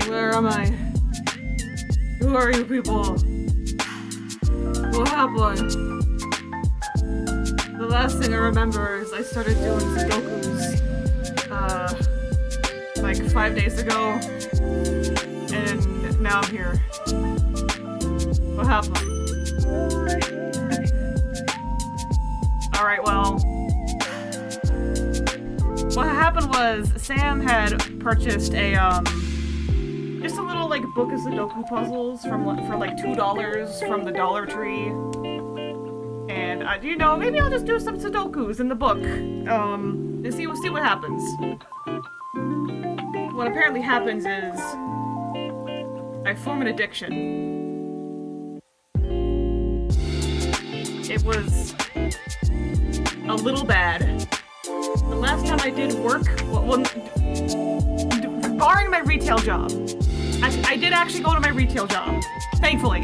Where am I? Who are you people? What happened? The last thing I remember is I started doing Sudokus, like 5 days ago, and now I'm here. What happened? Alright, well, what happened was Sam had purchased a, just a little, like, book of Sudoku puzzles for like $2 from the Dollar Tree. And, you know, maybe I'll just do some Sudokus in the book, and see what happens. What apparently happens is I form an addiction. It was a little bad. The last time I did work, well, barring my retail job, I did actually go to my retail job, thankfully.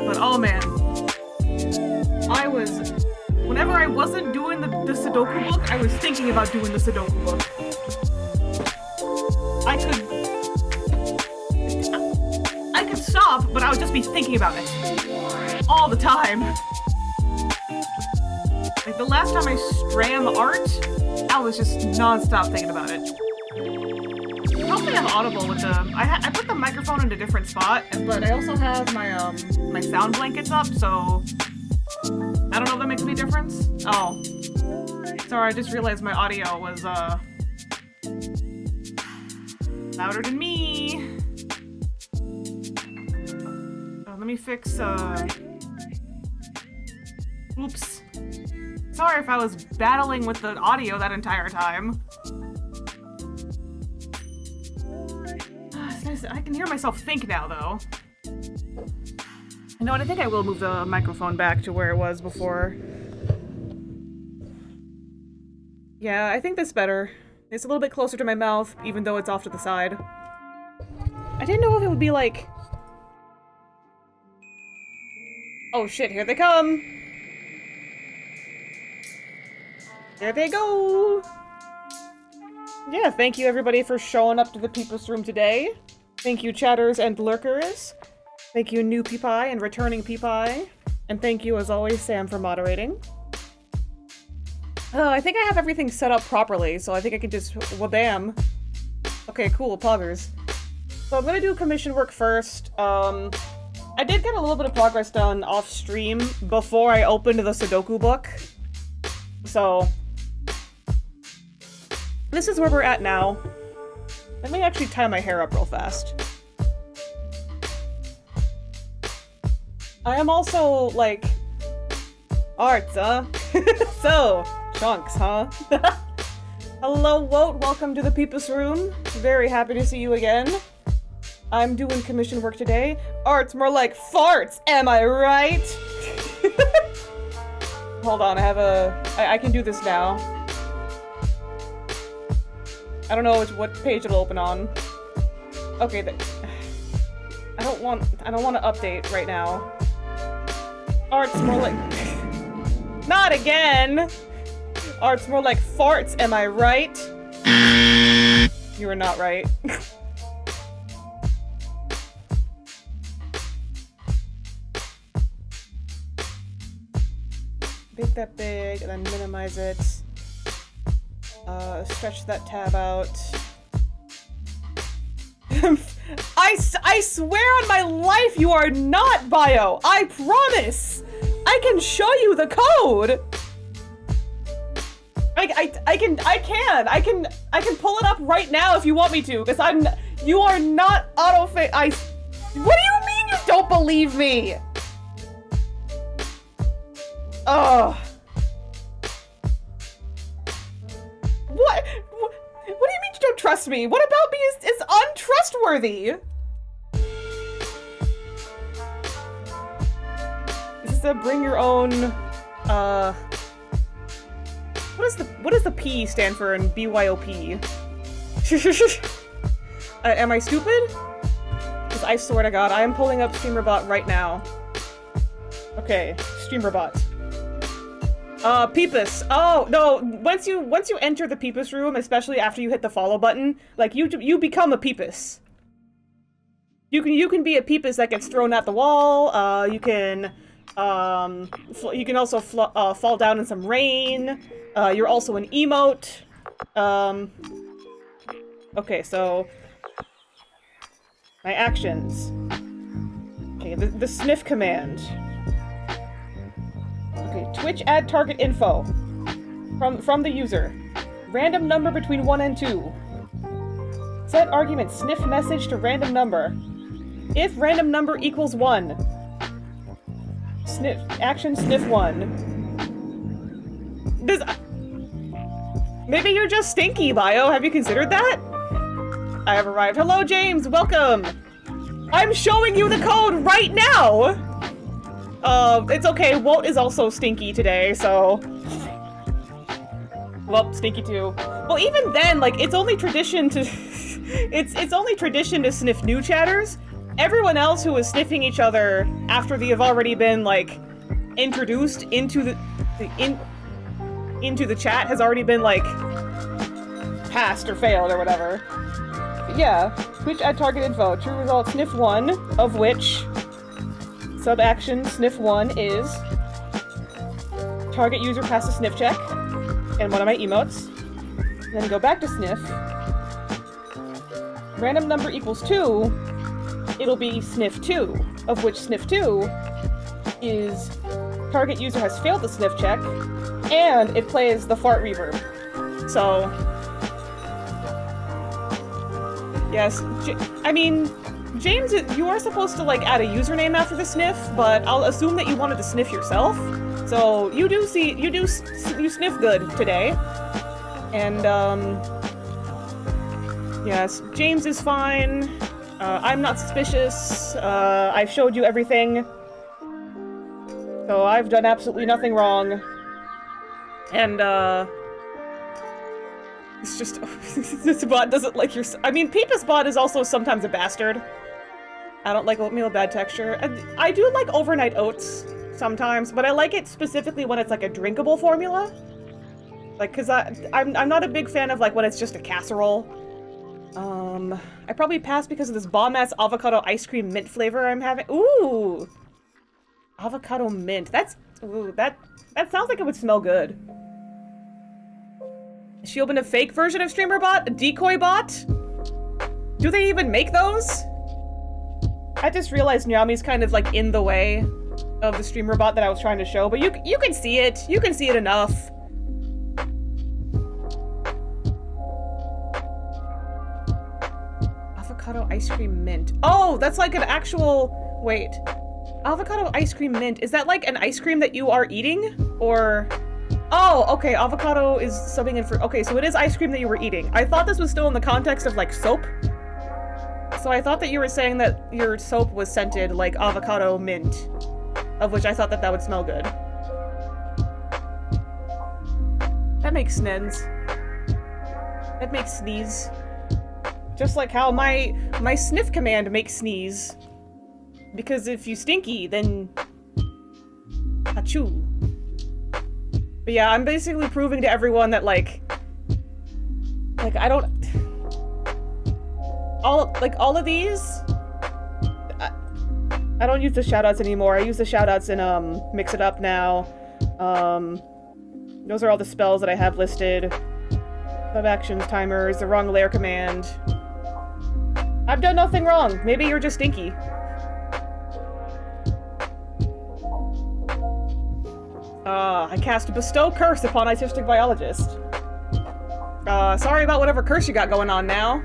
But oh man, whenever I wasn't doing the Sudoku book, I was thinking about doing the Sudoku book. I could stop, but I would just be thinking about it all the time. Like the last time I stram art, I was just non-stop thinking about it. Hopefully I'm audible with the... I put the microphone in a different spot, but I also have my my sound blankets up, so... I don't know if that makes any difference. Oh. Sorry, I just realized my audio was, louder than me. Let me fix, Oops. Sorry if I was battling with the audio that entire time. It's nice. I can hear myself think now, though. You know what? I think I will move the microphone back to where it was before. Yeah, I think that's better. It's a little bit closer to my mouth, even though it's off to the side. I didn't know if it would be like... Oh shit, here they come! There they go! Yeah, thank you everybody for showing up to the Peepus Room today. Thank you chatters and lurkers. Thank you new Peepi and returning Peepi. And thank you as always Sam for moderating. I think I have everything set up properly, so I think I can just... Well, damn. Okay, cool, poggers. So I'm gonna do commission work first. I did get a little bit of progress done off stream before I opened the Sudoku book. So... this is where we're at now. Let me actually tie my hair up real fast. I am also, like... arts, huh? So, chunks, huh? Hello, Wote. Welcome to the Peepus Room. Very happy to see you again. I'm doing commission work today. Art's more like farts, am I right? Hold on, I can do this now. I don't know what page it'll open on. Okay, I don't want to update right now. Art's more like... Not again! Art's more like farts, am I right? You are not right. Make that big, and then minimize it. Stretch that tab out. I swear on my life you are not bio! I promise! I can show you the code! I can pull it up right now if you want me to, because you are not what do you mean you don't believe me? Ugh. What do you mean you don't trust me? What about me is untrustworthy? This is a bring your own, what does the P stand for in BYOP? Am I stupid? Because I swear to God, I am pulling up StreamerBot right now. Okay, StreamerBot. Peepus. Oh, no, once you enter the Peepus room, especially after you hit the follow button, like, you become a Peepus. You can be a Peepus that gets thrown at the wall, you can also fall down in some rain, you're also an emote, okay, so... my actions. Okay, the sniff command. Okay, Twitch add target info. From the user. Random number between 1 and 2. Set argument sniff message to random number. If random number equals 1. Sniff action sniff 1. This maybe you're just stinky, Bio. Have you considered that? I have arrived. Hello, James. Welcome. I'm showing you the code right now. It's okay. Walt is also stinky today, so. Well, stinky too. Well, even then, like, it's only tradition to. it's only tradition to sniff new chatters. Everyone else who is sniffing each other after they have already been like introduced into the chat has already been like passed or failed or whatever. Yeah, Twitch add target info. True result sniff 1, of which sub action sniff 1 is target user passes sniff check and one of my emotes. Then go back to sniff. Random number equals 2. It'll be sniff 2, of which sniff 2 is target user has failed the sniff check, and it plays the fart reverb. So, yes, I mean, James, you are supposed to like add a username after the sniff, but I'll assume that you wanted to sniff yourself. So you sniff good today, and yes, James is fine. I'm not suspicious. I've showed you everything. So I've done absolutely nothing wrong. And, it's just, this bot doesn't like your, I mean, Peepus bot is also sometimes a bastard. I don't like oatmeal, bad texture. I do like overnight oats sometimes, but I like it specifically when it's like a drinkable formula. Like, cause I'm not a big fan of like when it's just a casserole. I probably passed because of this bomb-ass avocado ice cream mint flavor I'm having. Ooh! Avocado mint. That's, ooh, that sounds like it would smell good. She opened a fake version of StreamerBot? A decoy bot? Do they even make those? I just realized Nyami's kind of like in the way of the StreamerBot that I was trying to show, but you can see it. You can see it enough. Avocado ice cream mint. Oh, that's like an actual... Wait. Avocado ice cream mint. Is that like an ice cream that you are eating? Or... Oh, okay, avocado is subbing in for... Okay, so it is ice cream that you were eating. I thought this was still in the context of, like, soap. So I thought that you were saying that your soap was scented like avocado mint. Of which I thought that that would smell good. That makes snens. That makes sneeze. Just like how my sniff command makes sneeze. Because if you stinky, then... Achoo. But yeah, I'm basically proving to everyone that, like, I don't... All of these... I don't use the shoutouts anymore. I use the shoutouts in, Mix It Up now. Those are all the spells that I have listed. Sub-actions, timers, the wrong layer command. I've done nothing wrong. Maybe you're just stinky. I cast Bestow Curse upon Autistic Biologist. Sorry about whatever curse you got going on now.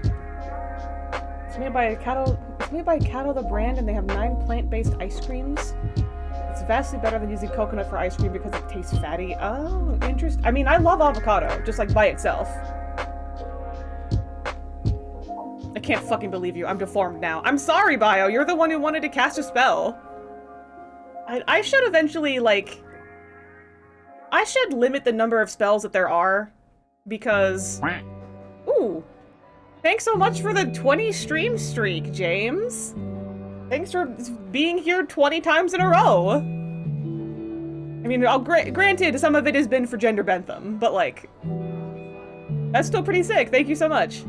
It's made by Catto the brand, and they have 9 plant-based ice creams. It's vastly better than using coconut for ice cream because it tastes fatty. Oh, interesting. I mean, I love avocado, just like by itself. I can't fucking believe you. I'm deformed now. I'm sorry, Bio. You're the one who wanted to cast a spell. I should eventually, like... I should limit the number of spells that there are. Because... Ooh. Thanks so much for the 20 stream streak, James. Thanks for being here 20 times in a row. I mean, granted, some of it has been for Gender Bentham, but, like... That's still pretty sick. Thank you so much.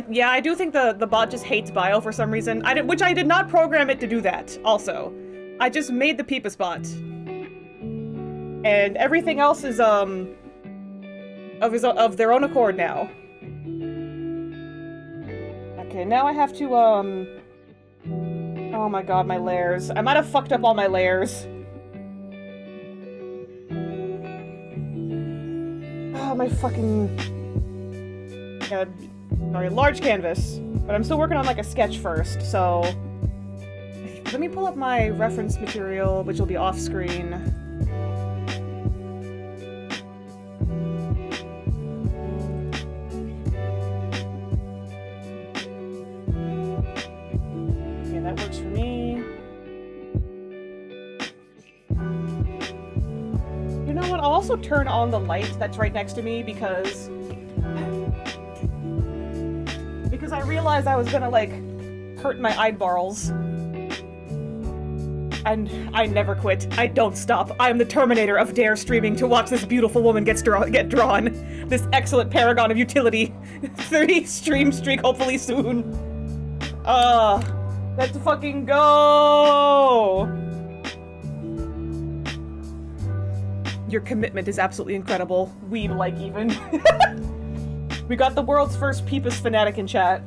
Yeah, I do think the bot just hates Bio for some reason. Which I did not program it to do that, also. I just made the Peepa spot. And everything else is, of their own accord now. Okay, now I have to, oh my god, my layers. I might have fucked up all my layers. Oh, my fucking... Yeah, sorry, large canvas. But I'm still working on, like, a sketch first, so... Let me pull up my reference material, which will be off-screen. Okay, that works for me. You know what? I'll also turn on the light that's right next to me because I realized I was gonna, like, hurt my eyeballs. And I never quit. I don't stop. I am the Terminator of Dare streaming to watch this beautiful woman get drawn. This excellent paragon of utility. 30 stream streak hopefully soon. Let's fucking go! Your commitment is absolutely incredible. Weeb-like, even. We got the world's first Peepus fanatic in chat.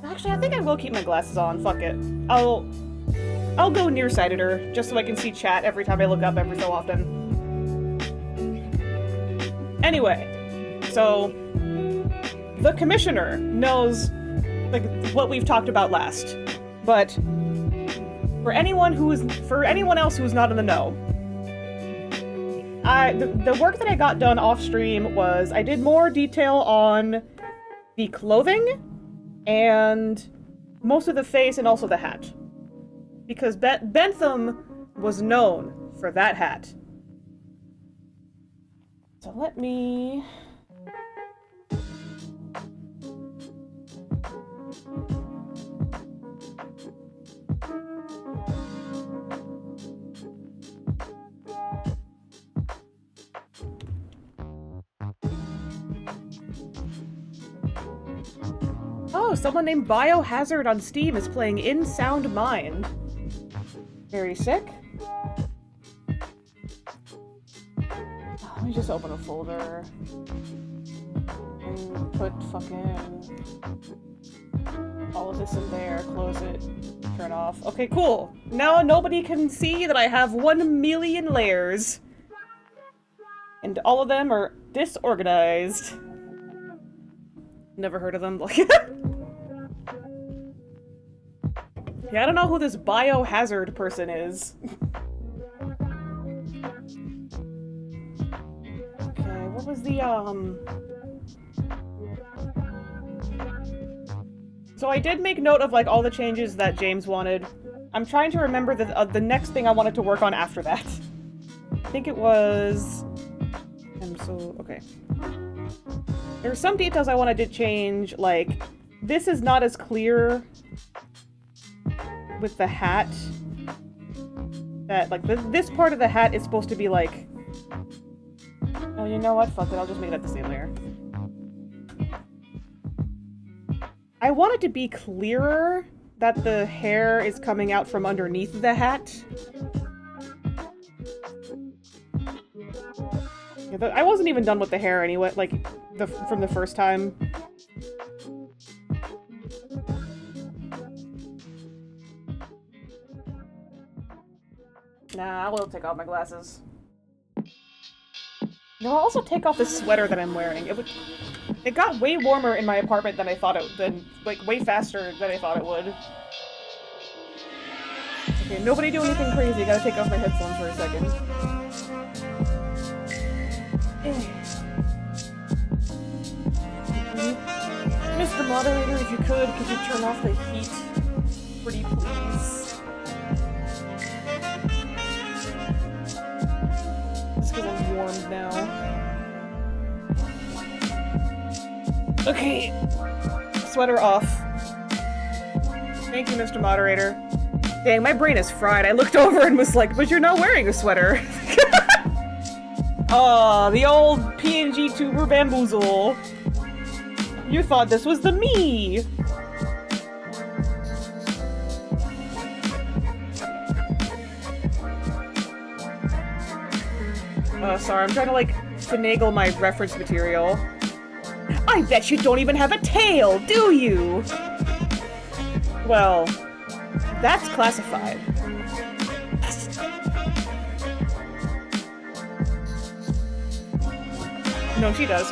Actually, I think I will keep my glasses on. Fuck it. I'll go nearsighted her, just so I can see chat every time I look up every so often. Anyway, so... The Commissioner knows, like, what we've talked about last. But... For anyone else who is not in the know, the work that I got done off-stream was I did more detail on the clothing and most of the face and also the hat. Because Bentham was known for that hat. So let me... Oh, someone named Biohazard on Steam is playing In Sound Mind. Very sick. Let me just open a folder. And put fucking... all of this in there, close it, turn off. Okay, cool. Now nobody can see that I have 1 million layers. And all of them are disorganized. Never heard of them. Yeah, I don't know who this Biohazard person is. Okay, what was the, So I did make note of, like, all the changes that James wanted. I'm trying to remember the next thing I wanted to work on after that. I think it was... okay. There are some details I wanted to change, like, this is not as clear with the hat. That, like, this part of the hat is supposed to be, like... Oh, you know what? Fuck it, I'll just make it the same layer. I want it to be clearer that the hair is coming out from underneath the hat. Yeah, I wasn't even done with the hair anyway, like, from the first time. Nah, I will take off my glasses. No, I'll also take off this sweater that I'm wearing. It got way warmer in my apartment than I thought like, way faster than I thought it would. Okay, nobody do anything crazy. Gotta take off my headphones for a second. Mr. Moderator, if you could you turn off the heat? Pretty please. Just because I'm warmed now. Okay. Sweater off. Thank you, Mr. Moderator. Dang, my brain is fried. I looked over and was like, but you're not wearing a sweater. Aw, the old PNG tuber bamboozle. You thought this was the me! Sorry, I'm trying to, like, finagle my reference material. I bet you don't even have a tail, do you? Well, that's classified. No, she does.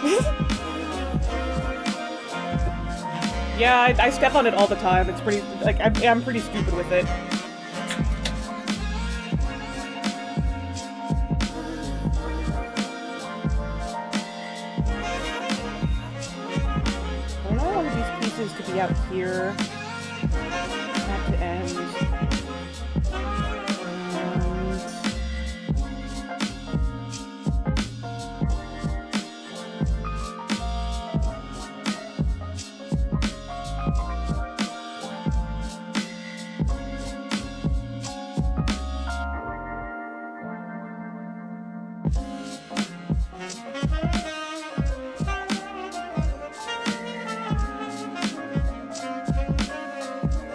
Yeah, I step on it all the time. It's pretty, like, I'm pretty stupid with it. I don't know one of these pieces to be out here. Not to end.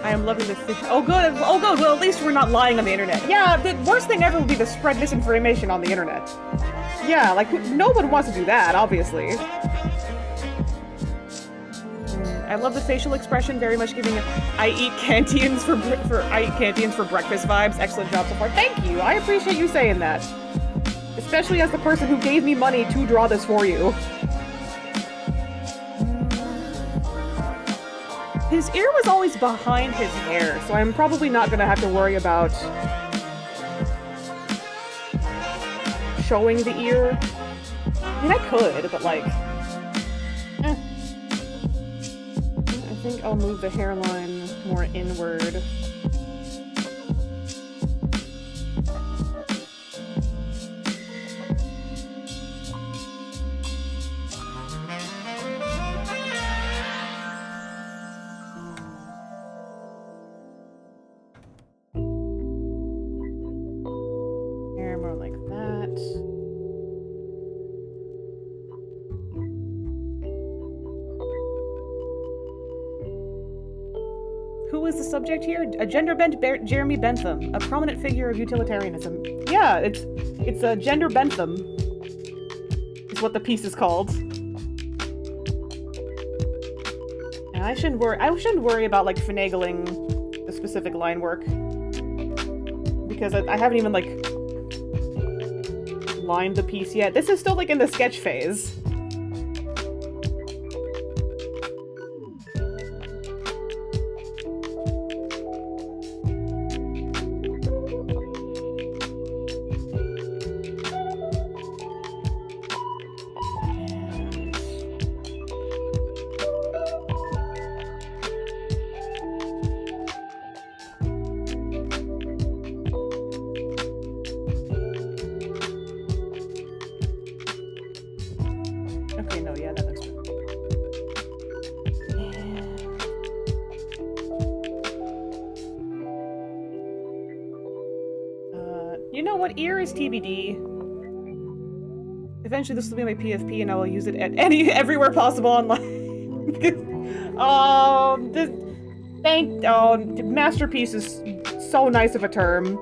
I am loving this. Oh good, oh good, well at least we're not lying on the internet. Yeah, the worst thing ever would be to spread misinformation on the internet. Yeah, like, no one wants to do that, obviously. I love the facial expression, very much giving I eat canteens for breakfast vibes. Excellent job so far. Thank you, I appreciate you saying that. Especially as the person who gave me money to draw this for you. His ear was always behind his hair, so I'm probably not gonna have to worry about showing the ear. I mean, I could, but like, I think I'll move the hairline more inward. Who is the subject here? A gender-bent Jeremy Bentham, a prominent figure of utilitarianism. Yeah, it's a gender Bentham. Is what the piece is called. And I shouldn't worry about like finagling the specific line work because I haven't even like lined the piece yet. This is still like in the sketch phase. Ear is TBD. Eventually this will be my PFP and I will use it at everywhere possible online. Masterpiece is so nice of a term.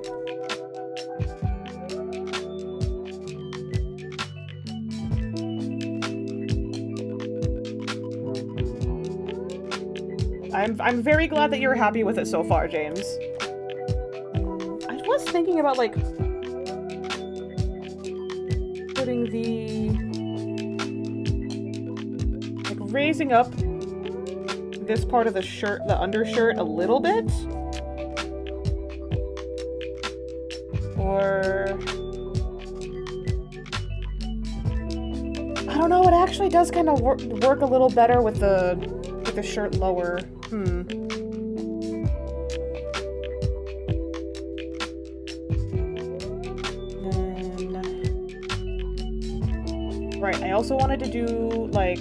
I'm very glad that you're happy with it so far, James. I was thinking about like raising up this part of the shirt, the undershirt, a little bit. Or I don't know, it actually does kind of work a little better with the the shirt lower. Right, I also wanted to do, like,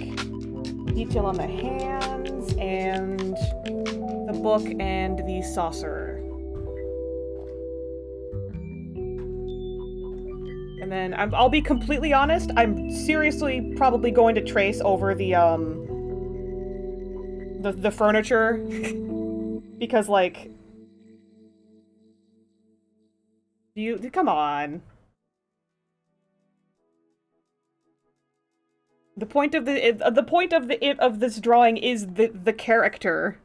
detail on the hands and the book and the saucer. And then I'll be completely honest, I'm seriously probably going to trace over the furniture because, like, come on. The point of this drawing is the character.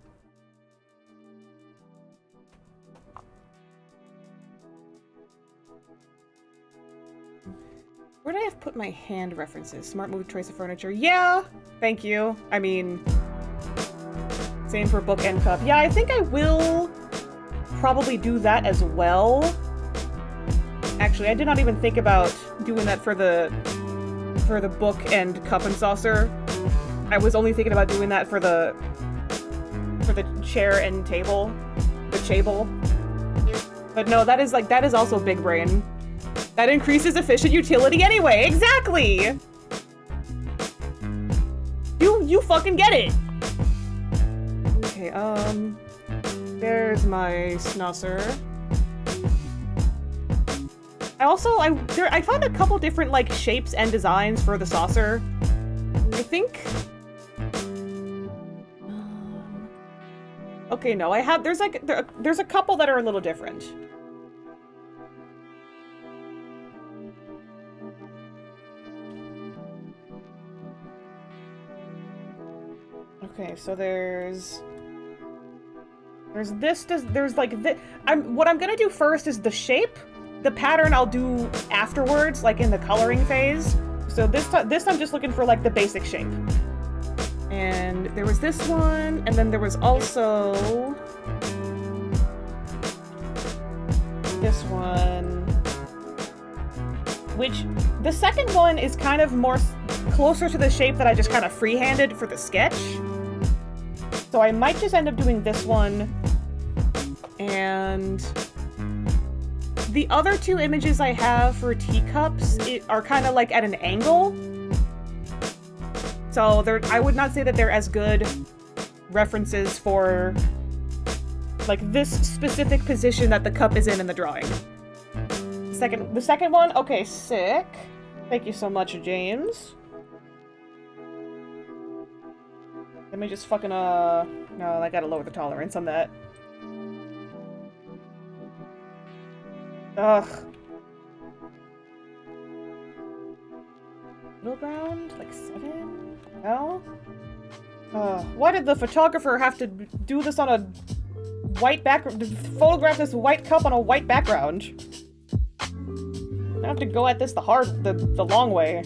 Where did I have put my hand references? Smart move, trace of furniture. Yeah, thank you. I mean, same for book and cup. Yeah, I think I will probably do that as well. Actually, I did not even think about doing that for the book and cup and saucer. I was only thinking about doing that for the chair and table, the chable. But no, that is also big brain. That increases efficient utility anyway. Exactly. You fucking get it. Okay, there's my snusser. I found a couple different, like, shapes and designs for the saucer. I think... okay, no, there's a couple that are a little different. Okay, so there's this, there's like this. What I'm gonna do first is the shape. The pattern I'll do afterwards, like in the coloring phase. So this I'm just looking for, like, the basic shape. And there was this one, and then there was also this one, which the second one is kind of more closer to the shape that I just kind of freehanded for the sketch. So I might just end up doing this one, and the other two images I have for teacups are kind of like at an angle. So I would not say that they're as good references for, like, this specific position that the cup is in the drawing. The second one, okay, sick. Thank you so much, James. Let me just fucking, no, I gotta lower the tolerance on that. Ugh. Middle ground? Like 7? No? Why did the photographer have to do this on a white background? Photograph this white cup on a white background? I have to go at this the long way.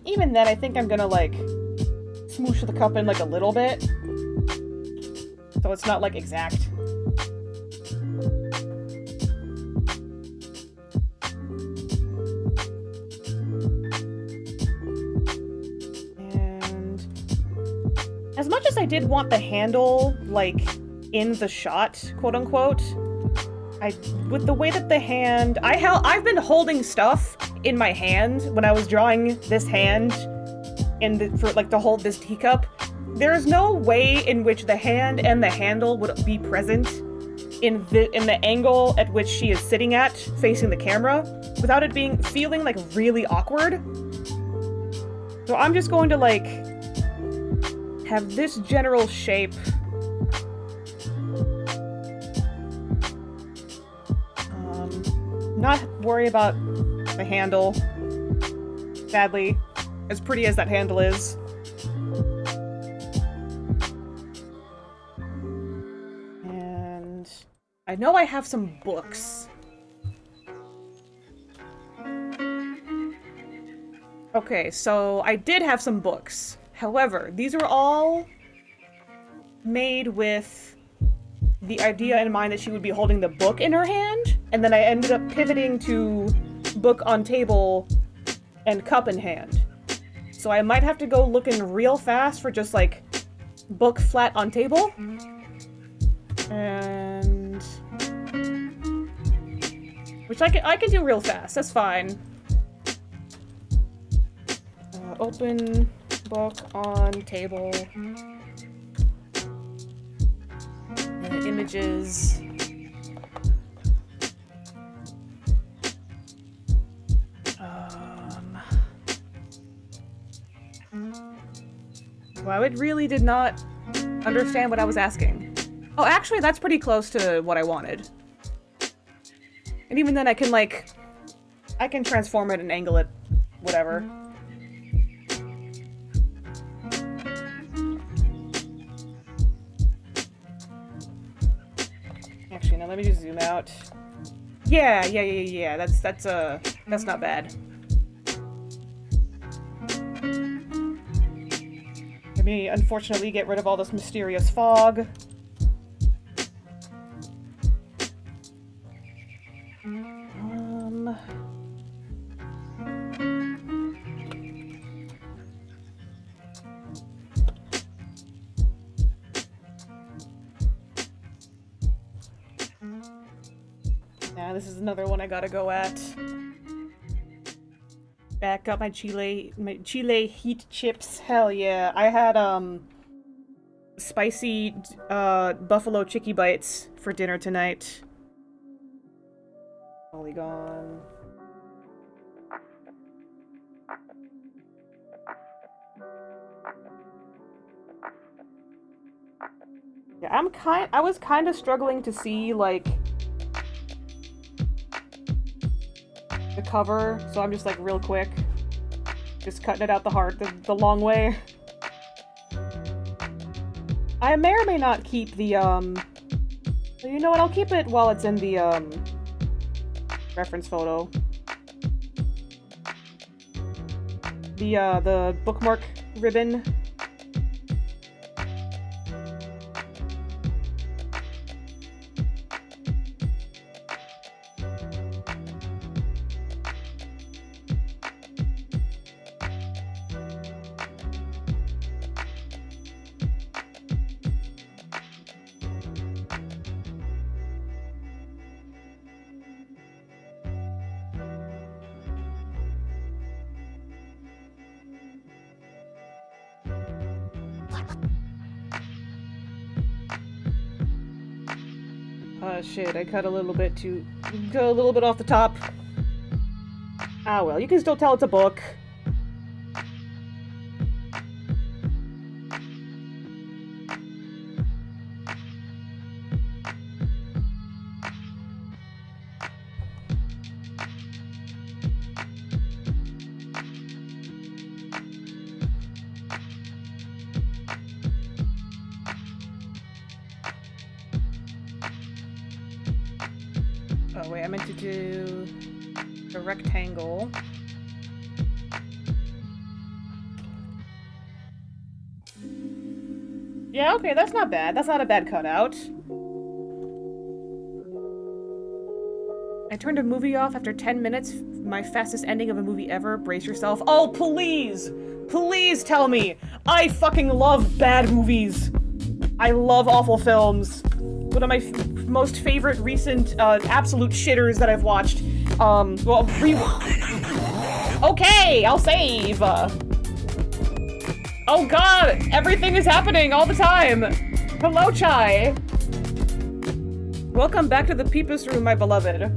Even then, I think I'm gonna, like, smoosh the cup in, like, a little bit. So it's not, like, exact. And as much as I did want the handle, like, in the shot, quote-unquote, with the way that the hand... I've been holding stuff in my hand when I was drawing this hand to hold this teacup. There's no way in which the hand and the handle would be present in the angle at which she is sitting at, facing the camera, without it feeling like really awkward. So I'm just going to, like, have this general shape. Not worry about the handle, sadly, as pretty as that handle is. And I know I have some books. Okay, so I did have some books. However, these were all made with the idea in mind that she would be holding the book in her hand, and then I ended up pivoting to book on table and cup in hand. So I might have to go looking real fast for just, like, book flat on table. And... which I can do real fast, that's fine. Open book on table. Images. Well, it really did not understand what I was asking. Oh, actually, that's pretty close to what I wanted. And even then, I can, like... I can transform it and angle it. Whatever. Actually, now let me just zoom out. Yeah. That's not bad. Let me, unfortunately, get rid of all this mysterious fog. Now this is another one I gotta go at. Back up my chile heat chips. Hell yeah. I had, spicy, buffalo chicky bites for dinner totally gone. Yeah, I was kind of struggling to see, like, the cover, so I'm just, like, real quick. Just cutting it out the long way. I may or may not keep the, you know what, I'll keep it while it's in the, reference photo. The bookmark ribbon. Shit, I cut a little bit off the top. Ah well, you can still tell it's a book. Oh wait, I meant to do a rectangle. Yeah, okay, that's not bad. That's not a bad cutout. I turned a movie off after 10 minutes. My fastest ending of a movie ever. Brace yourself. Oh, please! Please tell me! I fucking love bad movies! I love awful films. One of my most favorite recent, absolute shitters that I've watched. Okay, I'll save! Oh god! Everything is happening all the time! Hello, Chai! Welcome back to the Peepus Room, my beloved. I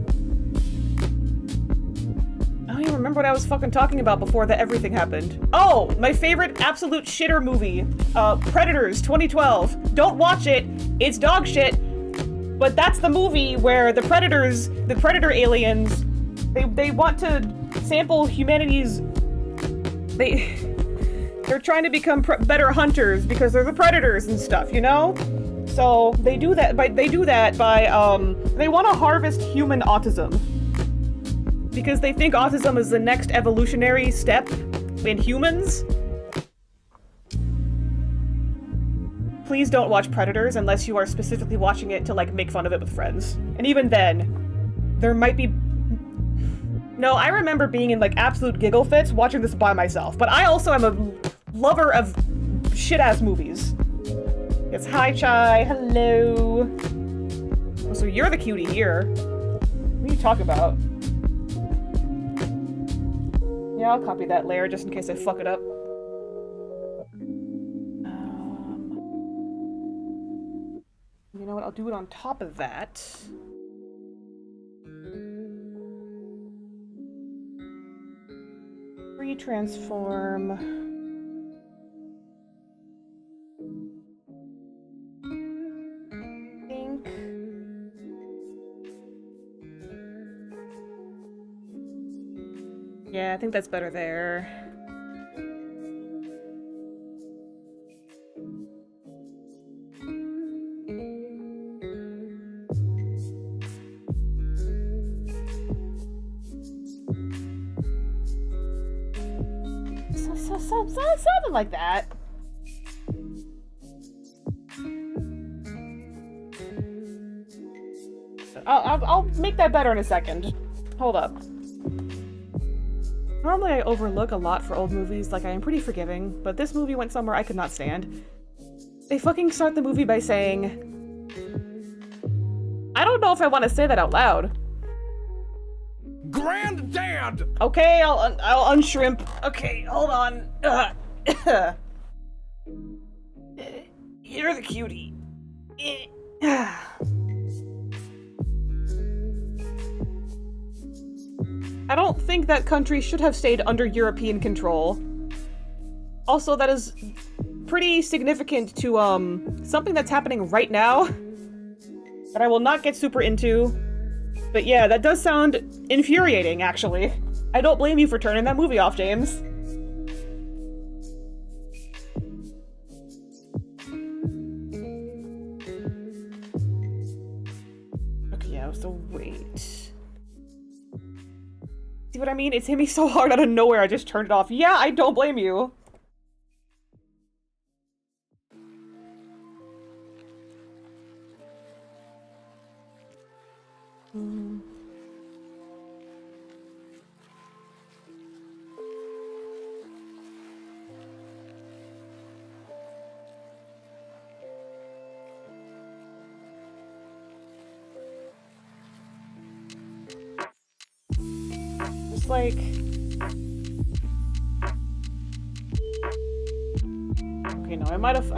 don't even remember what I was fucking talking about before that everything happened. Oh! My favorite absolute shitter movie. Predators, 2012. Don't watch it! It's dog shit! But that's the movie where the predator aliens, they want to sample humanity's... They're trying to become better hunters because they're the predators and stuff, you know? So they do that by they want to harvest human autism. Because they think autism is the next evolutionary step in humans. Please don't watch Predators unless you are specifically watching it to, like, make fun of it with friends. And even then, there might be No, I remember being in like absolute giggle fits watching this by myself, but I also am a lover of shit-ass movies. It's hi, Chai. Hello. Oh, so you're the cutie here. What are you talking about? Yeah, I'll copy that layer just in case I fuck it up. You know what? I'll do it on top of that. Retransform. Think. Yeah, I think that's better there. Something like that. I'll make that better in a second. Hold up. Normally I overlook a lot for old movies, like I am pretty forgiving, but this movie went somewhere I could not stand. They fucking start the movie by saying... I don't know if I want to say that out loud. Granddad! Okay, I'll unshrimp. Okay, hold on. You're the cutie. I don't think that country should have stayed under European control. Also, that is pretty significant to, something that's happening right now that I will not get super into. But yeah, that does sound infuriating, actually. I don't blame you for turning that movie off, James. Okay, yeah, so wait. See what I mean? It's hit me so hard out of nowhere, I just turned it off. Yeah, I don't blame you. Just like... Okay, no, I might have...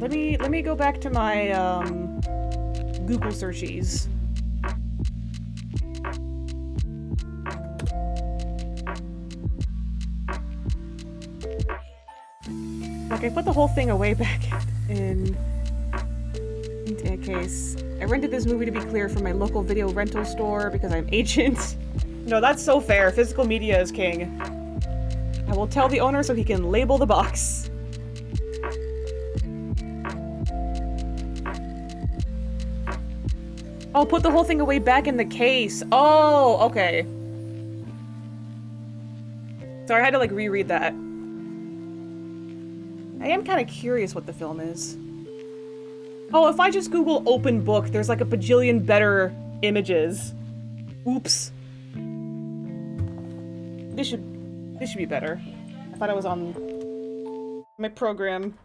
Let me go back to my, Google searchies. Like, I put the whole thing away back in a case. I rented this movie, to be clear, from my local video rental store because I'm ancient. No, that's so fair. Physical media is king. I will tell the owner so he can label the box. Oh, put the whole thing away back in the case. Oh, okay. Sorry, I had to, like, reread that. I am kind of curious what the film is. Oh, if I just Google open book, there's like a bajillion better images. Oops. This should be better. I thought I was on my program.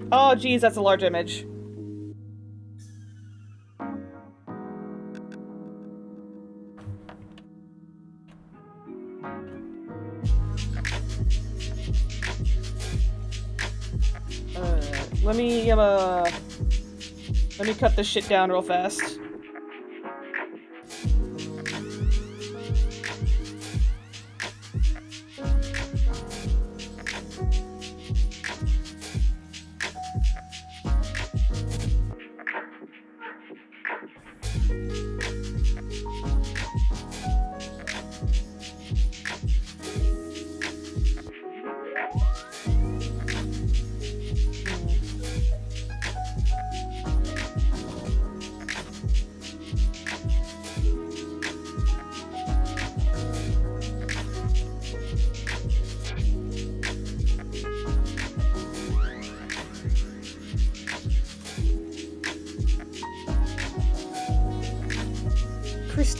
Oh, geez, that's a large image. Let me cut this shit down real fast.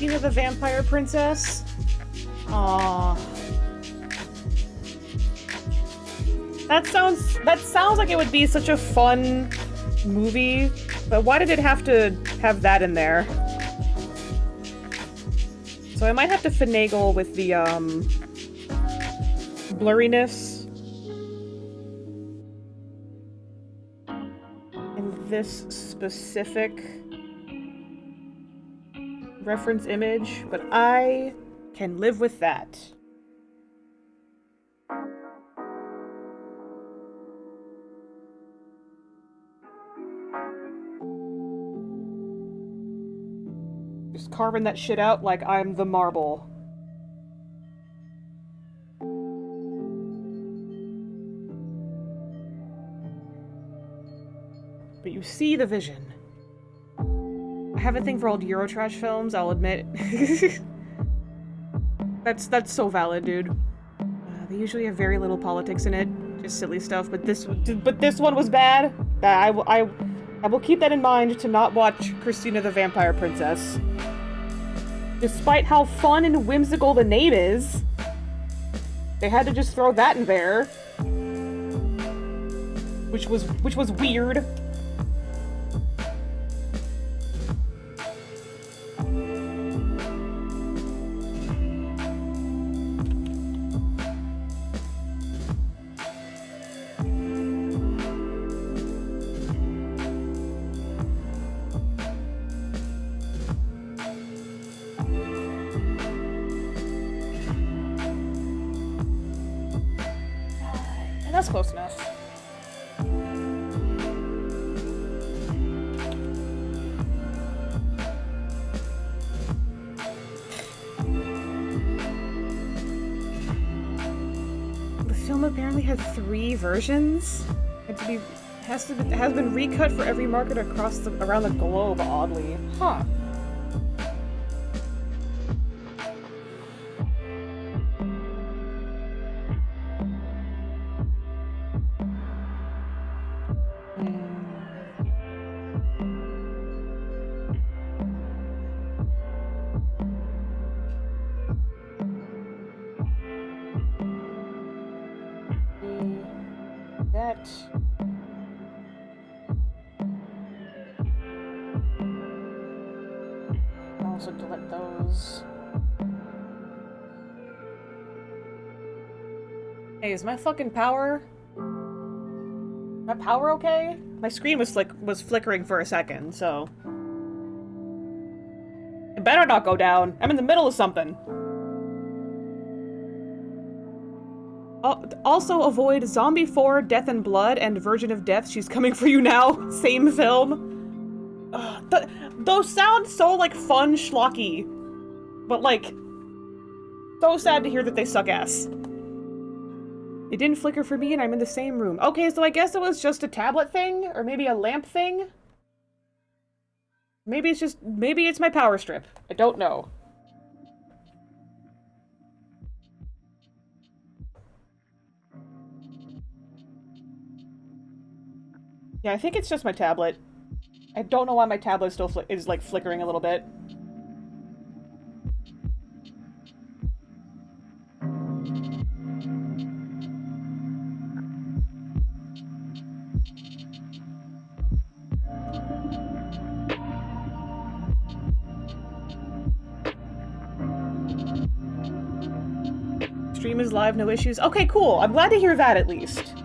Christina the Vampire Princess. Aww. That sounds like it would be such a fun movie, but why did it have to have that in there? So I might have to finagle with the, blurriness in this specific reference image, but I can live with that. Just carving that shit out like I'm the marble. But you see the vision. I have a thing for old Eurotrash films, I'll admit. That's so valid, dude. They usually have very little politics in it, just silly stuff. But this one was bad. I will keep that in mind to not watch Christina the Vampire Princess. Despite how fun and whimsical the name is, they had to just throw that in there, which was weird. That's close enough. The film apparently had 3 versions. Has been recut for every market around the globe, oddly. Huh. Also delete those. Hey, is my fucking power? My power okay? My screen was flickering for a second, so it better not go down. I'm in the middle of something. Also avoid Zombie 4, Death and Blood, and Virgin of Death, She's Coming For You Now. Same film. Those sound so, like, fun schlocky. But, like, so sad to hear that they suck ass. It didn't flicker for me and I'm in the same room. Okay, so I guess it was just a tablet thing? Or maybe a lamp thing? Maybe it's my power strip. I don't know. Yeah, I think it's just my tablet. I don't know why my tablet still is like flickering a little bit. Stream is live, no issues. Okay, cool. I'm glad to hear that at least.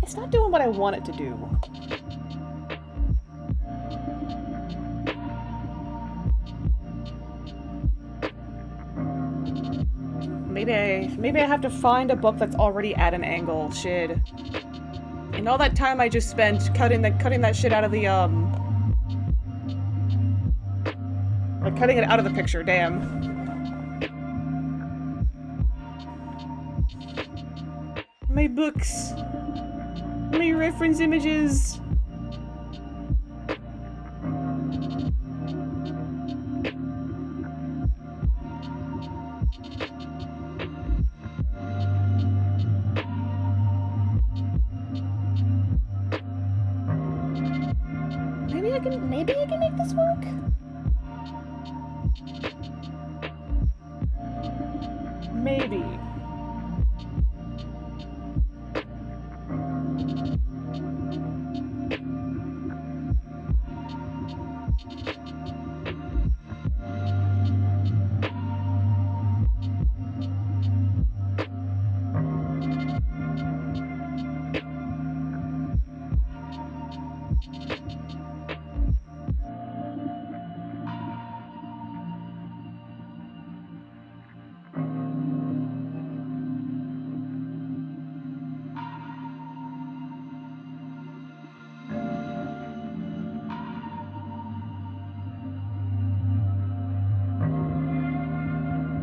It's not doing what I want it to do. Maybe I have to find a book that's already at an angle. Shit. And all that time I just spent cutting that shit out of the like cutting it out of the picture. Damn. My books. My reference images. maybe I can make this work? Maybe.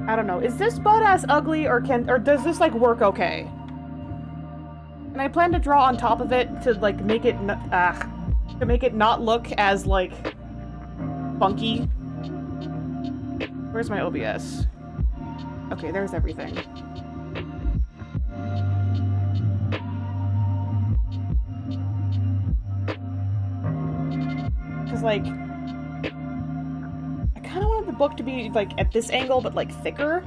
I don't know. Is this butt ass ugly or does this like work okay? And I plan to draw on top of it to like make it not look as like funky. Where's my OBS? Okay, there's everything. Cause like I kinda wanted the book to be like at this angle but like thicker.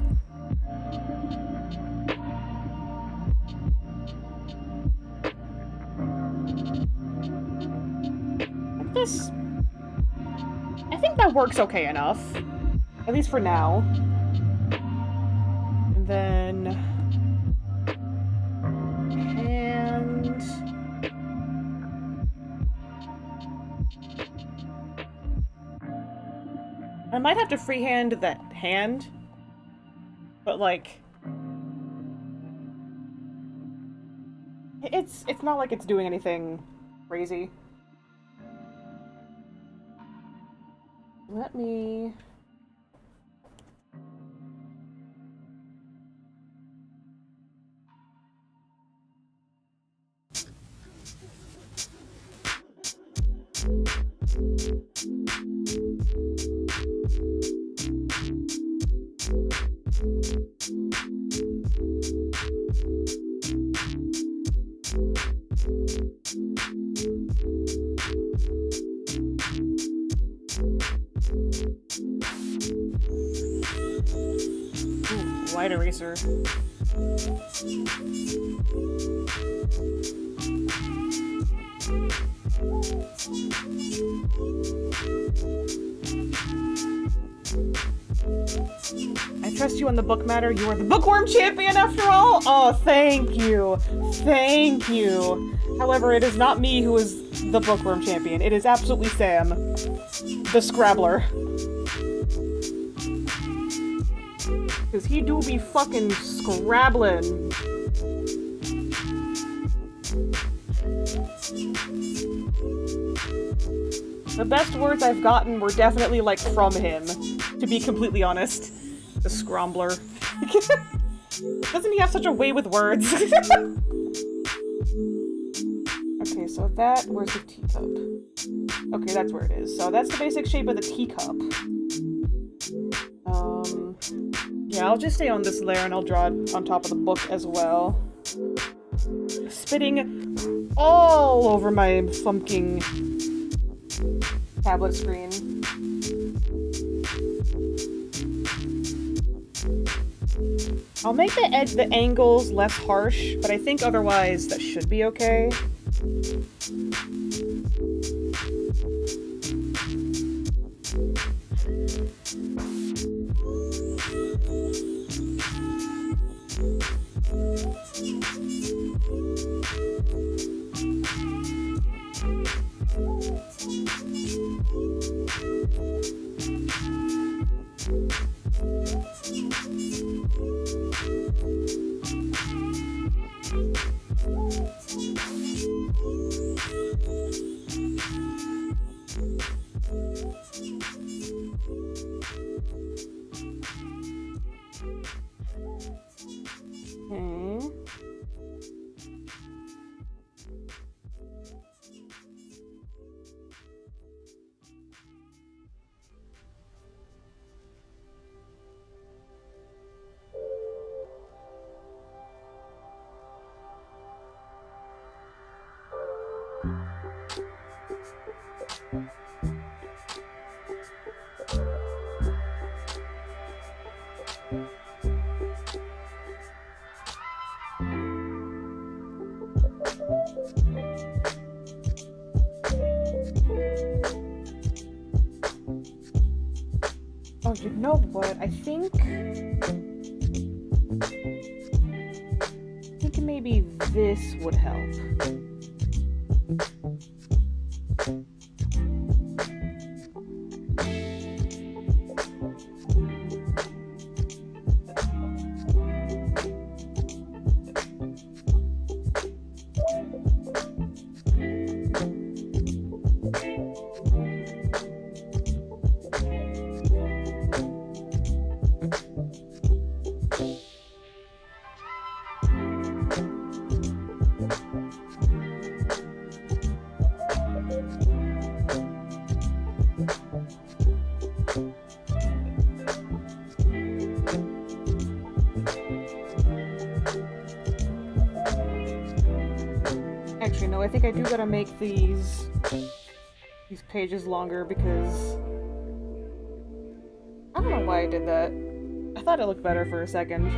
Like this. I think that works okay enough. At least for now. And then... hand... I might have to freehand that hand. But, like... It's not like it's doing anything crazy. Let me... Ooh, white eraser. I trust you on the book matter. You are the bookworm champion after all? Oh, thank you. Thank you. However, it is not me who is the bookworm champion. It is absolutely Sam, the Scrabbler. Because he do be fucking scrabbling. The best words I've gotten were definitely, like, from him, to be completely honest. The Scrambler. Doesn't he have such a way with words? Okay, so that... where's the teacup? Okay, that's where it is. So that's the basic shape of the teacup. Yeah, I'll just stay on this layer and I'll draw it on top of the book as well. Spitting all over my funking tablet screen. I'll make the angles less harsh, but I think otherwise that should be okay. know what? I think maybe this would help. Actually, no, I think I do gotta make these pages longer because I don't know why I did that. I thought it looked better for a second.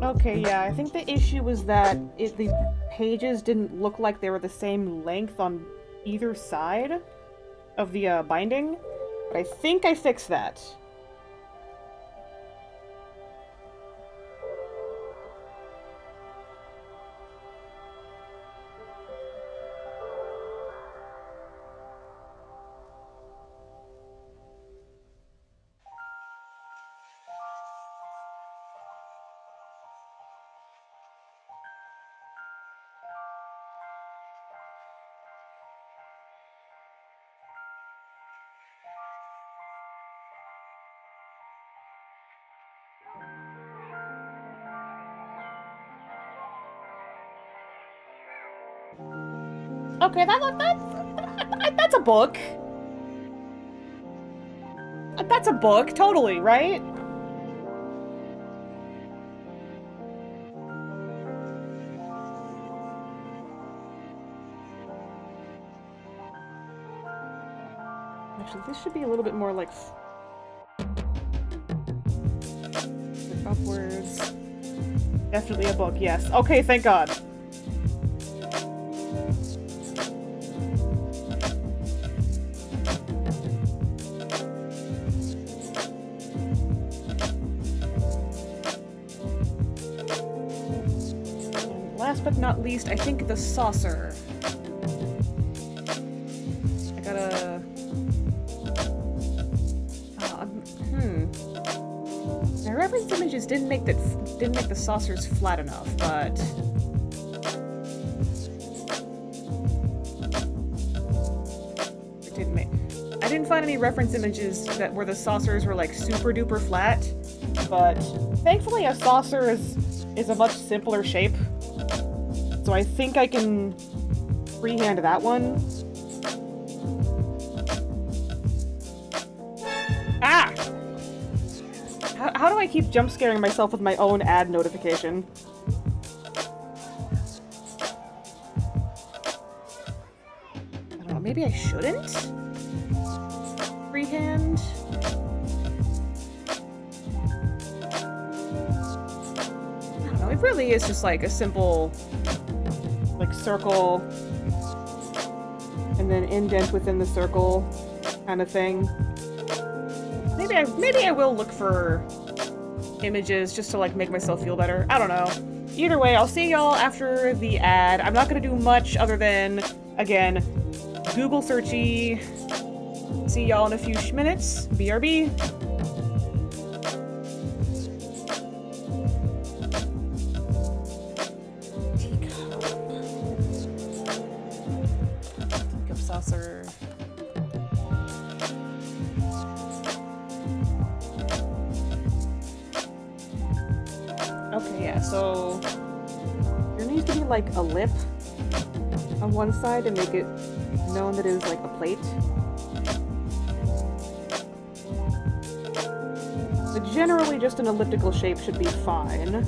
Okay, yeah, I think the issue was that the pages didn't look like they were the same length on either side of the binding, but I think I fixed that. Okay, that's a book. That's a book, totally, right? Actually, this should be a little bit more like upwards. Definitely a book, yes. Okay, thank God. Last but not least, I think the saucer. I gotta... My reference images didn't make the saucers flat enough, but... I didn't find any reference images where the saucers were like super duper flat, but thankfully a saucer is a much simpler shape. So I think I can freehand that one. Ah! How do I keep jump scaring myself with my own ad notification? I don't know, maybe I shouldn't? Freehand? I don't know, it really is just like a simple... like circle, and then indent within the circle kind of thing. Maybe I will look for images just to like make myself feel better. I don't know. Either way, I'll see y'all after the ad. I'm not gonna do much other than, again, Google searchy. See y'all in a few minutes. BRB. so there needs to be like a lip on one side to make it known that it is like a plate. But generally just an elliptical shape should be fine.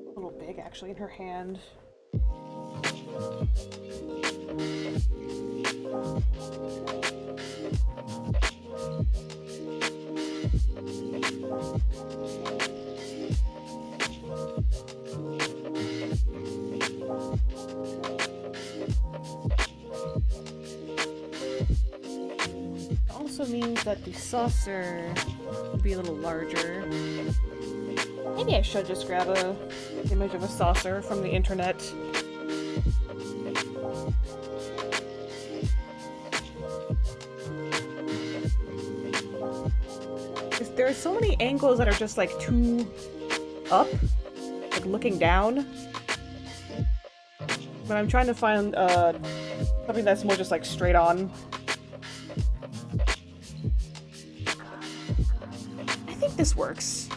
A little big actually in her hand. It also means that the saucer will be a little larger. Maybe I should just grab a image of a saucer from the internet. There are so many angles that are just like too up, like looking down. But I'm trying to find something that's more just like straight on. I think this works.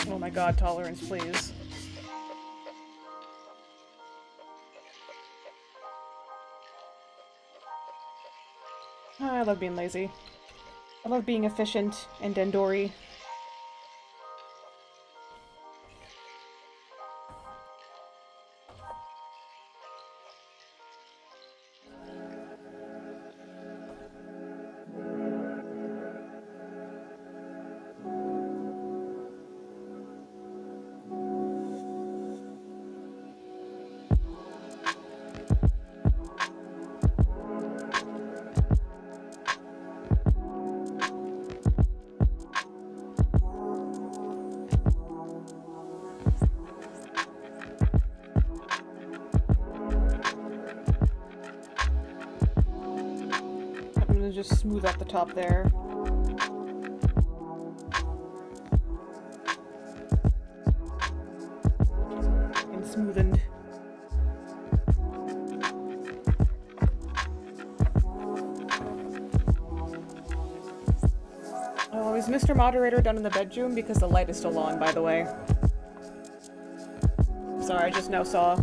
Oh my god, tolerance, please. I love being lazy. I love being efficient and Dendori. Just smooth out the top there. And smoothened. Oh, is Mr. Moderator done in the bedroom? Because the light is still on, by the way. Sorry, I just now saw.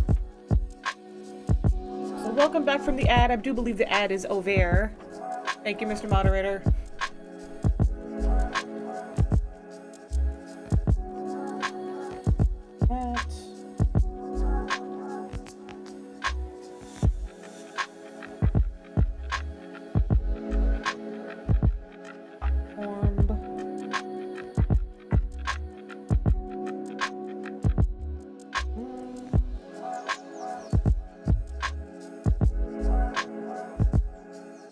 So welcome back from the ad. I do believe the ad is over. Thank you, Mr. Moderator. That. Formed.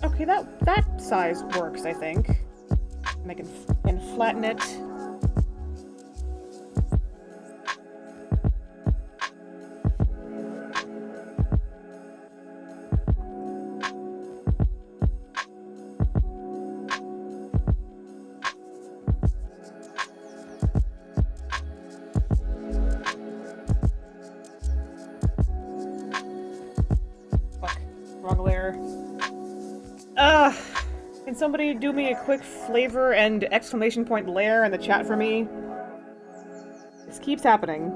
Okay, that size works, I think. And I can flatten it. Fuck, wrong layer. Can somebody do me a quick flavor and exclamation point layer in the chat for me? This keeps happening.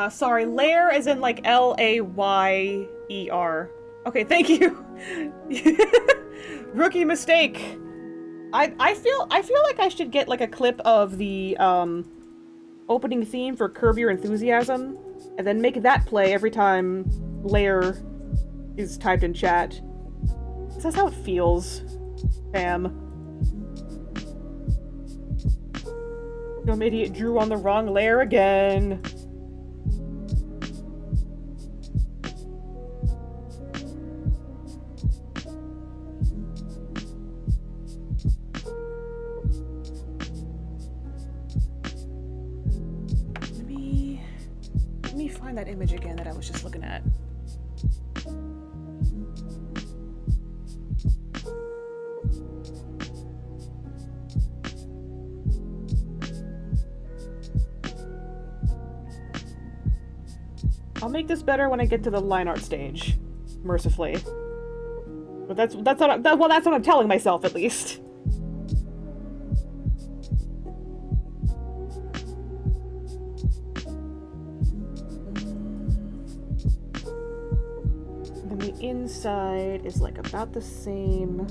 Sorry, layer as in like L-A-Y-E-R. Okay, thank you. Rookie mistake. I feel like I should get like a clip of the opening theme for Curb Your Enthusiasm, and then make that play every time layer is typed in chat. That's how it feels, fam. Dumb idiot drew on the wrong layer again. Let me find that image again that I was just looking at. I'll make this better when I get to the line art stage, mercifully. But that's what I'm telling myself, at least. And then the inside is like about the same.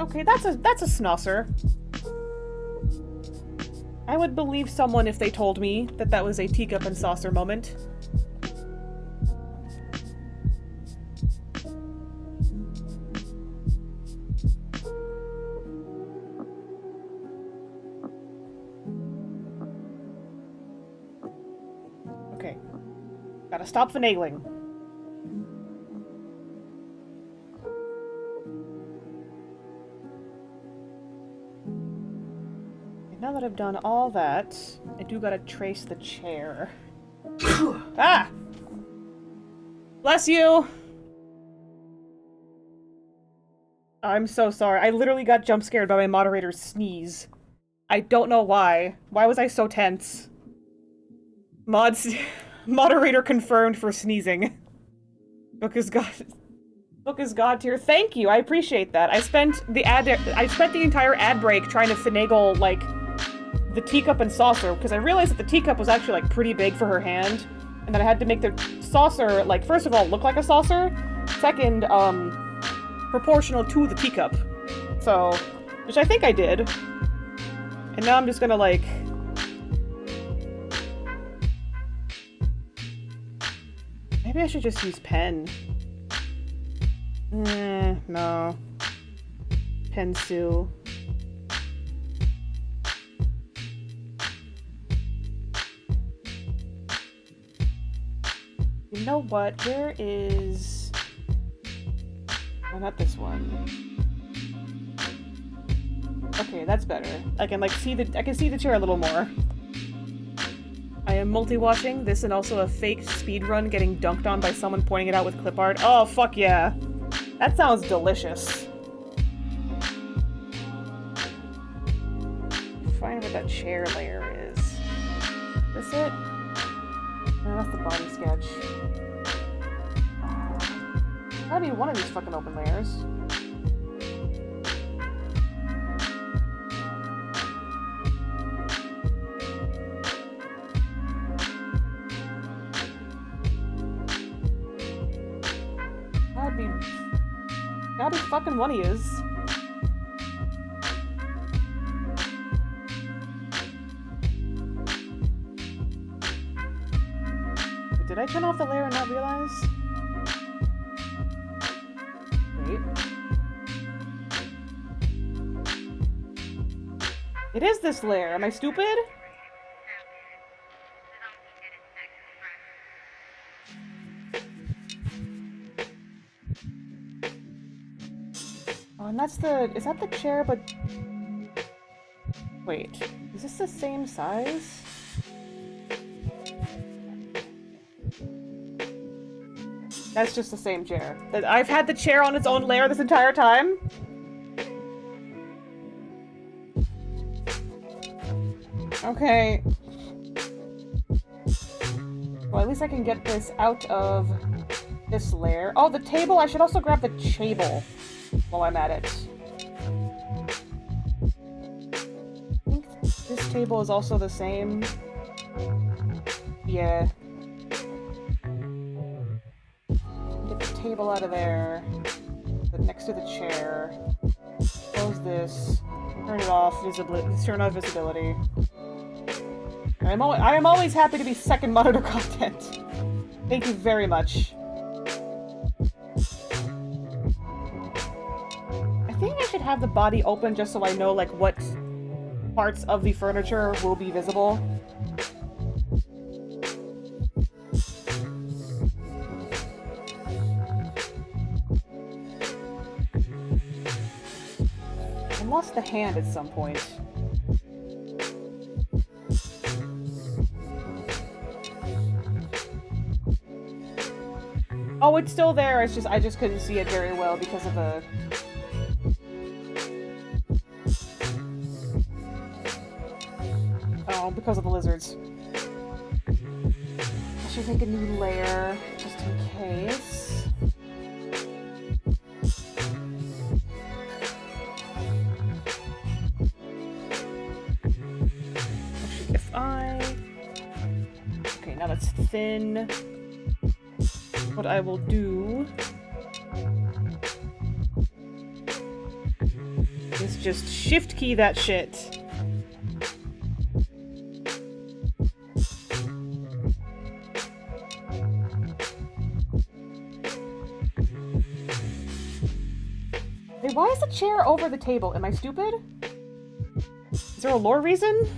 Okay, that's a schnauzer. I would believe someone if they told me that that was a teacup and saucer moment. Okay. Gotta stop finagling. Now that I've done all that, I do gotta trace the chair. Ah! Bless you! I'm so sorry. I literally got jump scared by my moderator's sneeze. I don't know why. Why was I so tense? Moderator confirmed for sneezing. Book is God tier. Thank you, I appreciate that. I spent the entire ad break trying to finagle, like, the teacup and saucer, because I realized that the teacup was actually, like, pretty big for her hand, and then I had to make the saucer, like, first of all, look like a saucer, second, proportional to the teacup. So, which I think I did. And now I'm just gonna, like... Maybe I should just use pen. No. Pencil. You know what? Where is... Oh, not this one. Okay, that's better. I can, like, see the chair a little more. I am multi-watching this and also a fake speedrun getting dunked on by someone pointing it out with clip art. Oh, fuck yeah. That sounds delicious. Find where that chair layer is. Is this it? No, that's the body sketch. Gotta be one of these fucking open layers. Gotta be fucking one of yous. Did I turn off the layer and not realize? Wait. It is this layer. Am I stupid? Oh, and that's the... Is that the chair, but... Wait. Is this the same size? That's just the same chair. I've had the chair on its own layer this entire time. Okay. Well, at least I can get this out of this layer. Oh, the table! I should also grab the table while I'm at it. I think this table is also the same. Yeah. Get the table out of there. Put it next to the chair. Close this. Turn it off. Turn off visibility. I am always happy to be second monitor content. Thank you very much. I think I should have the body open just so I know, like, what parts of the furniture will be visible. I lost the hand at some point. Oh, it's still there. It's just I just couldn't see it very well because of the... Oh, because of the lizards. I should make a new layer, just in case. Actually, if I... Okay, now that's thin. What I will do is just shift key that shit. Wait, why is the chair over the table? Am I stupid? Is there a lore reason?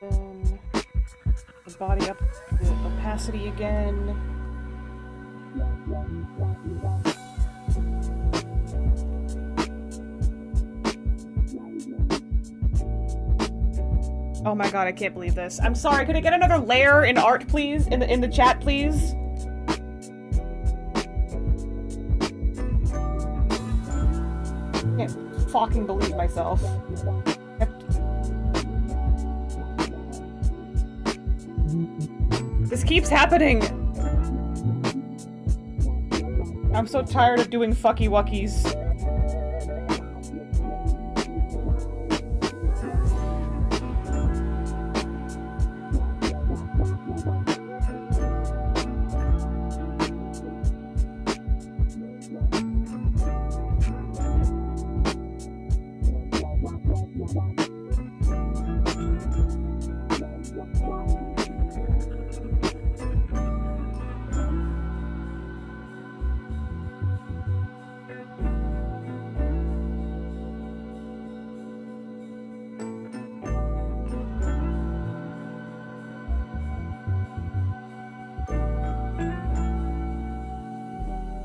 Then the body up the opacity again. Oh my god, I can't believe this. I'm sorry, could I get another layer in art, please? In the chat, please? I can't fucking believe myself. This keeps happening! I'm so tired of doing fucky wuckies.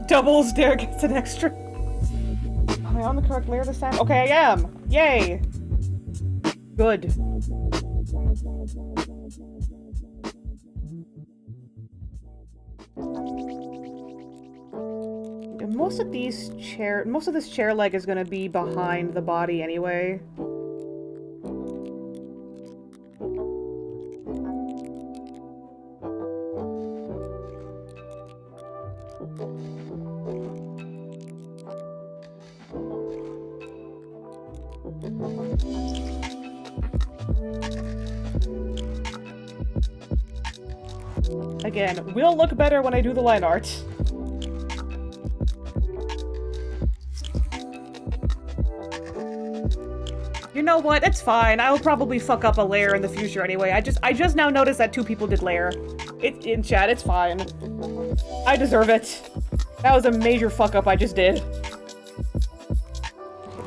Doubles, Derek gets an extra. Am I on the correct layer this time? Okay, I am! Yay! Good. Most of this chair leg is gonna be behind the body anyway. Again, will look better when I do the line art. You know what? It's fine. I'll probably fuck up a layer in the future anyway. I just now noticed that 2 people did layer. In chat, it's fine. I deserve it. That was a major fuck up I just did.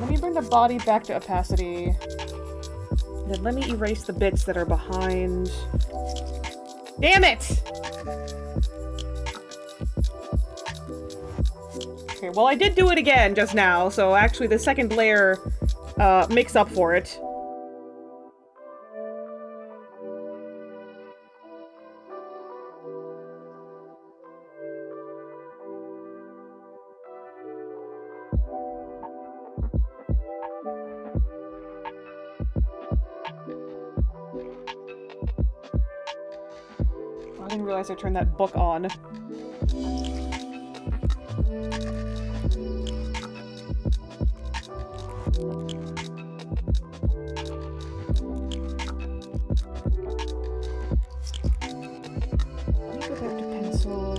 Let me bring the body back to opacity. Then let me erase the bits that are behind. Damn it! Okay, well I did do it again just now, so actually the second layer makes up for it. I didn't realize I turned that book on. Let me go back to pencil.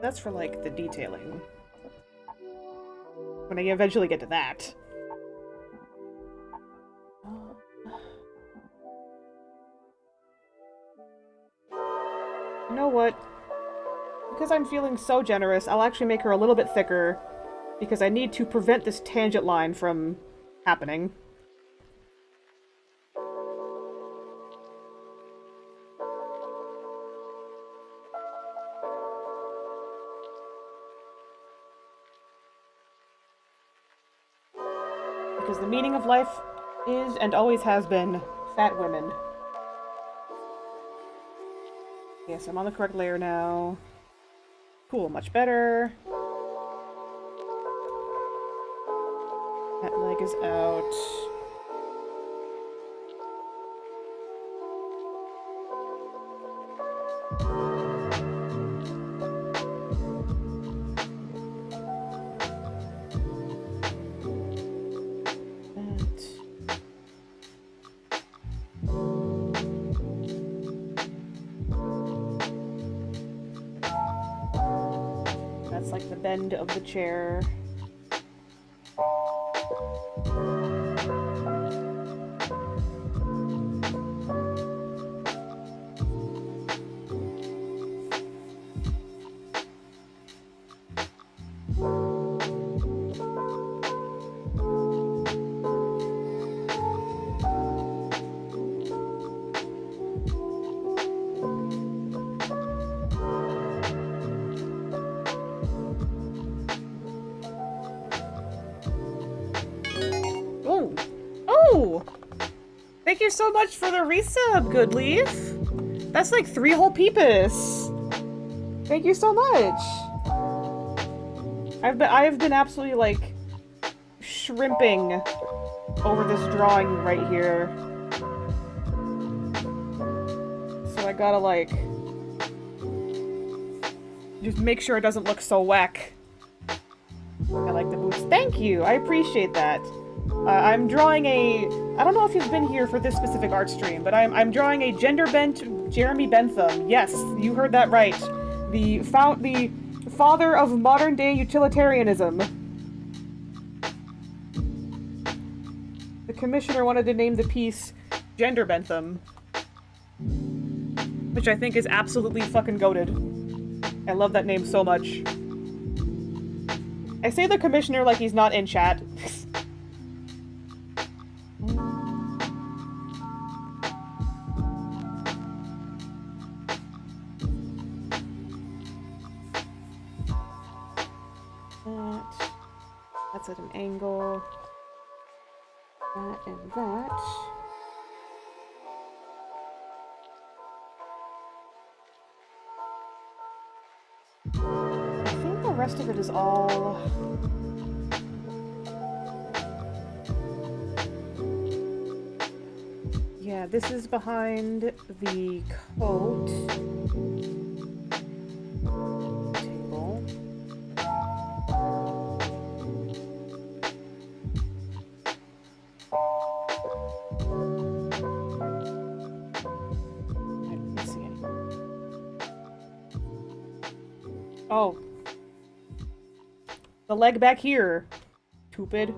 That's for, like, the detailing. When I eventually get to that. You know what? Because I'm feeling so generous, I'll actually make her a little bit thicker, because I need to prevent this tangent line from happening. Because the meaning of life is, and always has been, fat women. Yes, I'm on the correct layer now. Cool, much better. That leg is out. That's like the bend of the chair. Thank you so much for the resub, Good Leaf. That's like 3 whole peepus. Thank you so much. I've been absolutely like shrimping over this drawing right here. So I gotta like just make sure it doesn't look so whack. I like the boots. Thank you. I appreciate that. I'm drawing a... I don't know if you've been here for this specific art stream, but I'm drawing a gender-bent Jeremy Bentham. Yes, you heard that right. The father of modern-day utilitarianism. The commissioner wanted to name the piece Gender Bentham. Which I think is absolutely fucking goated. I love that name so much. I say the commissioner like he's not in chat. That's at an angle. That and that. I think the rest of it is all... Yeah, this is behind the coat. Table. I don't see any. Oh. The leg back here. Stupid.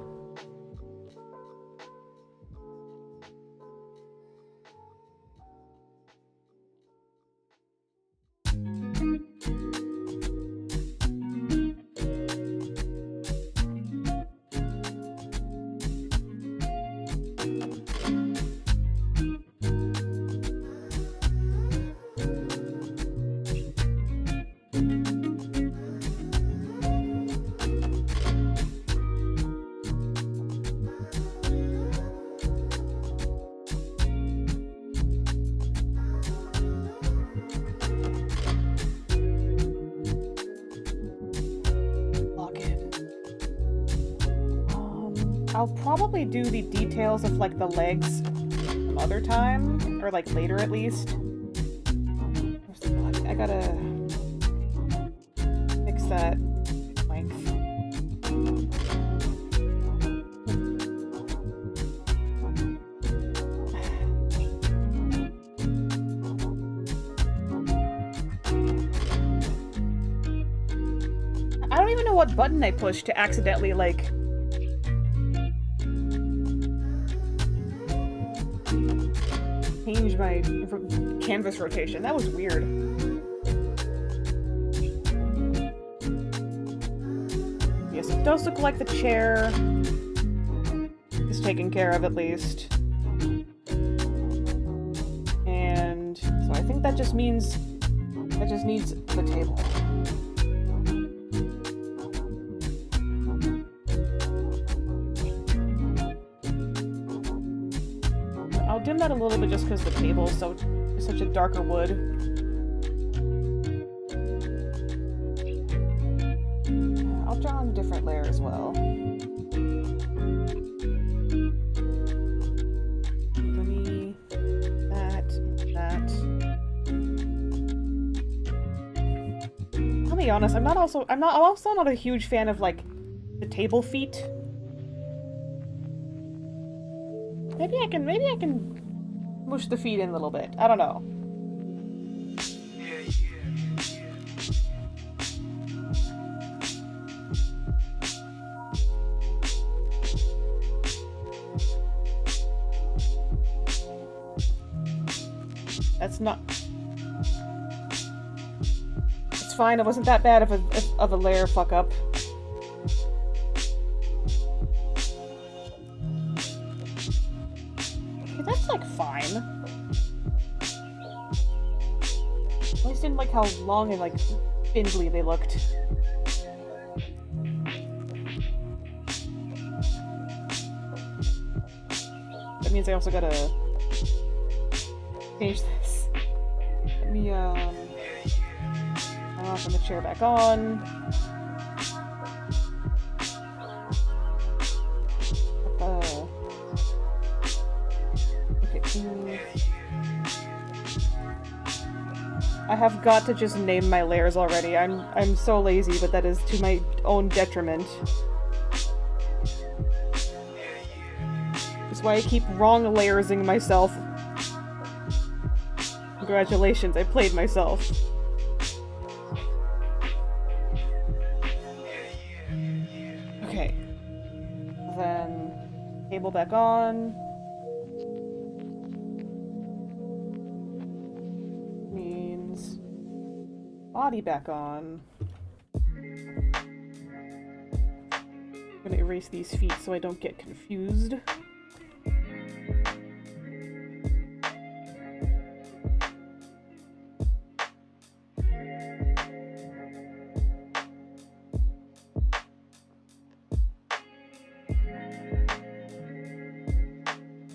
I'll probably do the details of, like, the legs some other time, or, like, later at least. Where's the body? I gotta fix that length. I don't even know what button I pushed to accidentally, like... change my canvas rotation. That was weird. Yes, it does look like the chair is taken care of at least. And so I think that just means that just needs the table. I'll dim that a little bit just because the table is such a darker wood. I'll draw on a different layer as well. That. I'll be honest, I'm also not a huge fan of, like, the table feet. Maybe I can mush the feet in a little bit. I don't know. That's not... It's fine, it wasn't that bad of a layer fuck up. That's, like, fine. I just didn't like how long and, like, spindly they looked. That means I also gotta change this. Let me, open the chair back on. I have got to just name my layers already. I'm so lazy, but that is to my own detriment. That's why I keep wrong layersing myself. Congratulations, I played myself. Okay. Then table back on. Body back on. I'm gonna erase these feet so I don't get confused.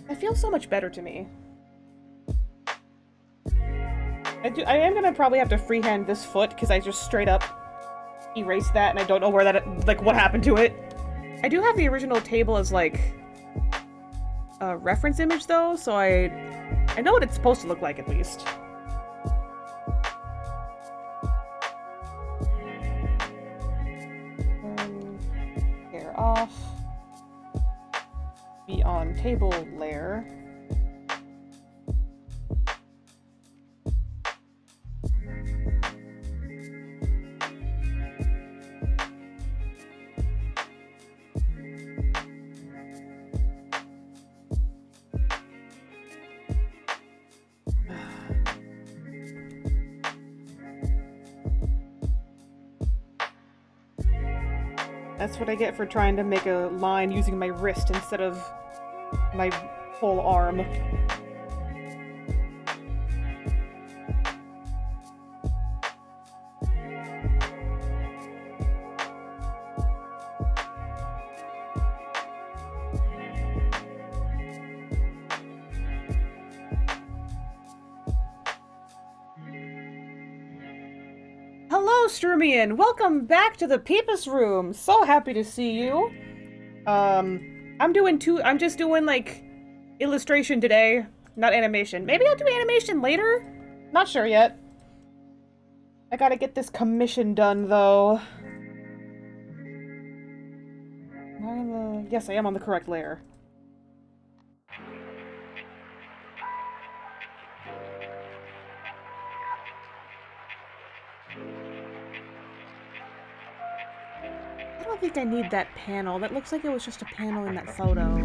It feels so much better to me. I am gonna probably have to freehand this foot because I just straight up erased that and I don't know where that, like, what happened to it. I do have the original table as, like, a reference image though, so I know what it's supposed to look like at least. Hair off. Be on table layer. That's what I get for trying to make a line using my wrist instead of my whole arm. Hello, Strumien! Welcome back to the Peepus Room! So happy to see you. I I'm just doing, like, illustration today, not animation. Maybe I'll do animation later? Not sure yet. I gotta get this commission done, though. Yes, I am on the correct layer. I don't think I need that panel. That looks like it was just a panel in that photo.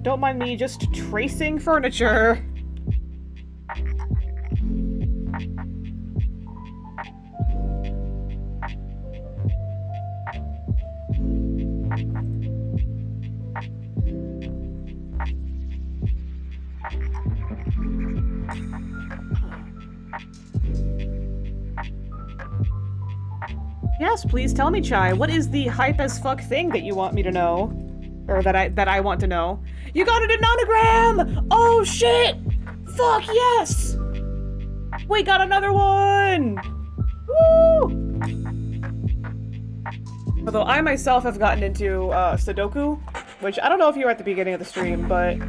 Don't mind me just tracing furniture. Yes, please tell me, Chai. What is the hype as fuck thing that you want me to know? Or that I want to know? You got it in nonogram! Oh shit! Fuck yes! We got another one! Woo! Although I myself have gotten into Sudoku, which I don't know if you were at the beginning of the stream, but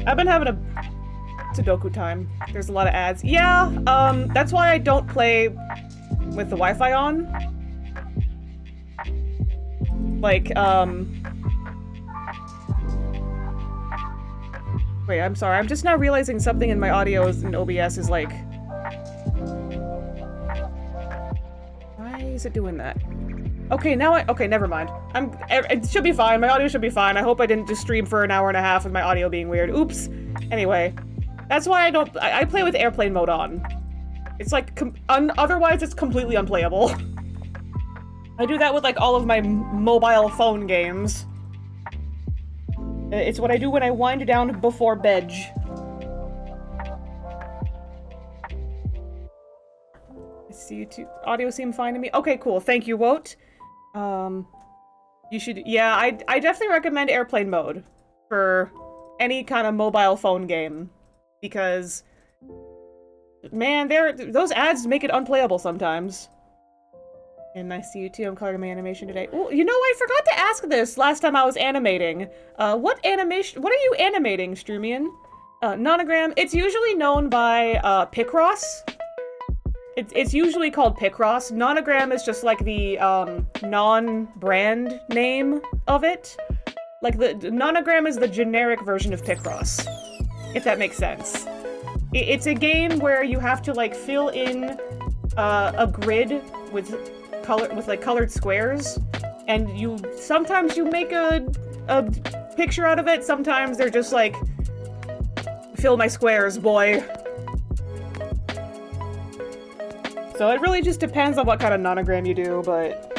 I've been having a Sudoku time. There's a lot of ads. Yeah, that's why I don't play with the Wi-Fi on. Like, wait, I'm sorry. I'm just now realizing something in my audio in OBS is like... Why is it doing that? Okay, now okay, never mind. It should be fine. My audio should be fine. I hope I didn't just stream for an hour and a half with my audio being weird. Oops. Anyway, that's why I play with airplane mode on. It's like, otherwise it's completely unplayable. I do that with like all of my mobile phone games. It's what I do when I wind down before bed. I see you too. Audio seemed fine to me. Okay, cool. Thank you, Wote. You should, yeah, I definitely recommend airplane mode for any kind of mobile phone game, because man, those ads make it unplayable sometimes. And I see you too. I'm coloring my animation today. Oh, you know, I forgot to ask this last time I was animating. What are you animating, Strumien? Nonogram. It's usually known by Picross. It's usually called Picross. Nonogram is just like the non-brand name of it. Like the Nonogram is the generic version of Picross, if that makes sense. It's a game where you have to like fill in a grid with like colored squares, and sometimes you make a picture out of it. Sometimes they're just like, fill my squares, boy. So it really just depends on what kind of nonogram you do, but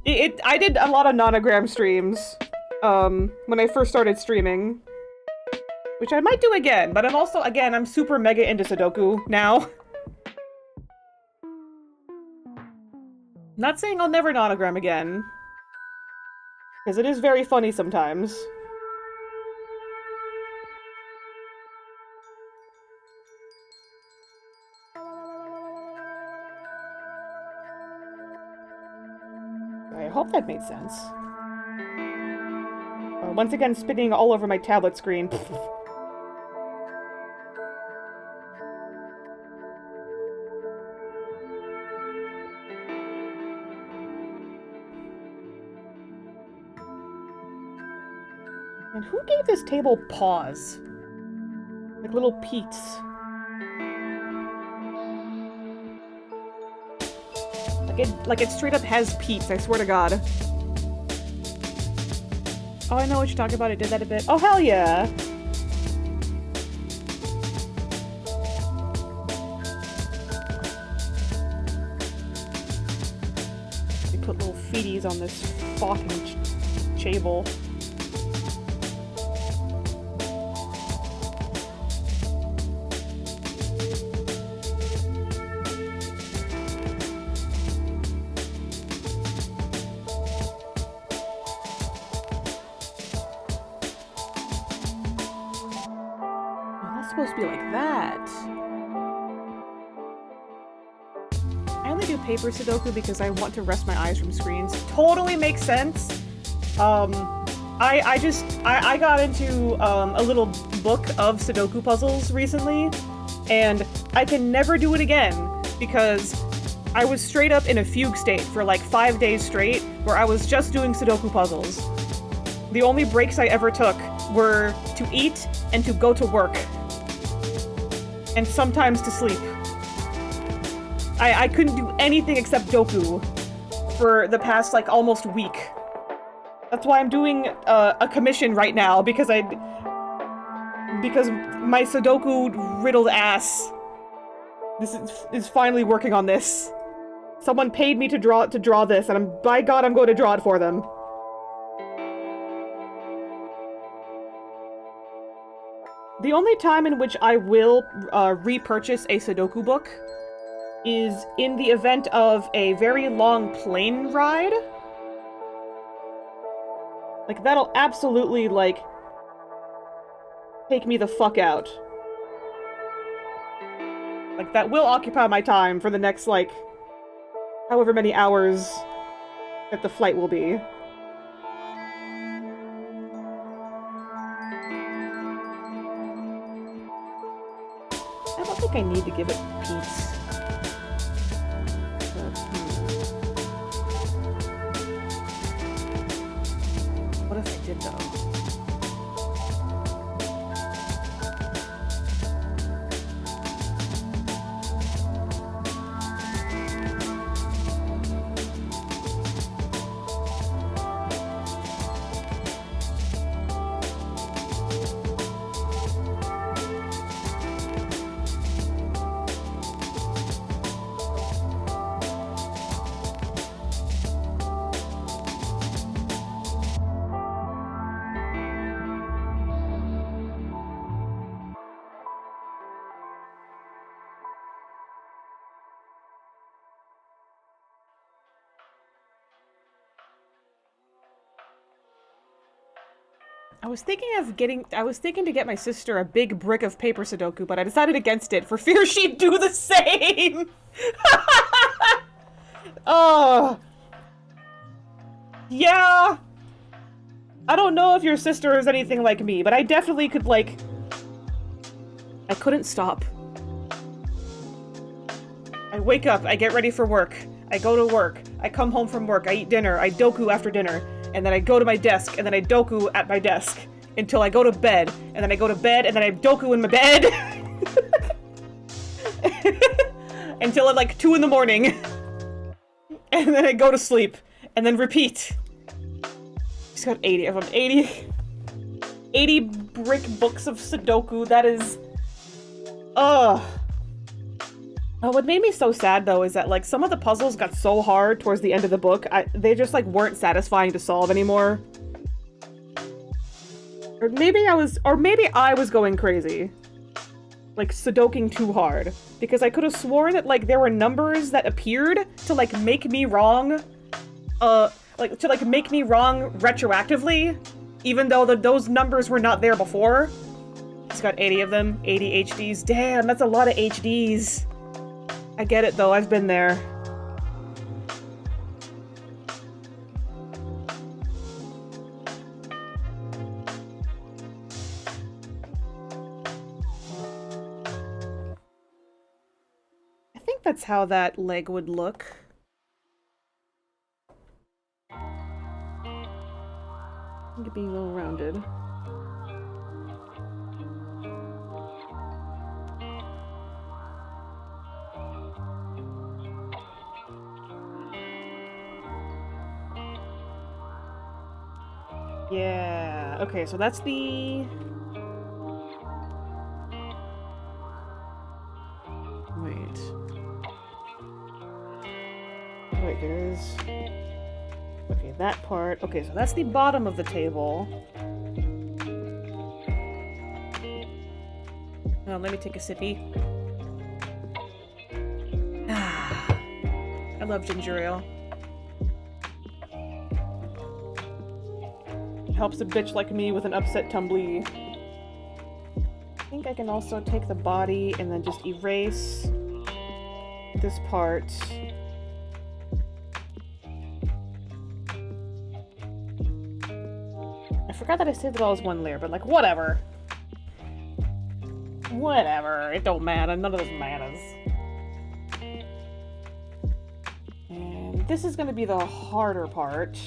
I did a lot of nonogram streams when I first started streaming, which I might do again, but I'm super mega into Sudoku now. Not saying I'll never nonogram again, because it is very funny sometimes. I hope that made sense. Once again, spinning all over my tablet screen. And who gave this table paws? Like little peats. Like it straight up has peats, I swear to God. Oh, I know what you're talking about. It did that a bit. Oh, hell yeah! They put little feeties on this fucking table. Supposed to be like that. paper Sudoku because I want to rest my eyes from screens. Totally makes sense. I got into a little book of Sudoku puzzles recently, and I can never do it again because I was straight up in a fugue state for like 5 days straight where I was just doing Sudoku puzzles. The only breaks I ever took were to eat and to go to work. And sometimes to sleep. I couldn't do anything except Doku for the past like almost week. That's why I'm doing a commission right now because my Sudoku riddled ass is finally working on this. Someone paid me to draw this, and by God, I'm going to draw it for them. The only time in which I will repurchase a Sudoku book is in the event of a very long plane ride. Like, that'll absolutely, like, take me the fuck out. Like, that will occupy my time for the next, like, however many hours that the flight will be. I don't think I need to give it peace. What if I did, though? I was thinking to get my sister a big brick of paper Sudoku, but I decided against it for fear she'd do the same! Oh. Yeah. I don't know if your sister is anything like me, but I definitely could, like... I couldn't stop. I wake up, I get ready for work, I go to work, I come home from work, I eat dinner, I Doku after dinner, and then I go to my desk, and then I Doku at my desk, until I go to bed, and then I go to bed, and then I Doku in my bed, until at like 2 in the morning, and then I go to sleep, and then repeat. She's got 80 of them. 80 brick books of Sudoku, that is... Ugh. Oh, what made me so sad, though, is that, like, some of the puzzles got so hard towards the end of the book, they just, like, weren't satisfying to solve anymore. Or maybe I was going crazy. Like, Sudoking too hard. Because I could have sworn that, like, there were numbers that appeared to, like, make me wrong, make me wrong retroactively, even though those numbers were not there before. It's got 80 of them, 80 HDs. Damn, that's a lot of HDs. I get it, though. I've been there. I think that's how that leg would look. To be well-rounded. Yeah, okay, so that's the... Wait, there is... Okay, that part. Okay, so that's the bottom of the table. Let me take a sippy. I love ginger ale. Helps a bitch like me with an upset tumbly. I think I can also take the body and then just erase this part I forgot that I saved it all as one layer, but like, whatever. Whatever. It don't matter. None of this matters. And this is gonna be the harder part.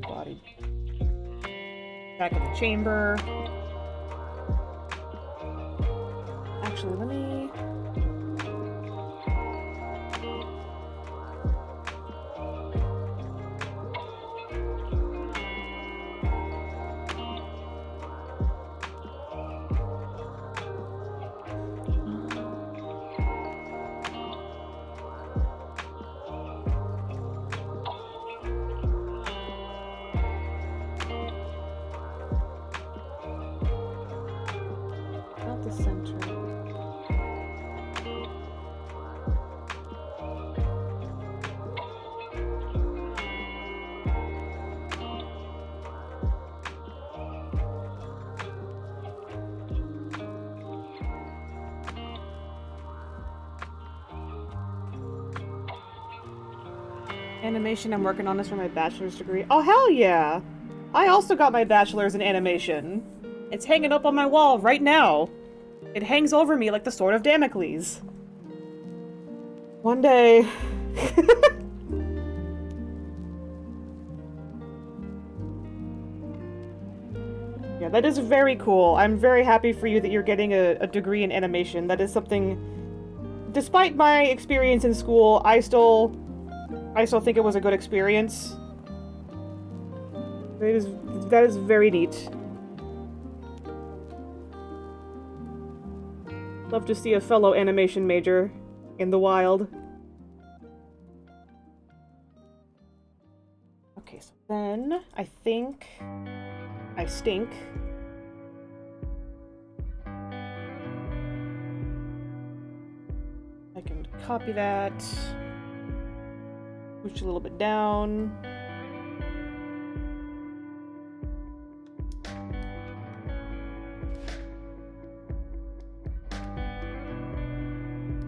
Body. Back in the chamber. Actually, let me... Not the center. Animation, I'm working on this for my bachelor's degree. Oh, hell yeah! I also got my bachelor's in animation. It's hanging up on my wall right now. It hangs over me like the sword of Damocles. One day. Yeah, that is very cool. I'm very happy for you that you're getting a degree in animation. That is something... Despite my experience in school, I still think it was a good experience. That is very neat. Love to see a fellow animation major in the wild. Okay, so then I think I stink. I can copy that. Push a little bit down.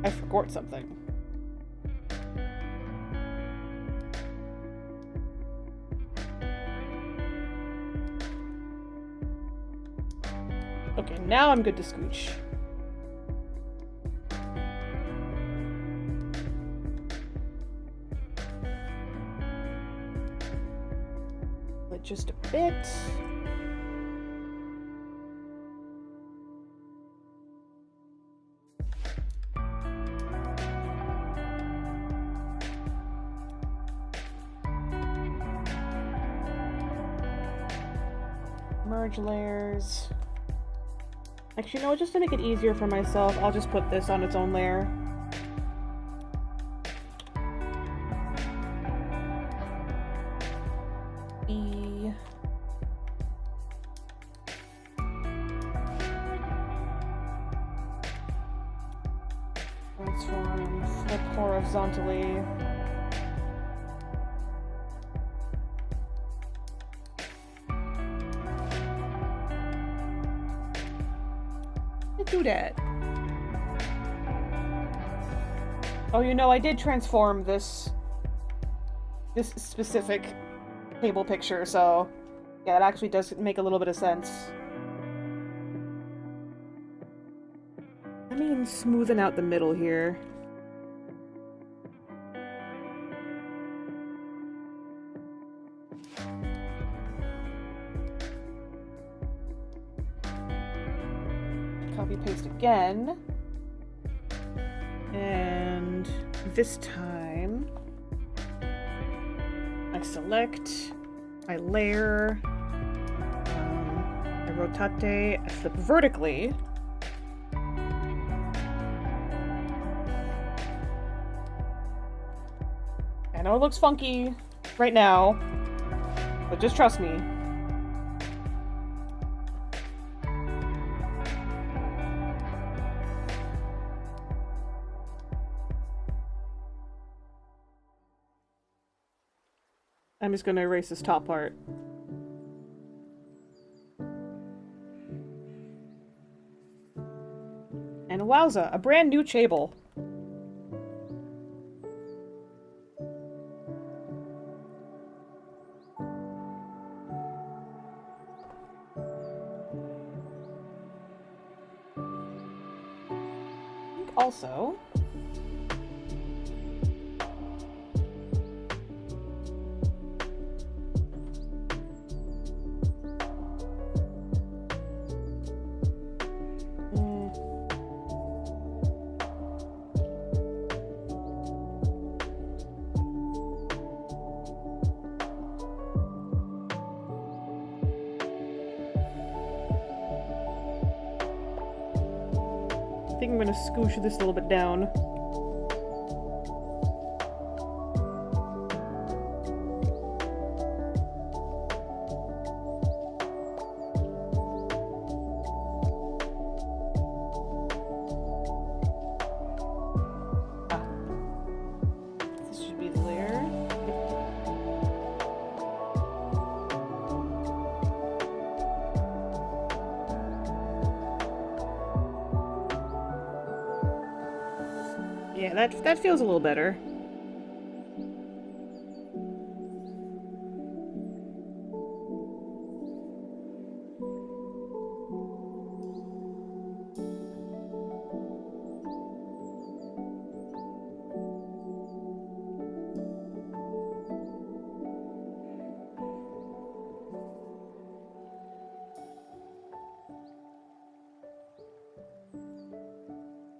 I forgot something. Okay, now I'm good to scooch. Just a bit. Merge layers. Actually, no, just to make it easier for myself, I'll just put this on its own layer. Transform, flip horizontally. Do that. Oh, you know, I did transform this specific table picture, so yeah, it actually does make a little bit of sense. I mean, smoothing out the middle here. Copy paste again. And this time I select, I layer, I rotate, I flip vertically. I know it looks funky right now, but just trust me. I'm just gonna erase this top part. And wowza, a brand new table. also... I think I'm gonna scoosh this a little bit down. This should be the layer. Yeah, that feels a little better.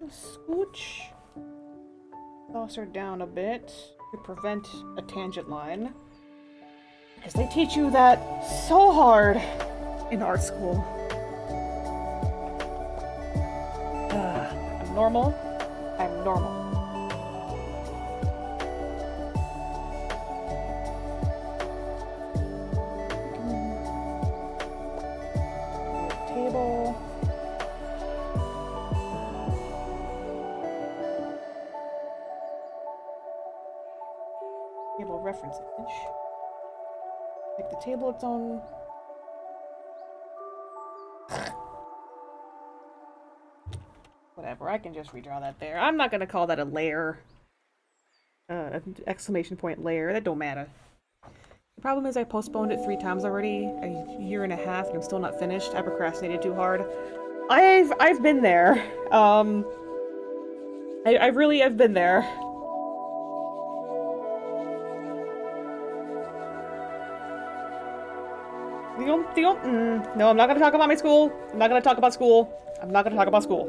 Scooch. Toss her down a bit to prevent a tangent line. Because they teach you that so hard in art school. I'm normal. I'm normal. Table. Table reference image. Make the table its own. Whatever, I can just redraw that there. I'm not gonna call that a layer. Exclamation point layer. That don't matter. The problem is I postponed it 3 times already. A year and a half, and I'm still not finished. I procrastinated too hard. I've been there. I really have been there. No, I'm not gonna talk about my school. I'm not gonna talk about school. I'm not gonna talk about school.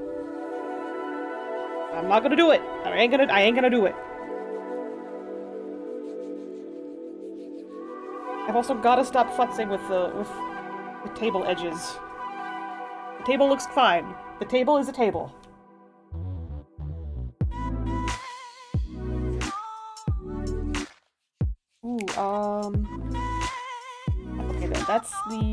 I'm not gonna do it. I ain't gonna do it. I've also gotta stop futzing with the table edges. The table looks fine. The table is a table. Ooh, okay, that's the...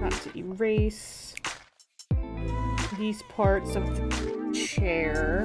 Not to erase these parts of the chair.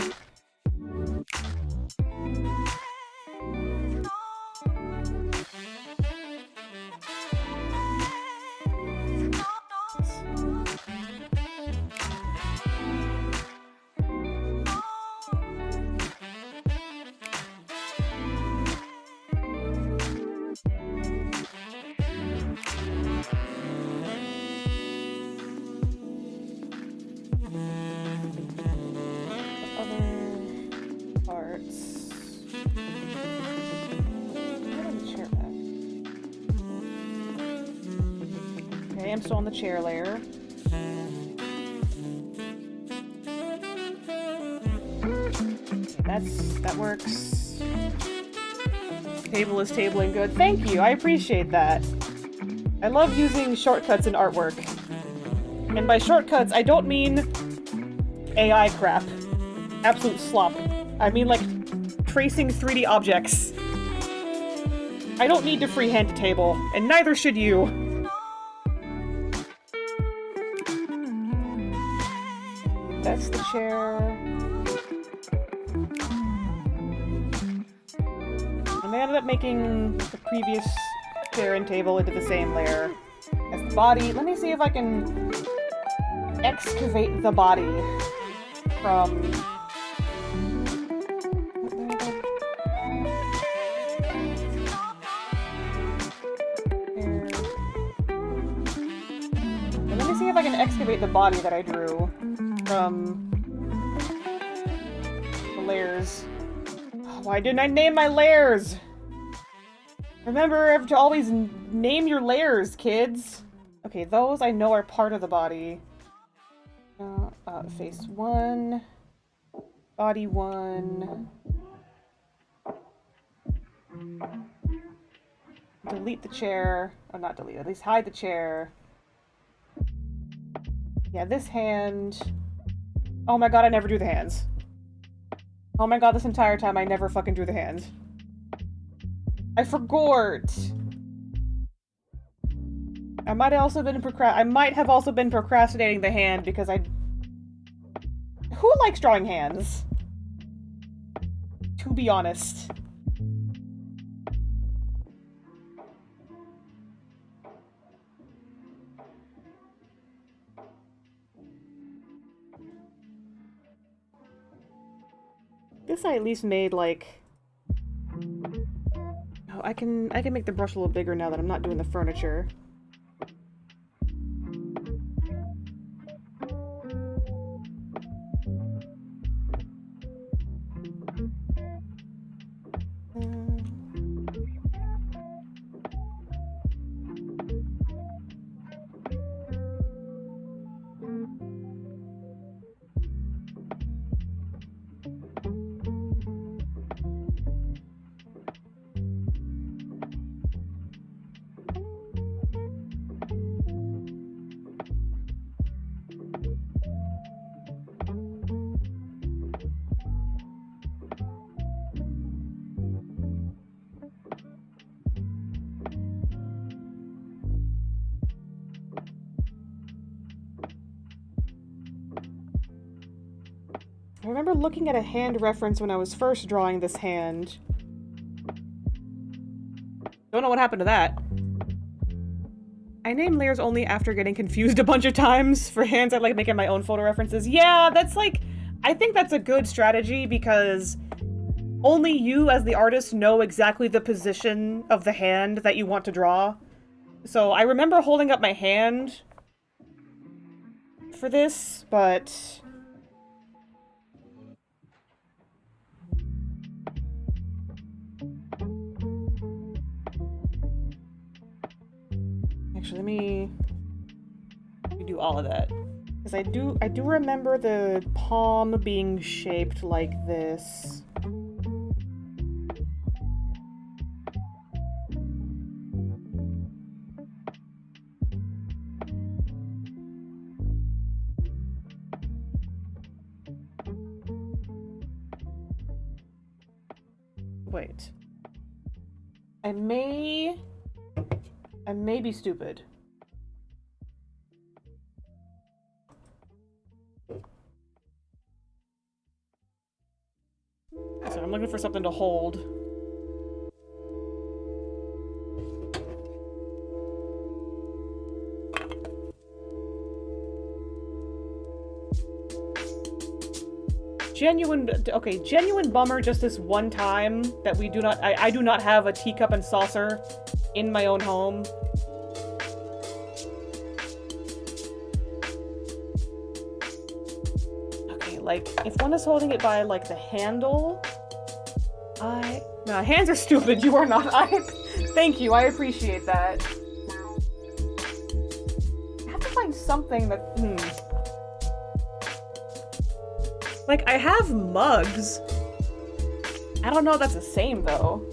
I'm still on the chair layer. That works. Table is tabling good. Thank you, I appreciate that. I love using shortcuts in artwork. And by shortcuts, I don't mean AI crap. Absolute slop. I mean like tracing 3D objects. I don't need to freehand a table, and neither should you. That's the chair. And I ended up making the previous chair and table into the same layer as the body. Let me see if I can excavate the body from... Let me excavate the body that I drew from the layers. Why didn't I name my layers? Remember to always name your layers, kids. Okay, those I know are part of the body. Face 1. Body 1. Delete the chair. Oh, not delete. At least hide the chair. Yeah, this hand. Oh my god, I never drew the hands. Oh my god, this entire time I never fucking drew the hands. I forgot. I might have also been procrastinating the hand because who likes drawing hands? To be honest. This I at least made like... Oh, I can make the brush a little bigger now that I'm not doing the furniture. I remember looking at a hand reference when I was first drawing this hand. Don't know what happened to that. I name layers only after getting confused a bunch of times. For hands, I like making my own photo references. Yeah, that's like... I think that's a good strategy because only you as the artist know exactly the position of the hand that you want to draw. So I remember holding up my hand for this, but... Actually, let me do all of that. Because I do remember the palm being shaped like this. Wait. I may be stupid. So I'm looking for something to hold. Genuine bummer just this one time that I do not have a teacup and saucer in my own home. Okay, like, if one is holding it by, like, the handle, no, hands are stupid, you are not. Thank you, I appreciate that. I have to find something that, Like, I have mugs. I don't know if that's the same, though.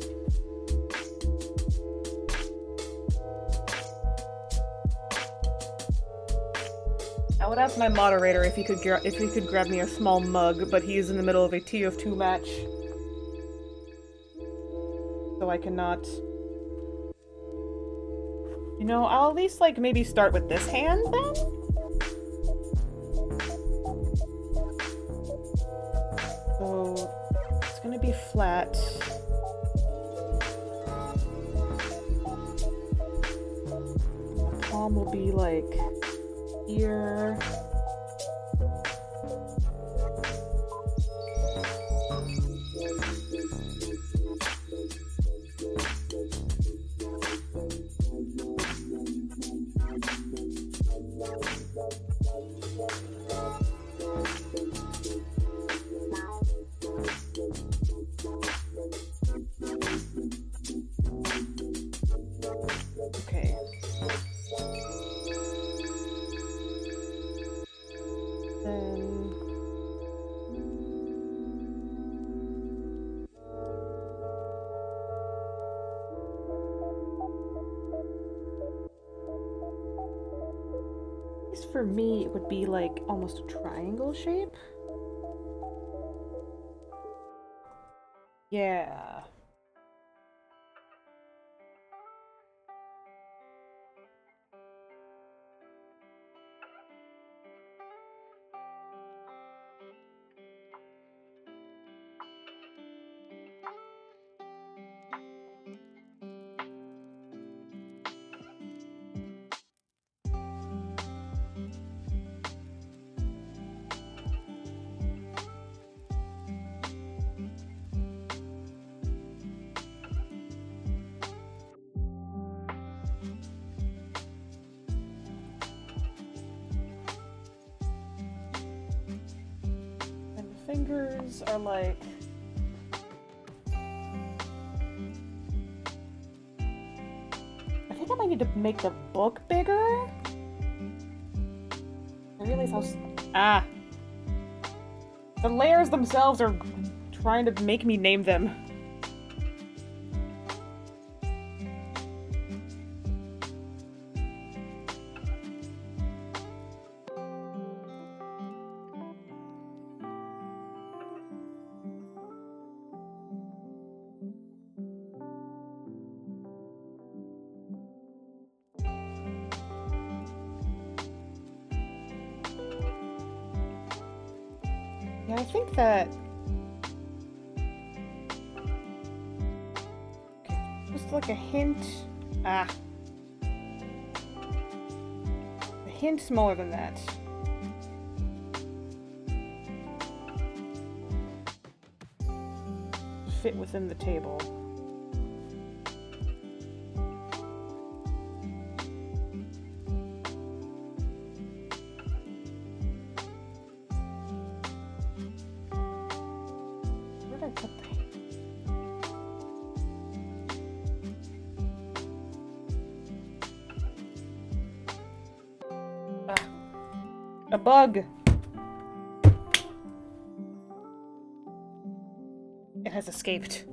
I would ask my moderator if he could grab me a small mug, but he is in the middle of a TF2 match. So I cannot... You know, I'll at least, like, maybe start with this hand, then? So, it's gonna be flat. The palm will be, like, here. Okay. Then... for me, it would be like almost a triangle shape. Yeah. Fingers are like... I think I might need to make the book bigger? I realize how... Ah! The layers themselves are trying to make me name them. Yeah, I think that... Okay, just like a hint... Ah. A hint smaller than that. Fit within the table. A bug! It has escaped.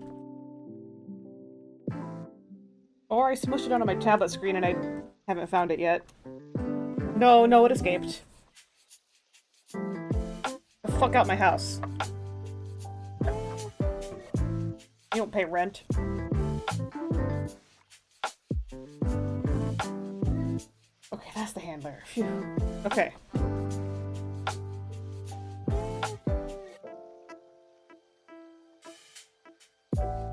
Or I smushed it onto my tablet screen and I haven't found it yet. No, no, it escaped. The fuck out my house. You don't pay rent. Okay, that's the handler. Phew. Okay.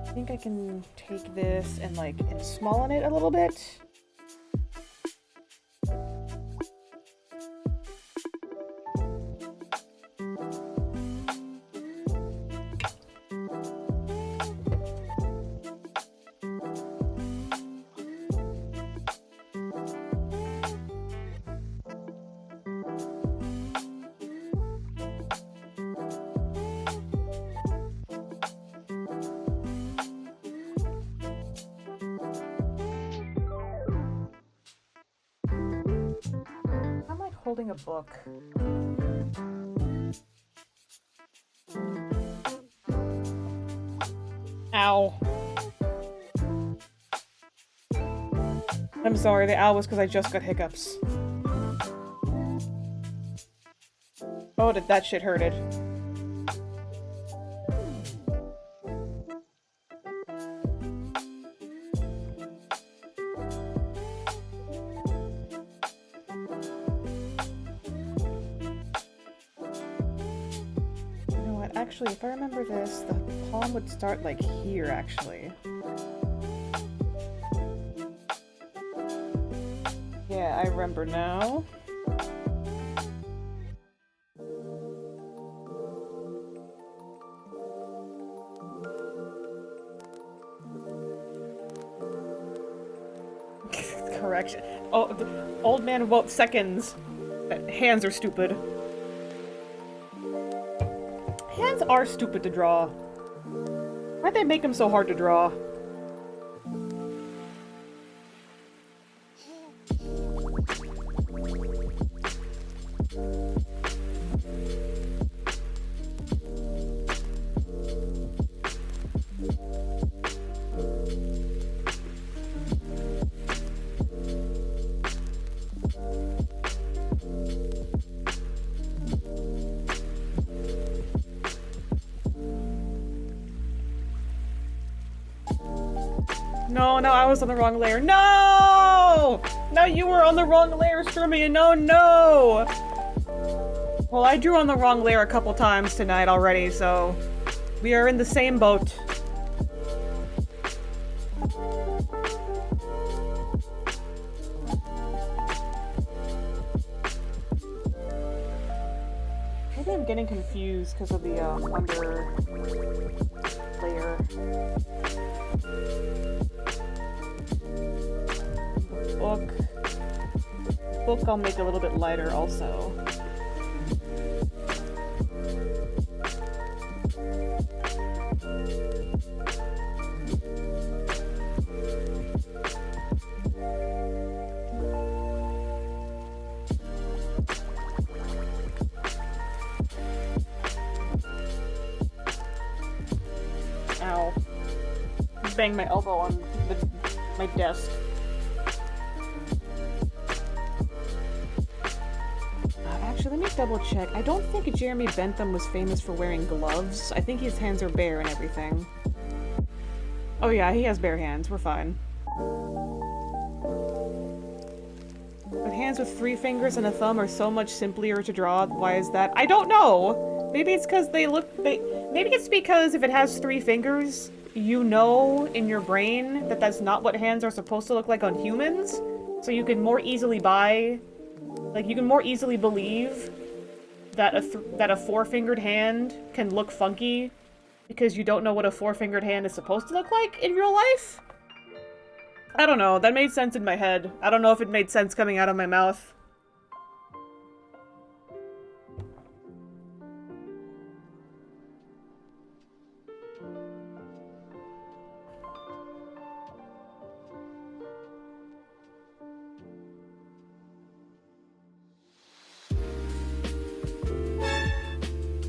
I think I can take this and like smallen it a little bit. Holding a book. Ow. I'm sorry, the ow was because I just got hiccups. Oh, did that shit hurted. Actually, if I remember this, the palm would start like here, actually. Yeah, I remember now. Correction. Oh, the old man wrote seconds. that hands are stupid. Hands are stupid to draw. Why'd they make them so hard to draw? No, I was on the wrong layer. No! No, you were on the wrong layer, Strumien. No! Well, I drew on the wrong layer a couple times tonight already, so we are in the same boat. Maybe I'm getting confused because of the under layer. Book I'll make a little bit lighter also. Ow. Banged my elbow on my desk. Actually, let me double check. I don't think Jeremy Bentham was famous for wearing gloves. I think his hands are bare and everything. Oh yeah, he has bare hands. We're fine. But hands with 3 fingers and a thumb are so much simpler to draw. Why is that? I don't know! Maybe it's because maybe it's because if it has 3 fingers, you know in your brain that that's not what hands are supposed to look like on humans. So you can more easily you can more easily believe that a 4-fingered hand can look funky because you don't know what a 4-fingered hand is supposed to look like in real life? I don't know. That made sense in my head. I don't know if it made sense coming out of my mouth.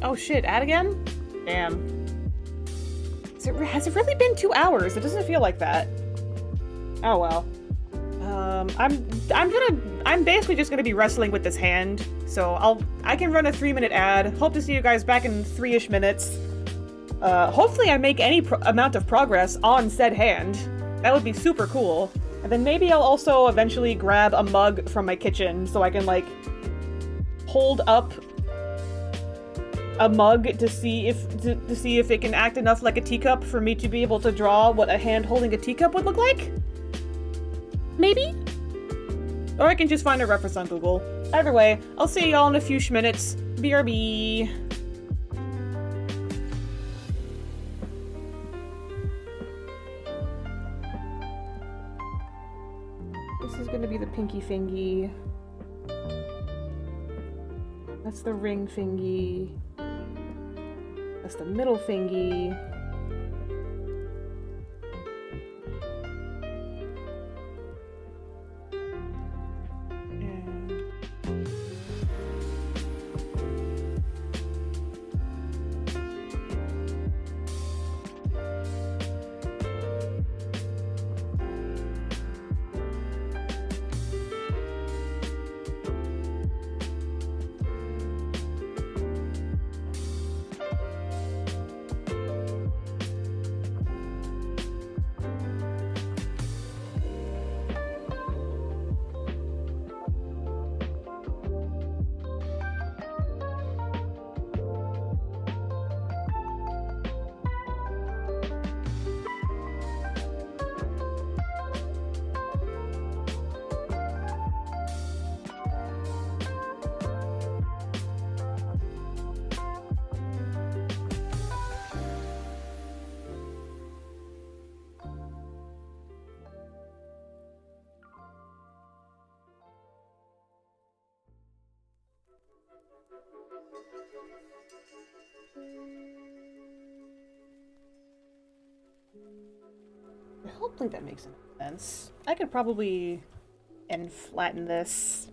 Oh shit, add again? Damn. Has it really been 2 hours? It doesn't feel like that. Oh well. I'm basically just gonna be wrestling with this hand, so I can run a 3-minute ad. Hope to see you guys back in 3-ish minutes. Hopefully I make any amount of progress on said hand. That would be super cool. And then maybe I'll also eventually grab a mug from my kitchen so I can, like, hold up a mug to see if it can act enough like a teacup for me to be able to draw what a hand holding a teacup would look like? Maybe? Or I can just find a reference on Google. Either way, I'll see y'all in a few minutes. BRB. This is gonna be the pinky fingy. That's the ring fingy. That's the middle fingy. hopefully that makes sense. I could probably end flatten this.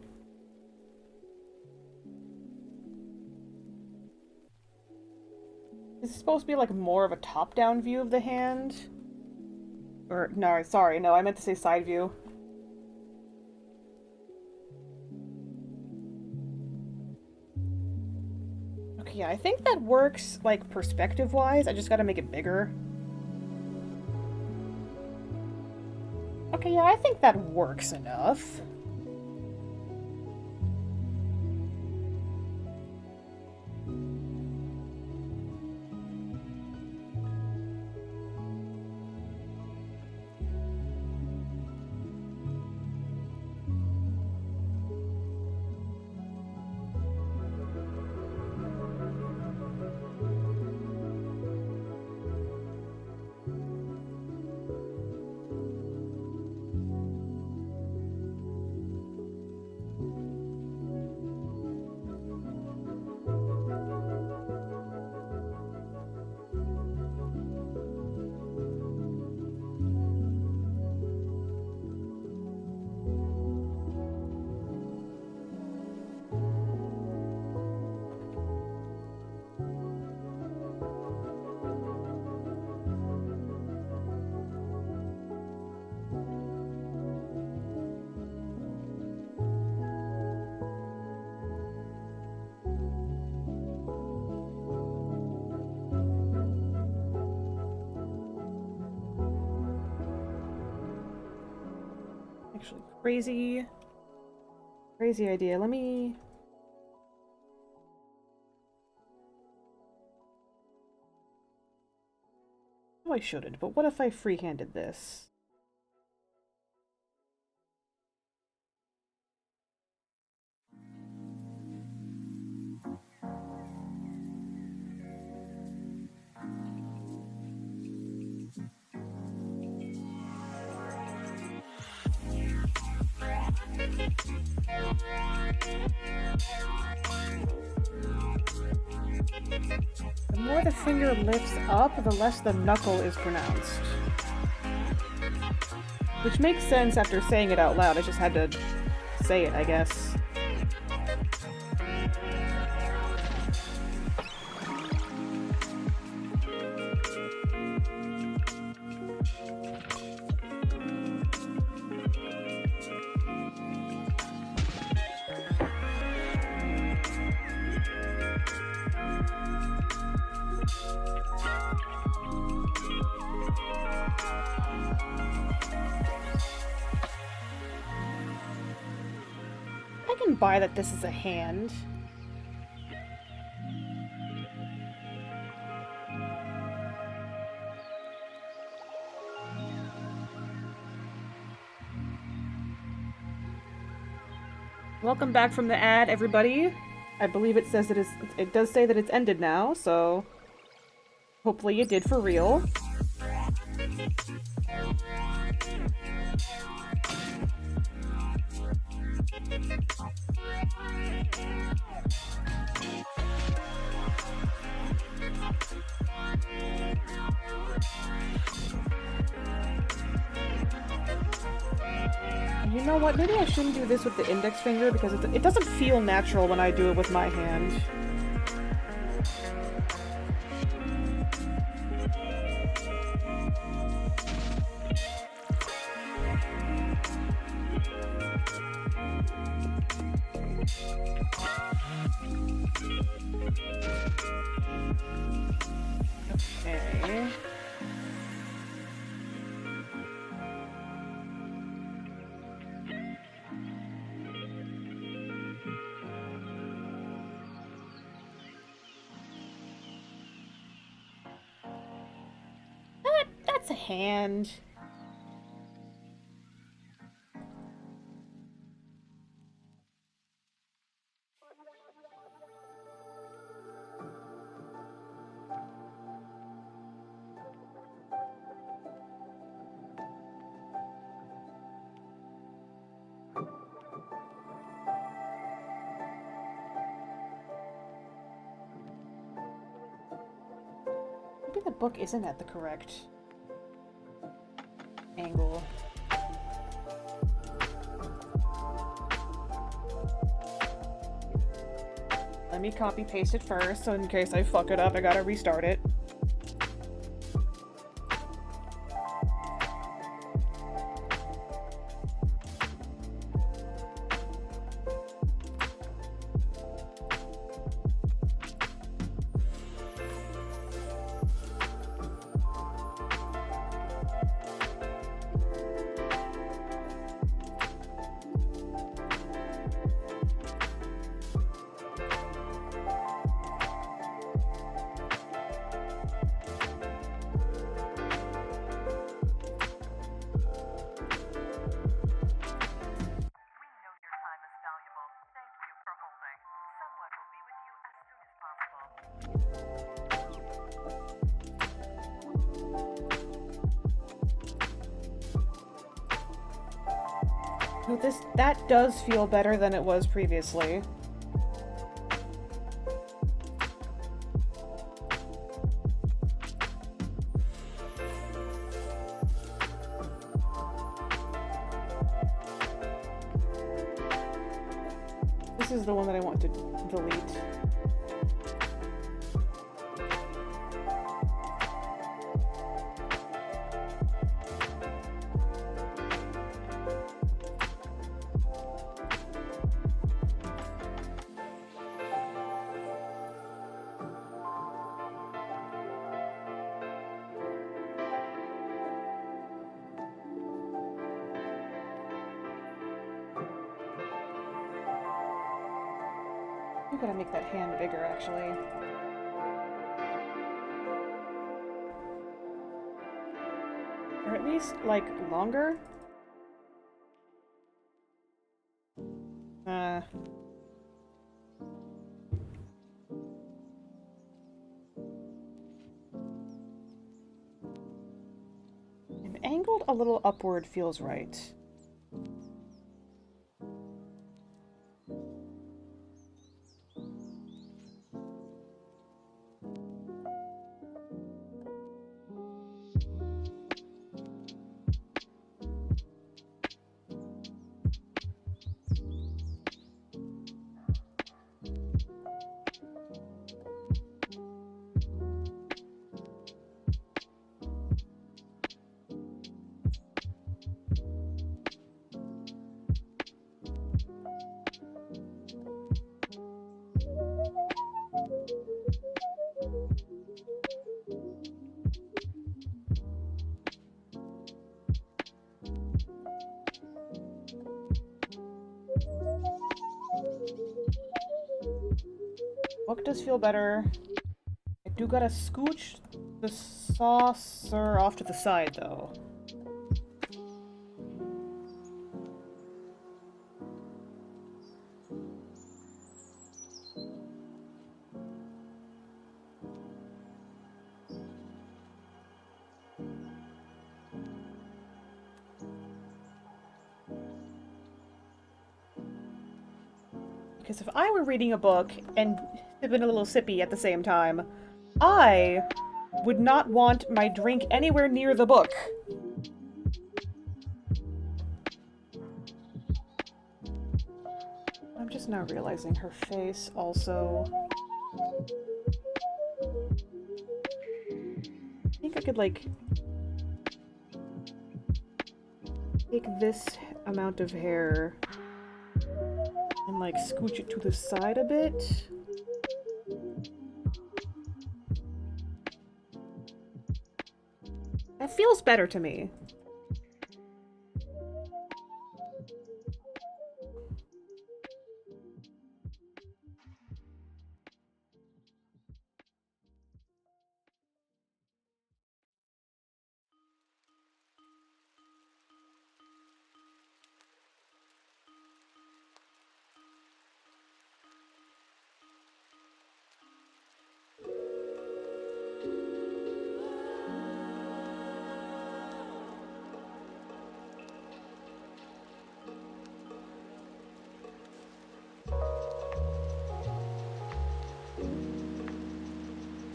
Is it supposed to be like more of a top-down view of the hand? Or, no, sorry, no, I meant to say side view. Okay, yeah, I think that works, like, perspective-wise. I just gotta make it bigger. Okay, yeah, I think that works enough. Actually, crazy idea. Let me... No, I shouldn't, but what if I free-handed this? The more the finger lifts up, the less the knuckle is pronounced. Which makes sense after saying it out loud. I just had to say it, I guess. I can buy that this is a hand. Welcome back from the ad, everybody. I believe it says it does say that it's ended now, so hopefully it did for real. You know what? Maybe I shouldn't do this with the index finger because it doesn't feel natural when I do it with my hand. Okay. That's a hand. Maybe the book isn't at the correct angle. Let me copy paste it first, so in case I fuck it up, I gotta restart it. No, that does feel better than it was previously. This is the one that I want to delete. I'm gonna make that hand bigger, actually. Or at least, like, longer? And angled a little upward feels right. Book does feel better. I do gotta scooch the saucer off to the side, though. Because if I were reading a book and sipping a little sippy at the same time, I would not want my drink anywhere near the book. I'm just now realizing her face also. I think I could, like, take this amount of hair and, like, scooch it to the side a bit. That feels better to me.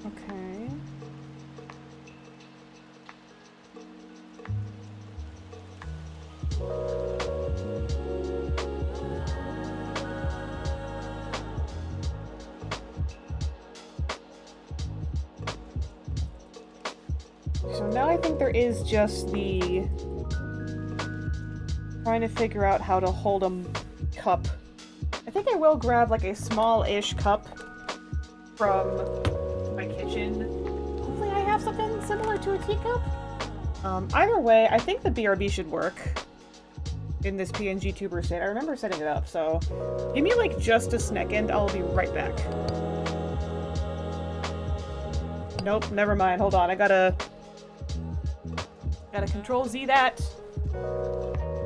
Okay. So now I think there is just the... trying to figure out how to hold a cup. I think I will grab like a small-ish cup from my kitchen. Hopefully I have something similar to a teacup. Either way, I think the BRB should work in this PNG tuber state. I remember setting it up, so give me like just a second. I'll be right back. Nope, never mind. Hold on. I gotta control Z that.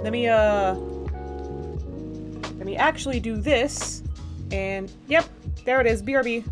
Let me actually do this. And yep, there it is. BRB.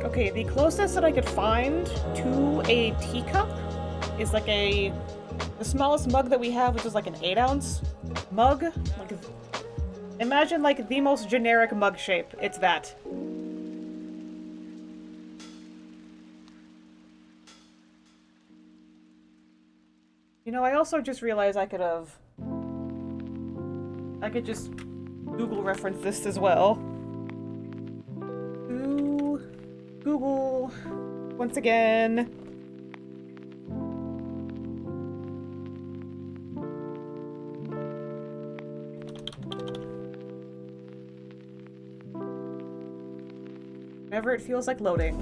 Okay, the closest that I could find to a teacup is like the smallest mug that we have, which is like an 8-ounce mug. Like, imagine like the most generic mug shape. It's that. You know, I also just realized I could just Google reference this as well. Google, once again. Whenever it feels like loading.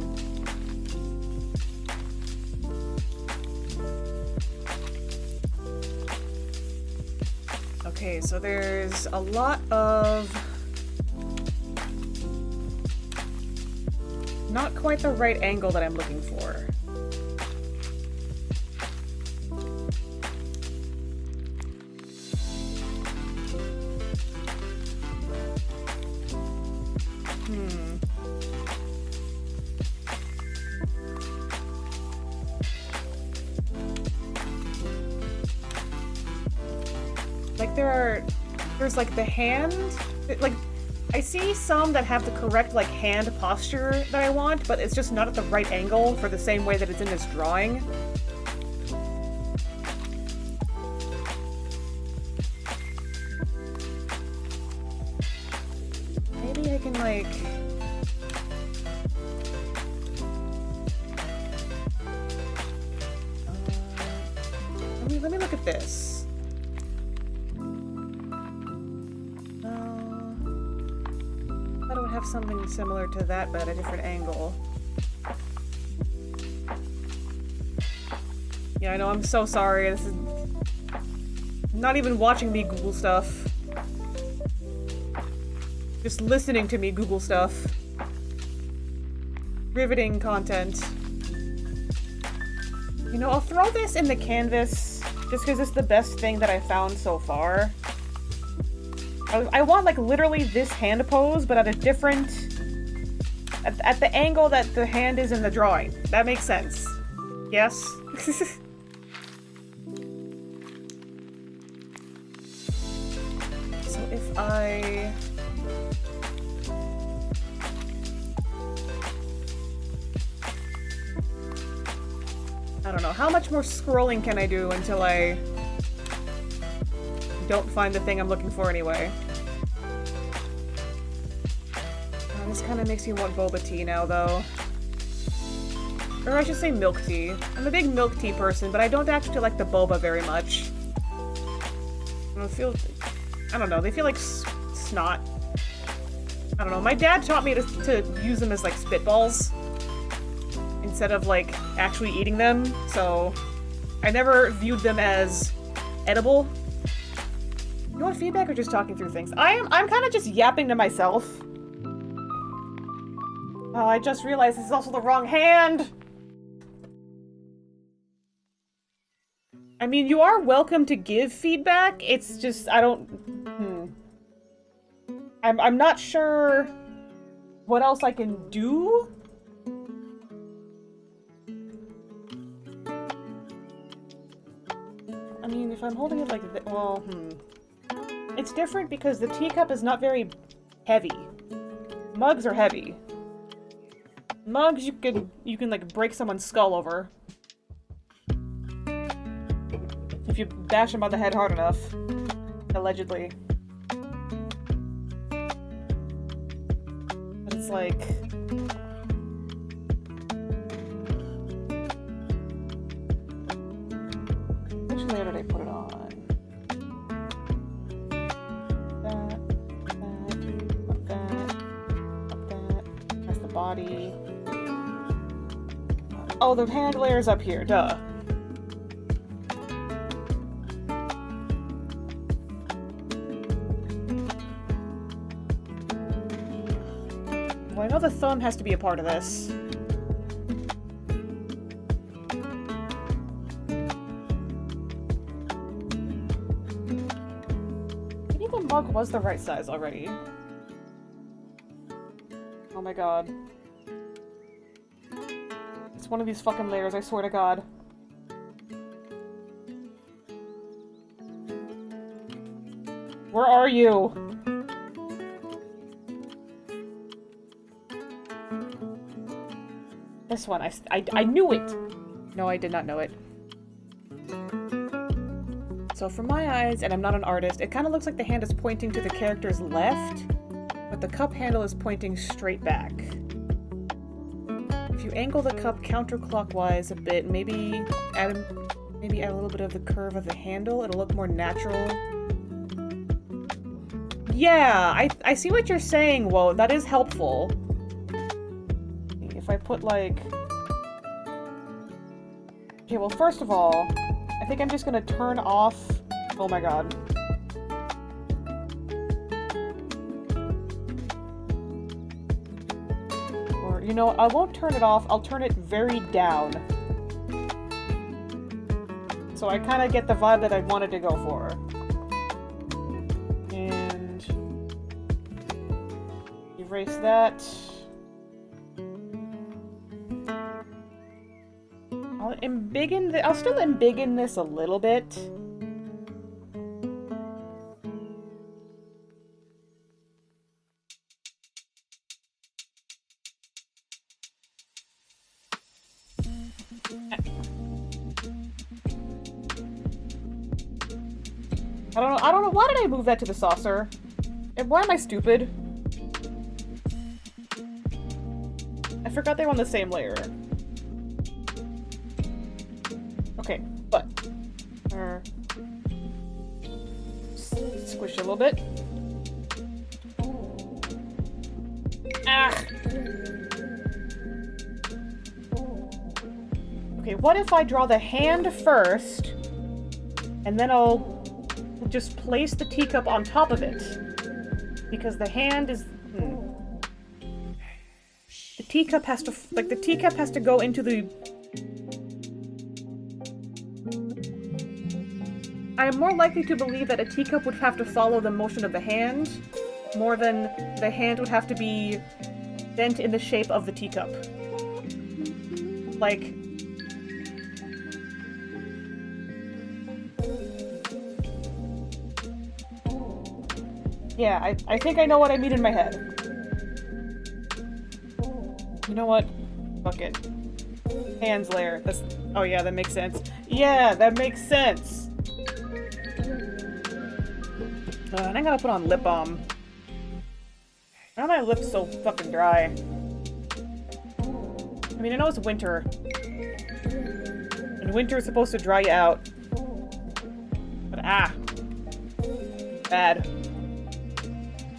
Okay, so there's a lot of not quite the right angle that I'm looking for. Like there's like the hand, like I see some that have the correct, like, hand posture that I want, but it's just not at the right angle for the same way that it's in this drawing. Maybe I can, like... let me look at this. Have something similar to that, but at a different angle. Yeah, I know, I'm so sorry. This is not even watching me Google stuff. Just listening to me Google stuff. Riveting content. You know, I'll throw this in the canvas just because it's the best thing that I found so far. I want, like, literally this hand pose, but at a different... At the angle that the hand is in the drawing. That makes sense. Yes? So if I don't know, how much more scrolling can I do until I don't find the thing I'm looking for anyway? Oh, this kind of makes me want boba tea now, though. Or I should say milk tea. I'm a big milk tea person, but I don't actually like the boba very much. I don't know, they feel like snot. I don't know, my dad taught me to use them as, like, spitballs instead of, like, actually eating them, so I never viewed them as edible. You want feedback or just talking through things? I'm kind of just yapping to myself. Oh, I just realized this is also the wrong hand! I mean, you are welcome to give feedback, it's just, I don't... I'm not sure what else I can do? I mean, if I'm holding it like this, well, It's different because the teacup is not very heavy. Mugs are heavy. Mugs you can like break someone's skull over. If you bash them on the head hard enough. Allegedly. But it's like... Which layer did I put it on? That. That's the body. Oh, the hand layer's up here, duh. Well, I know the thumb has to be a part of this. Maybe the mug was the right size already. Oh my god. It's one of these fucking layers, I swear to god. Where are you? This one, I knew it! No, I did not know it. So for my eyes, and I'm not an artist, it kind of looks like the hand is pointing to the character's left, but the cup handle is pointing straight back. If you angle the cup counterclockwise a bit, maybe add a little bit of the curve of the handle, it'll look more natural. Yeah, I see what you're saying, Whoa, that is helpful. If I put, like... Okay, well, first of all, I think I'm just gonna turn off... Oh my god. Or, you know, I won't turn it off, I'll turn it very down. So I kind of get the vibe that I wanted to go for. And... erase that. I'll still embiggen this a little bit. I don't know, why did I move that to the saucer? And why am I stupid? I forgot they were on the same layer. Okay, but... squish it a little bit. Ah! Okay, what if I draw the hand first, and then I'll just place the teacup on top of it? Because the hand is... The teacup has to... Like, the teacup has to go into the... I am more likely to believe that a teacup would have to follow the motion of the hand, more than the hand would have to be bent in the shape of the teacup. Like... Yeah, I think I know what I mean in my head. You know what? Fuck it. Hands layer. That's... Oh yeah, that makes sense. Yeah, that makes sense! And I gotta put on lip balm. Why are my lips so fucking dry? I mean, I know it's winter. And winter is supposed to dry you out. But ah. Bad.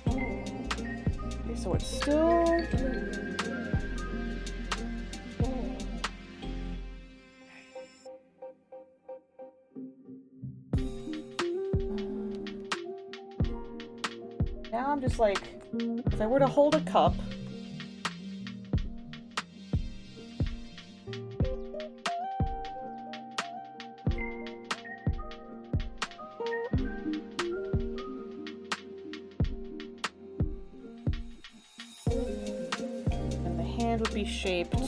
Okay, so it's still... Now I'm just like, if I were to hold a cup, and the hand would be shaped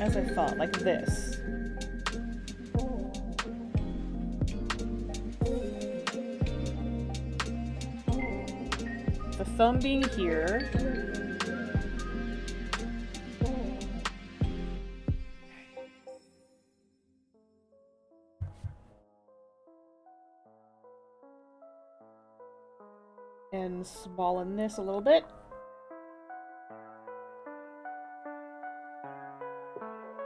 as I thought, like this. The thumb being here. And smallen this a little bit.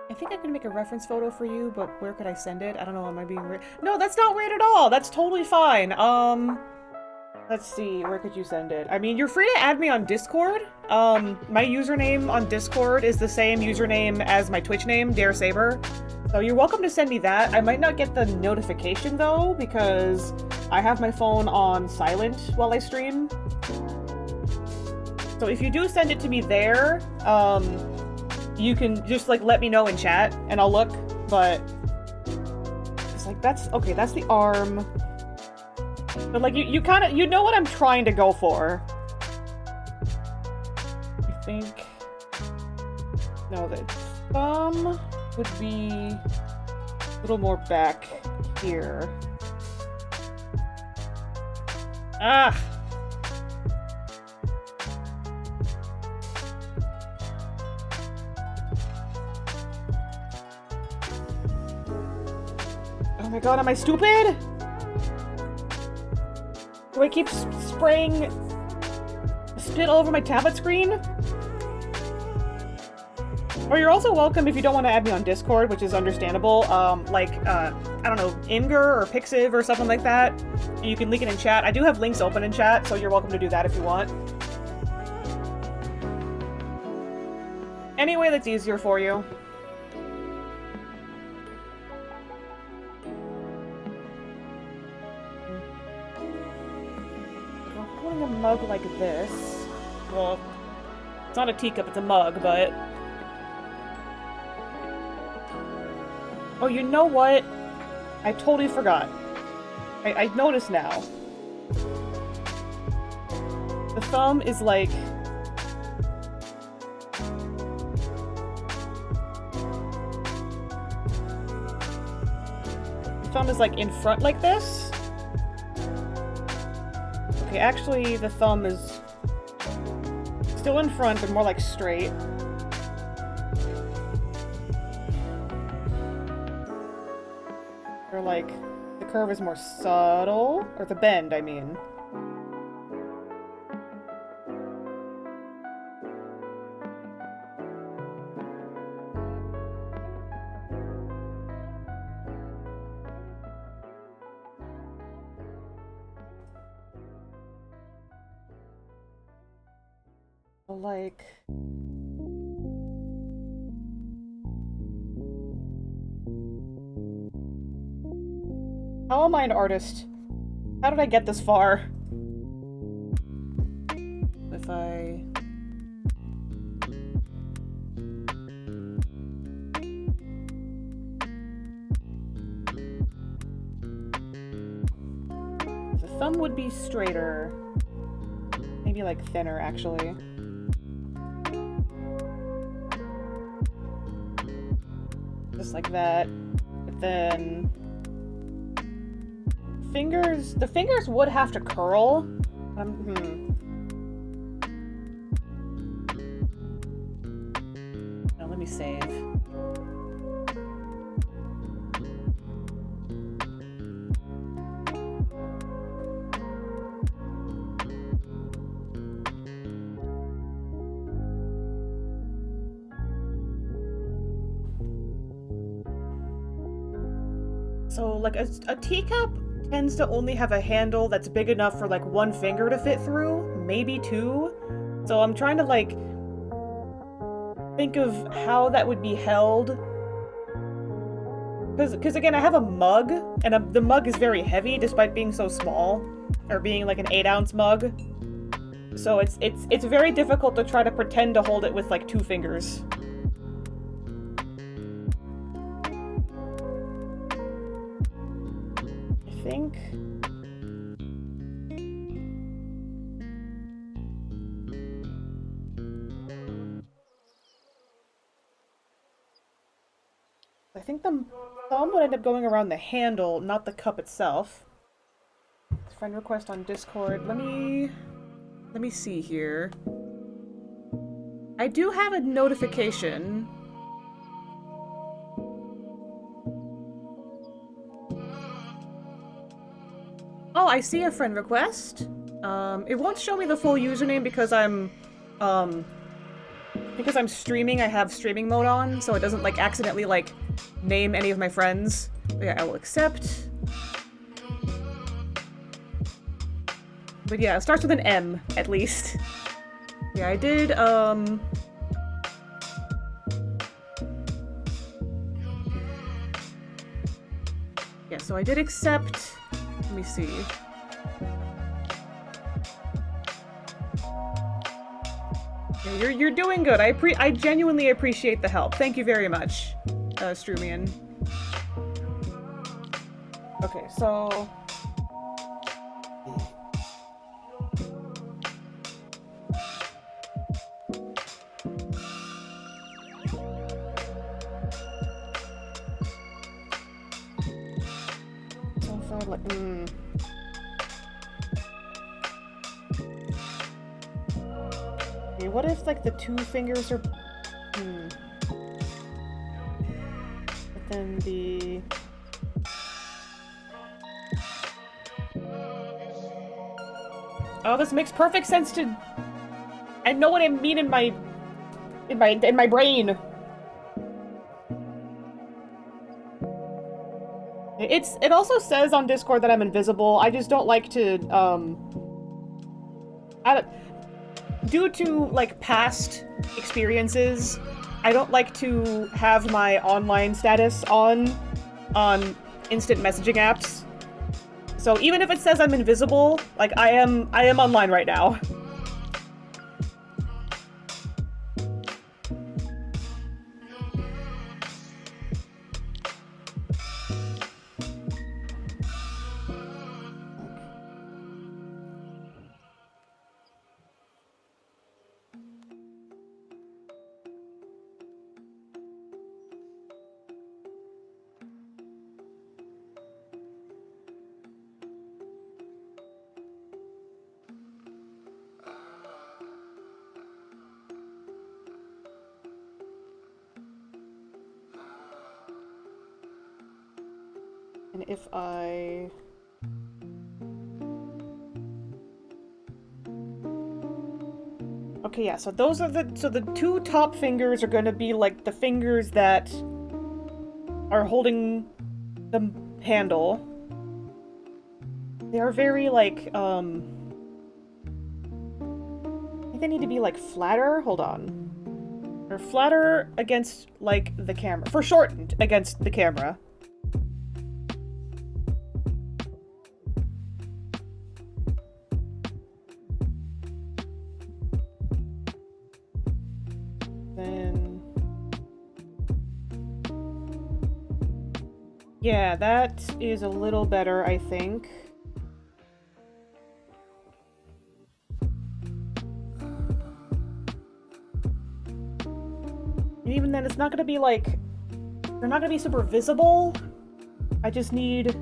I think I can make a reference photo for you, but where could I send it? I don't know, am I being weird? No, that's not weird at all! That's totally fine. Let's see, where could you send it? I mean, you're free to add me on Discord. My username on Discord is the same username as my Twitch name, DareSaber. So you're welcome to send me that. I might not get the notification though, because I have my phone on silent while I stream. So if you do send it to me there, you can just like let me know in chat and I'll look, but it's like, that's, okay, that's the arm. But like, you kind of, you know what I'm trying to go for. I think... No, the thumb would be a little more back here. Ah! Oh my god, am I stupid? Do I keep spraying spit all over my tablet screen? Or you're also welcome if you don't want to add me on Discord, which is understandable. I don't know, Imgur or Pixiv or something like that. You can link it in chat. I do have links open in chat, so you're welcome to do that if you want. Any way that's easier for you. A mug like this. Well, it's not a teacup, it's a mug, but... Oh, you know what? I totally forgot. I noticed now. The thumb is like... The thumb is like in front like this. Okay, actually, the thumb is still in front, but more like straight. Or like, the curve is more subtle. Or the bend, I mean. Like... How am I an artist? How did I get this far? If I... thumb would be straighter. Maybe like thinner, actually. Just like that. But then... fingers... the fingers would have to curl. Now, let me save. So, like, a teacup tends to only have a handle that's big enough for, like, one finger to fit through, maybe two. So I'm trying to, like, think of how that would be held. Because again, I have a mug, and the mug is very heavy despite being so small, or being, like, an 8-ounce mug. So it's very difficult to try to pretend to hold it with, like, two fingers. Think. I think the thumb would end up going around the handle, not the cup itself. Friend request on Discord. Let me see here. I do have a notification. Oh, I see a friend request. It won't show me the full username because I'm streaming. I have streaming mode on, so it doesn't, like, accidentally, like, name any of my friends. But yeah, I will accept. But yeah, it starts with an M, at least. Yeah, I did, yeah, so I did accept. Let me see. Yeah, you're doing good. I genuinely appreciate the help. Thank you very much, Strumien. Okay, so... Okay, what if, like, the two fingers are... But then the... Oh, this makes perfect sense to... I know what I mean in my brain. It also says on Discord that I'm invisible. I just don't like to, due to, like, past experiences, I don't like to have my online status on instant messaging apps. So even if it says I'm invisible, like, I am online right now. And if I... Okay, yeah, so those are the two top fingers are gonna be, like, the fingers that are holding the handle. They are very, like, I think they need to be, like, flatter? Hold on. Or flatter against, like, the camera. Foreshortened against the camera. Yeah, that is a little better, I think. even then, it's not gonna be like... They're not gonna be super visible. I just need...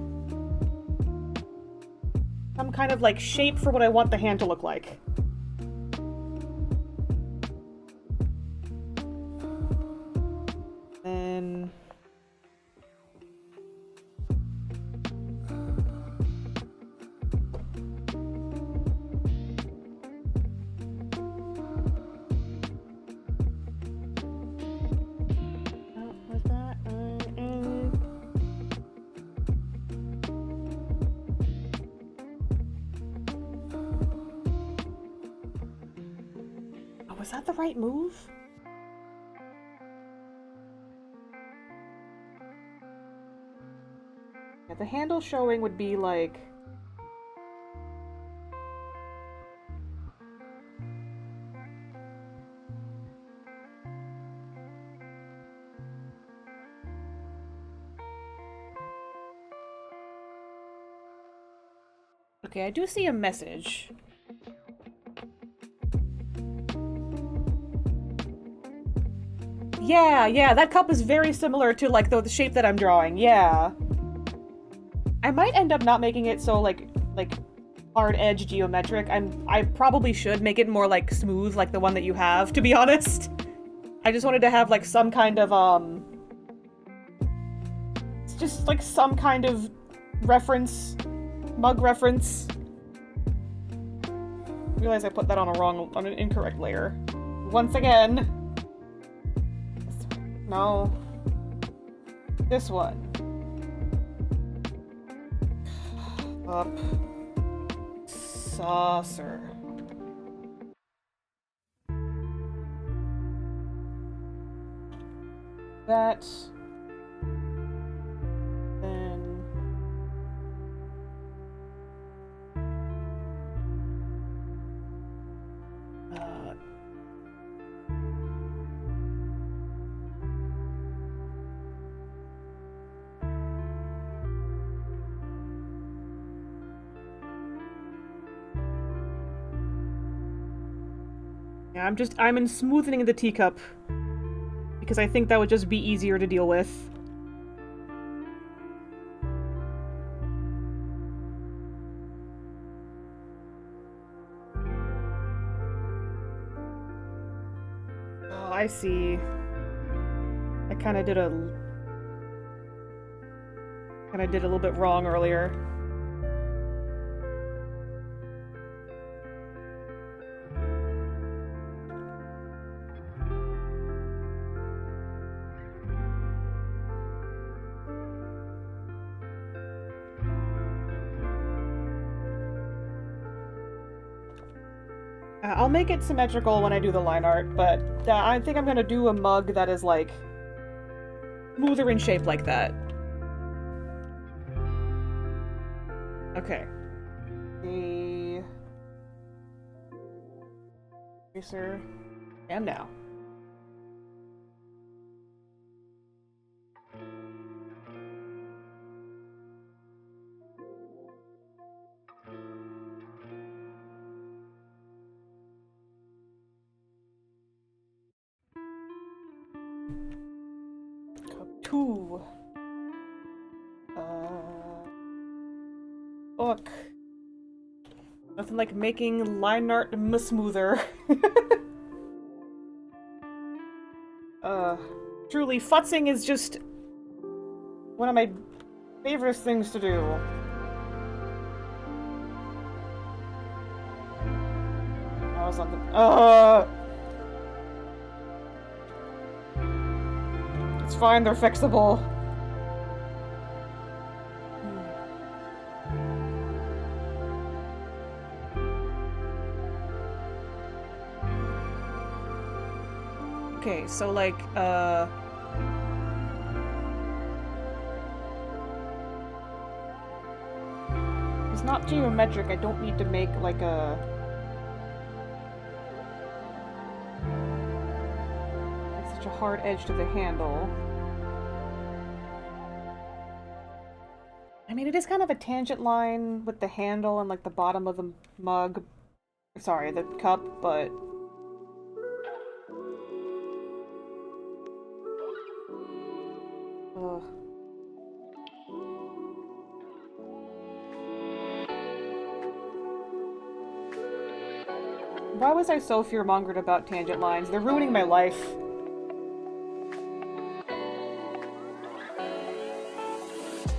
some kind of, like, shape for what I want the hand to look like. Then... Was that the right move? Yeah, the handle showing would be like... Okay, I do see a message. Yeah, that cup is very similar to, like, the shape that I'm drawing, yeah. I might end up not making it so, like hard edge geometric. I probably should make it more, like, smooth, like the one that you have, to be honest. I just wanted to have, like, some kind of, it's just, like, some kind of reference, mug reference. I realize I put that on an incorrect layer. Once again. No. This one. Up. Saucer. That. Then. Yeah, I'm in smoothing the teacup. Because I think that would just be easier to deal with. Oh, I see. I kinda did a little bit wrong earlier. I'll make it symmetrical when I do the line art, but I think I'm gonna do a mug that is, like, smoother in shape like that. Okay. The... Eraser. And now. Two. Look. Nothing like making line art smoother. Truly, futzing is just one of my favorite things to do. That was something. It's fine, they're fixable. Okay, so like, it's not geometric, I don't need to make like a... It's such a hard edge to the handle. I mean, it is kind of a tangent line with the handle and like the bottom of the mug. Sorry, the cup, but... Why was I so fear-mongered about tangent lines? They're ruining my life.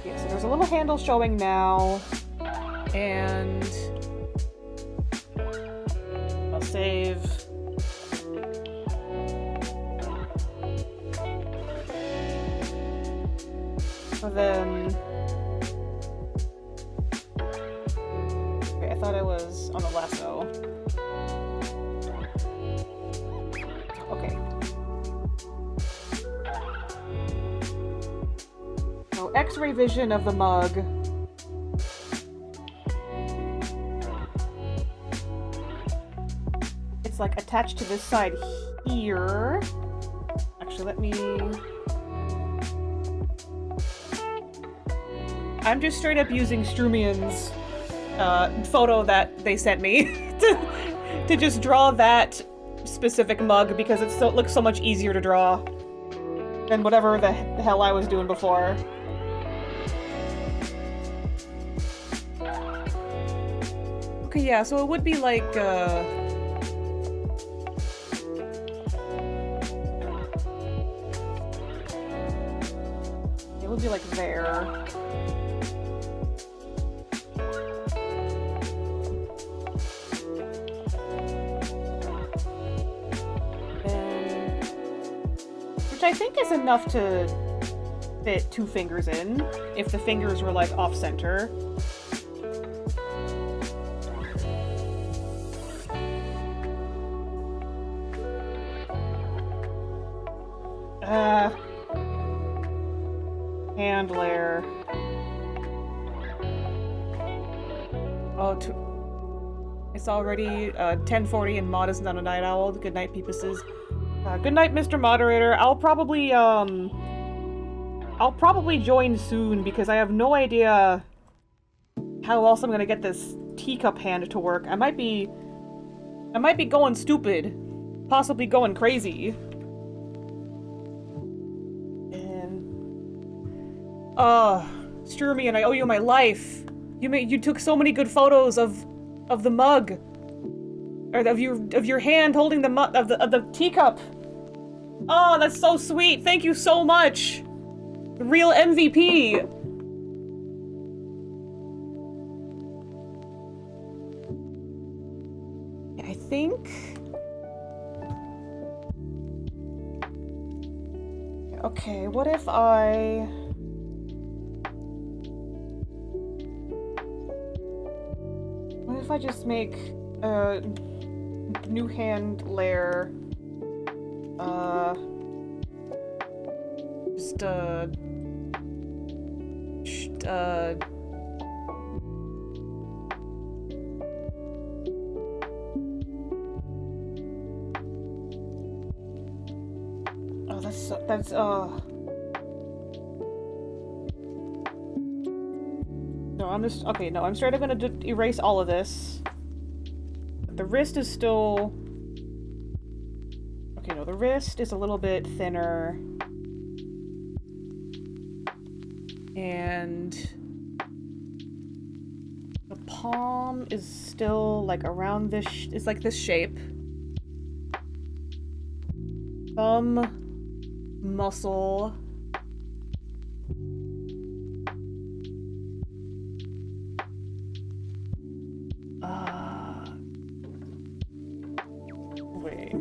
Yeah, so there's a little handle showing now. And... I'll save... And then... Okay, I thought I was on the lasso. Okay. So, X-ray vision of the mug. It's like attached to this side here. Actually, let me... I'm just straight up using Strumien's photo that they sent me to just draw that specific mug because it looks so much easier to draw than whatever the hell I was doing before. Okay, yeah, so it would be like, it would be like there. Which I think is enough to fit 2 fingers in, if the fingers were like off-center. Hand layer. Oh, it's already 10:40 and Maud is not a night owl. Good night, Peepuses. Good night, Mr. Moderator. I'll probably join soon because I have no idea how else I'm gonna get this teacup hand to work. I might be going stupid, possibly going crazy. And Strumien, I owe you my life. You took so many good photos of the mug. Or of your hand holding the teacup. Oh, that's so sweet. Thank you so much. Real MVP. I think. Okay, what if I just make a new hand layer, no, I'm straight up gonna erase all of this. The wrist is still... Okay, no, the wrist is a little bit thinner. And... the palm is still, like, around this... it's like this shape. Thumb... muscle... wait.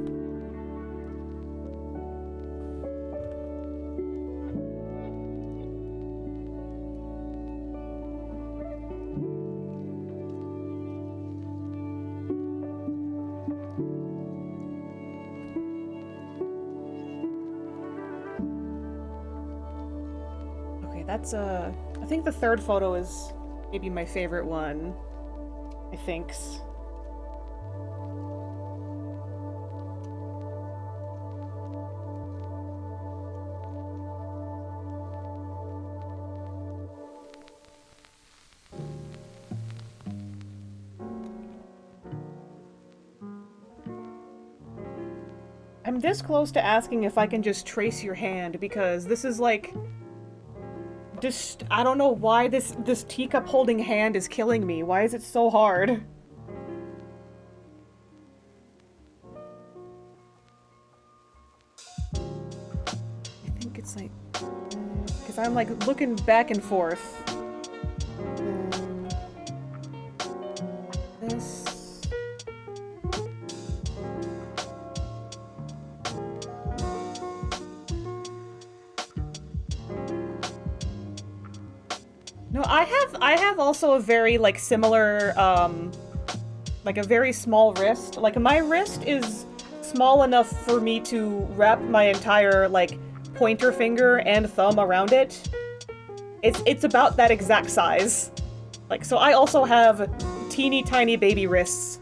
Okay, that's I think the third photo is maybe my favorite one. I think. I'm this close to asking if I can just trace your hand, because this is like... just... I don't know why this teacup holding hand is killing me. Why is it so hard? I'm like looking back and forth. This. No, I have also a very like similar like a very small wrist. Like my wrist is small enough for me to wrap my entire like pointer finger and thumb around it. It's about that exact size. Like so I also have teeny tiny baby wrists.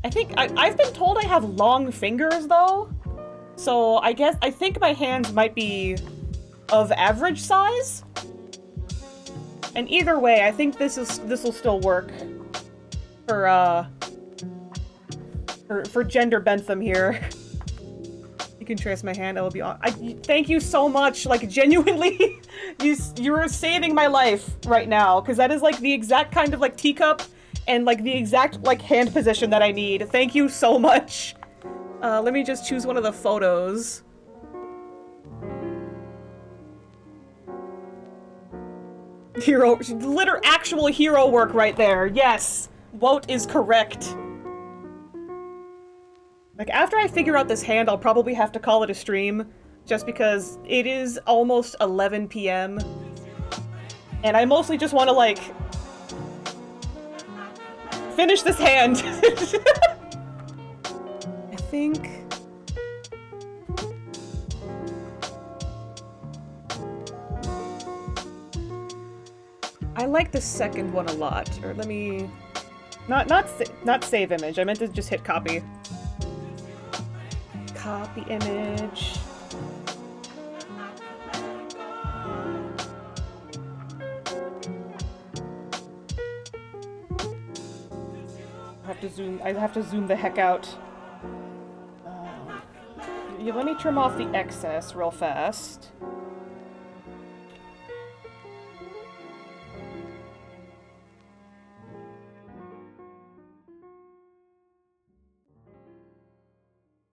I think I've been told I have long fingers though. So I think my hands might be of average size. And either way, I think this will still work for gender Bentham here. You can trace my hand. I will be on. Thank you so much. Like genuinely, you're saving my life right now because that is like the exact kind of like teacup and like the exact like hand position that I need. Thank you so much. Let me just choose one of the photos. Actual hero work right there. Yes. Wout is correct. Like, after I figure out this hand, I'll probably have to call it a stream, just because it is almost 11 p.m. And I mostly just want to, like, finish this hand. I think... I like the second one a lot. Or let me... Not save image. I meant to just hit copy. Copy image. I have to zoom the heck out. Let me trim off the excess real fast.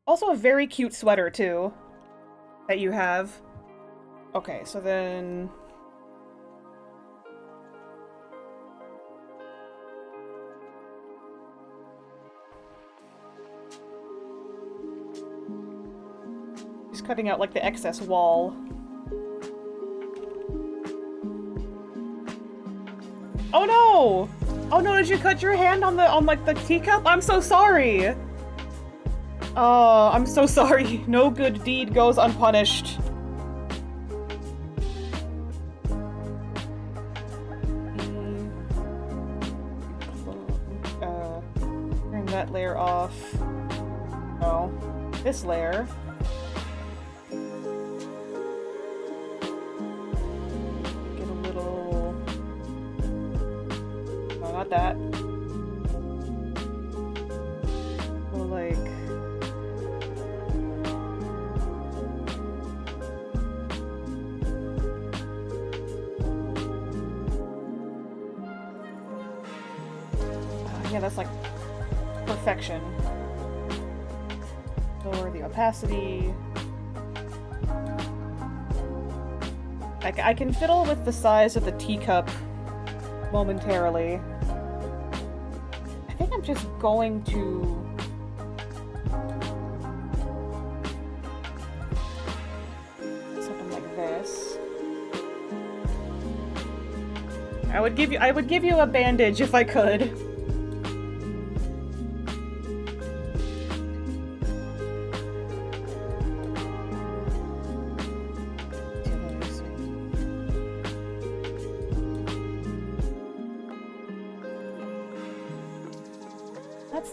Also a very cute sweater, too, that you have. Okay, so then... Just cutting out, like, the excess wall. Oh no! Oh no, did you cut your hand on the teacup? I'm so sorry! Oh, I'm so sorry. No good deed goes unpunished. Turn that layer off. Oh, this layer. Get a little... No, not that. Well, like... Yeah, that's like perfection. Lower the opacity. I can fiddle with the size of the teacup momentarily. I think I'm just going to... something like this. I would give you a bandage if I could.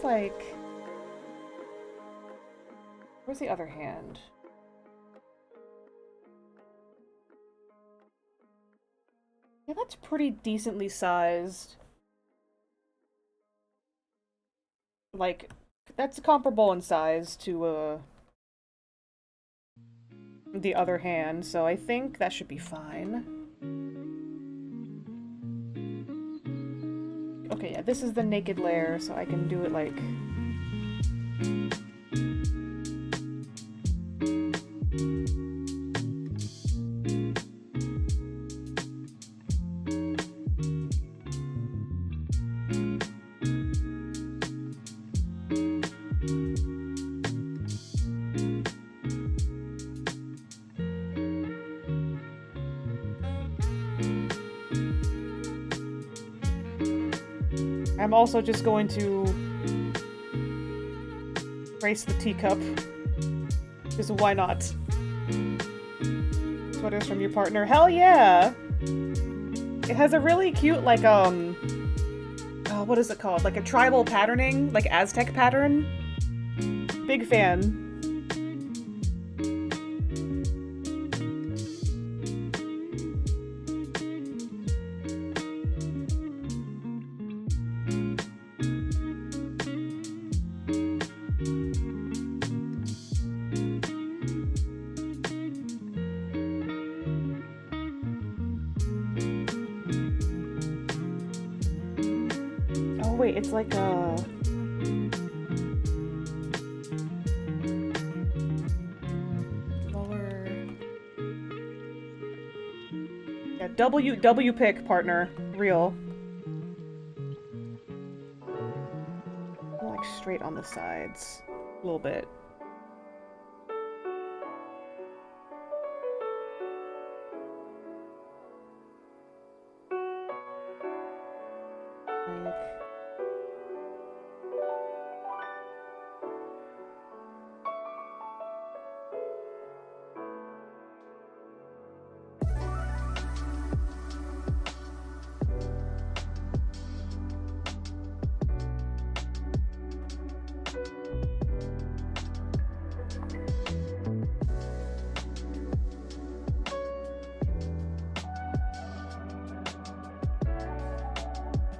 Like, where's the other hand? Yeah, that's pretty decently sized. Like, that's comparable in size to, the other hand, so I think that should be fine. Okay, yeah, this is the naked layer, so I can do it like... I'm also just going to trace the teacup. Because why not? Sweaters from your partner. Hell yeah! It has a really cute, like, what is it called? Like a tribal patterning? Like Aztec pattern? Big fan. Oh wait, it's like a... lower... Yeah, W pick, partner. Real. Like straight on the sides. A little bit.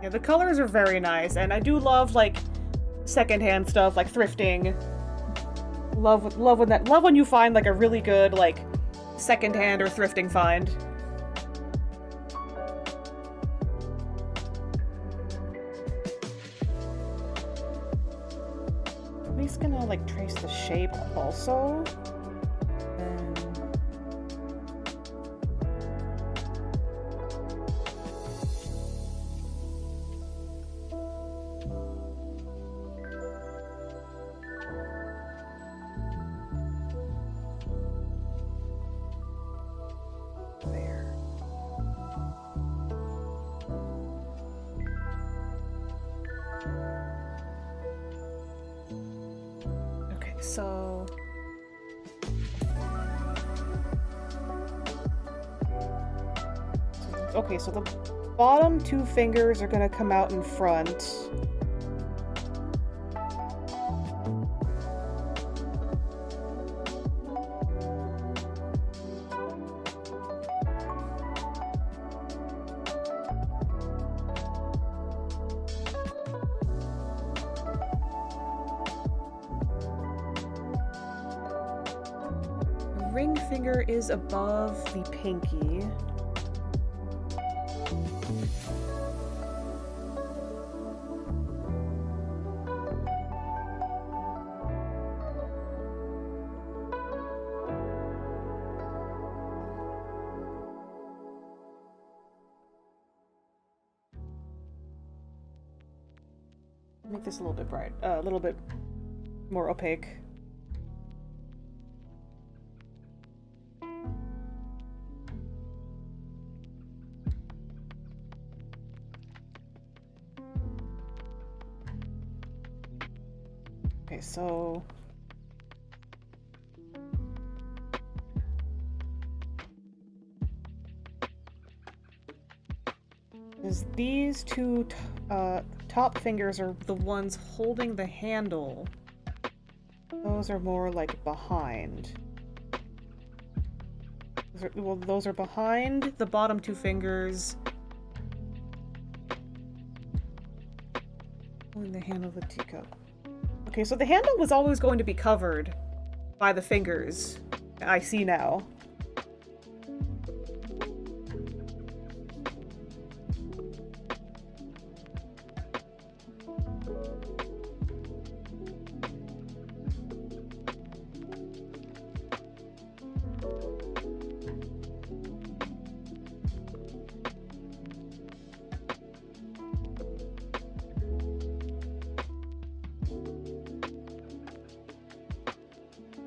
Yeah, the colors are very nice, and I do love, like, secondhand stuff, like thrifting. Love when that. Love when you find, like, a really good, like, secondhand or thrifting find. I'm just gonna, like, trace the shape also. So... okay, so the bottom two fingers are gonna come out in front. Ring finger is above the pinky. Make this a little bit bright, a little bit more opaque. Okay, so... is these two top fingers are the ones holding the handle. Those are more like behind. Those are behind the bottom two fingers. Holding the handle of the teacup. Okay, so the handle was always going to be covered by the fingers. I see now.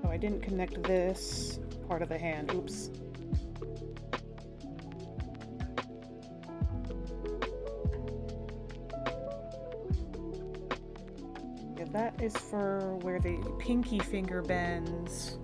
I didn't connect this part of the hand. Oops. that is for where the pinky finger bends.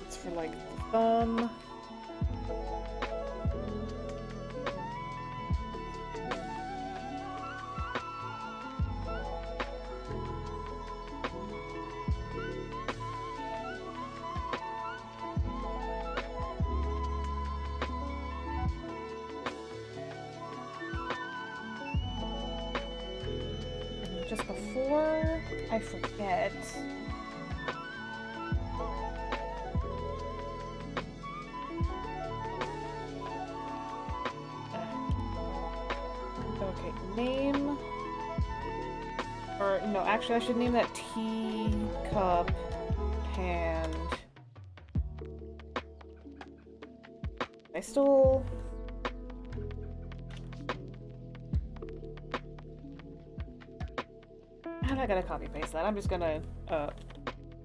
It's for like the thumb. Just before I forget, okay, name, or no, actually I should name that teacup hand. I still... I'm not gonna copy paste that. I'm just gonna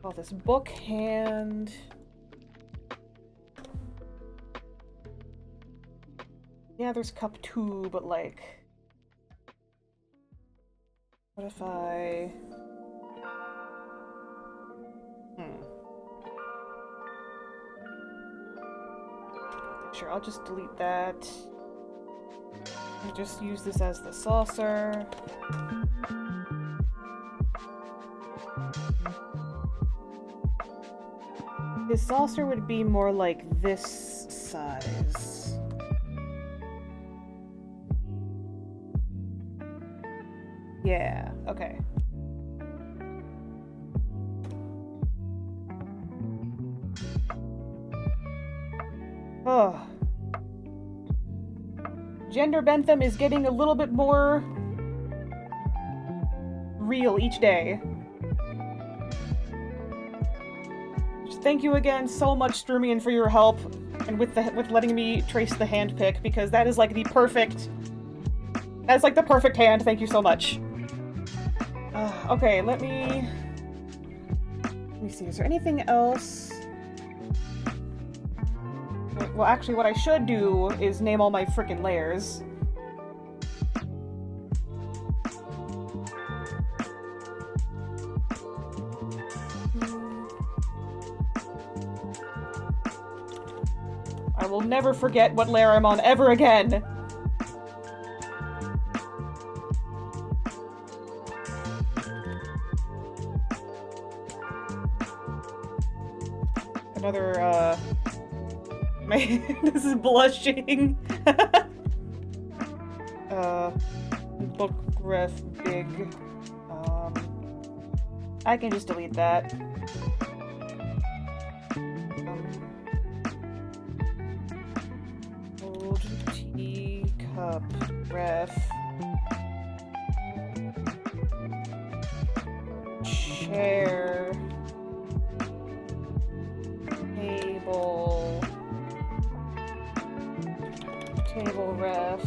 call this book hand. Yeah, there's cup 2, but like, what if I... Sure, I'll just delete that. And just use this as the saucer. His saucer would be more like this size. Yeah, okay. Oh. Gender Bentham is getting a little bit more real each day. Thank you again so much, Strumien, for your help and with letting me trace the hand pick, because that is like the perfect... That's like the perfect hand. Thank you so much. Okay, let me see. Is there anything else? Well, actually, what I should do is name all my frickin' layers. I will never forget what layer I'm on ever again. Another, this is blushing. Book ref big. I can just delete that. Old teacup ref. Chair. Table ref.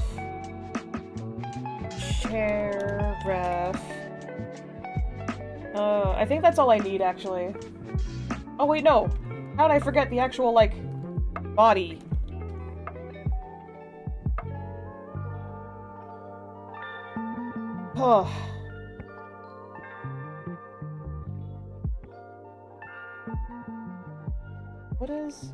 Chair ref. I think that's all I need, actually. Oh wait, no! How did I forget the actual, like, body? Oh. What is...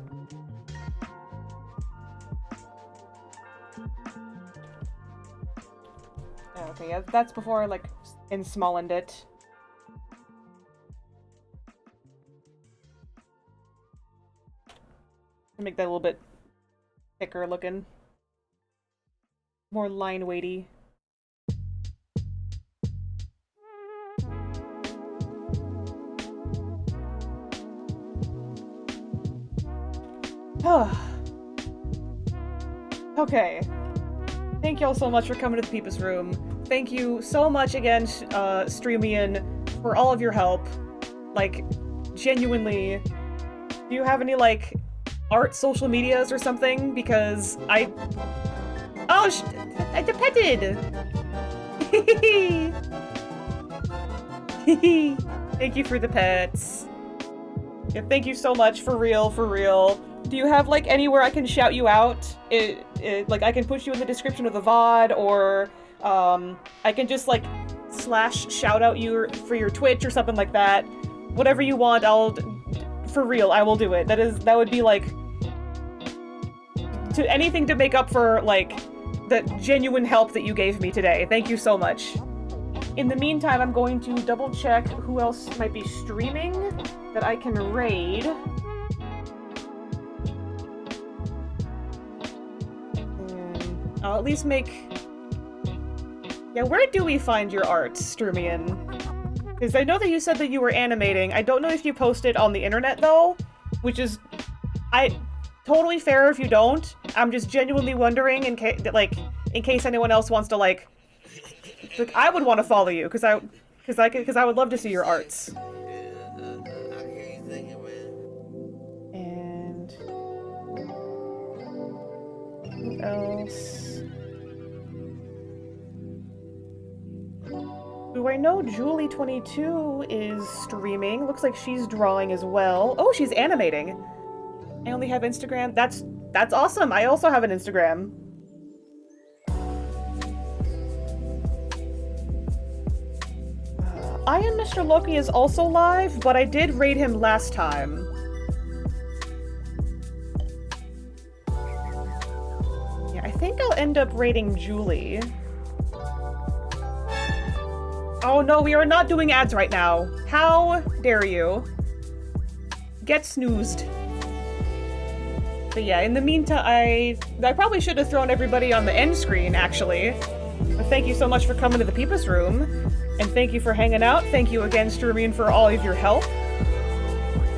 Oh, okay, yeah, that's before I, like, ensmallened it. Make that a little bit thicker looking. More line weighty. Okay. Thank y'all so much for coming to the Peepus Room. Thank you so much again, Strumien, for all of your help. Like, genuinely. Do you have any, like, art social medias or something? Because I... Oh, I depended! Thank you for the pets. Yeah, thank you so much, for real, for real. Do you have, like, anywhere I can shout you out? Like, I can put you in the description of the VOD, or, I can just, like, / shout out you for your Twitch or something like that. Whatever you want, for real, I will do it. That would be, like, anything to make up for, like, the genuine help that you gave me today. Thank you so much. In the meantime, I'm going to double check who else might be streaming that I can raid. And I'll at least make... Yeah, where do we find your art, Strumien? Because I know that you said that you were animating. I don't know if you posted on the internet, though, which is... Totally fair if you don't. I'm just genuinely wondering in case anyone else wants to, like, I would want to follow you, because I would love to see your arts. And who else? Do I know Julie22 is streaming? Looks like she's drawing as well. Oh, she's animating. I only have Instagram. That's awesome. I also have an Instagram. I Am Mr. Loki is also live, but I did raid him last time. Yeah, I think I'll end up raiding Julie. Oh no, we are not doing ads right now. How dare you? Get snoozed. But yeah, in the meantime, I probably should have thrown everybody on the end screen, actually. But thank you so much for coming to the Peepus Room. And thank you for hanging out. Thank you again, Strumien, for all of your help.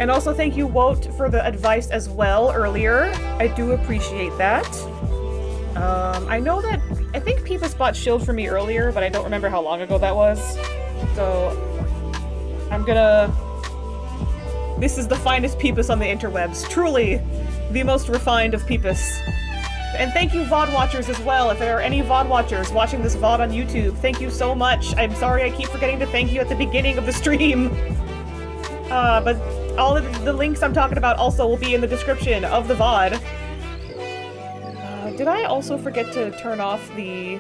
And also thank you, Wout, for the advice as well earlier. I do appreciate that. I know that... I think Peepus bought Shield for me earlier, but I don't remember how long ago that was. So... I'm gonna... This is the finest Peepus on the interwebs. Truly, the most refined of Peepus. And thank you, VOD watchers, as well. If there are any VOD watchers watching this VOD on YouTube, thank you so much. I'm sorry I keep forgetting to thank you at the beginning of the stream. But all of the links I'm talking about also will be in the description of the VOD. Did I also forget to turn off the...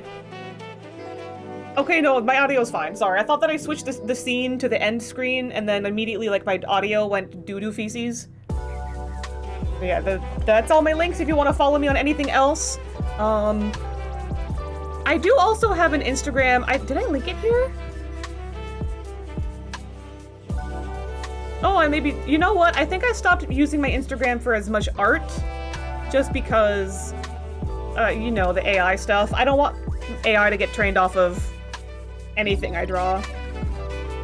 Okay, no, my audio's fine. Sorry, I thought that I switched the scene to the end screen, and then immediately, like, my audio went doo-doo feces. But yeah, that's all my links if you want to follow me on anything else. I do also have an Instagram. Did I link it here? Oh, you know what? I think I stopped using my Instagram for as much art, just because, you know, the AI stuff. I don't want AI to get trained off of anything I draw.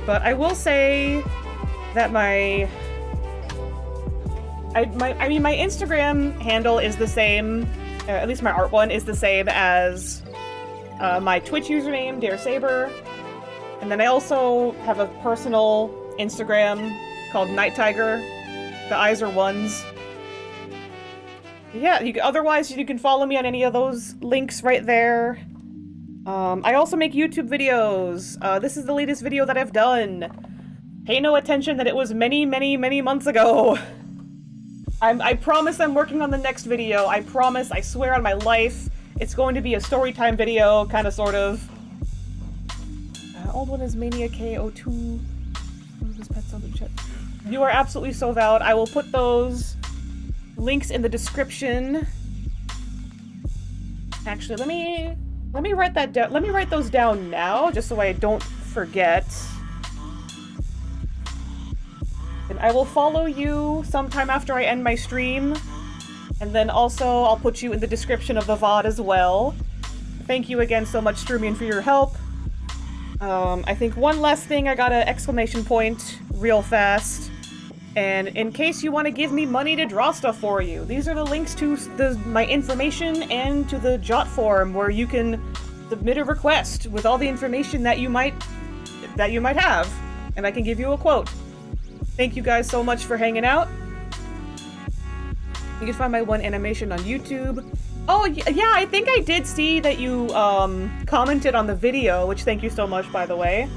But I will say that my Instagram handle is the same, at least my art one is the same as my Twitch username, DareSaber. And then I also have a personal Instagram called Night Tiger. The eyes are ones. Yeah, otherwise you can follow me on any of those links right there. I also make YouTube videos. This is the latest video that I've done. Pay no attention that it was many, many, many months ago. I promise I'm working on the next video. I promise, I swear on my life. It's going to be a story time video, kind of, sort of. Old one is Mania K02. You are absolutely so valid. I will put those links in the description. Actually, let me write that down. Let me write those down now, just so I don't forget. And I will follow you sometime after I end my stream. And then also, I'll put you in the description of the VOD as well. Thank you again so much, Strumien, for your help. I think one last thing, I got an exclamation point real fast. And in case you want to give me money to draw stuff for you, these are the links to my information and to the Jot form where you can submit a request with all the information that you might have, and I can give you a quote. Thank you guys so much for hanging out. You can find my one animation on YouTube. Oh, yeah, I think I did see that you commented on the video, which thank you so much, by the way.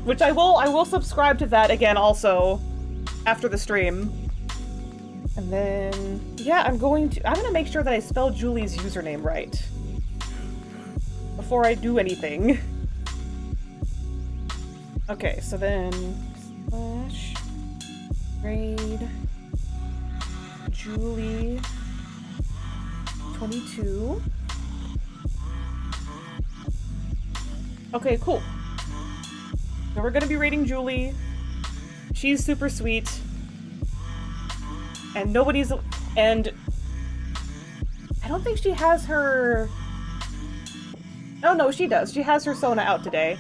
Which I will subscribe to that again also after the stream. And then, yeah, I'm gonna make sure that I spell Julie's username right before I do anything. Okay, so then slash grade Julie 22. Okay, cool. So we're gonna be rating Julie. She's super sweet. And and I don't think she has her... Oh no, she does. She has her Sona out today.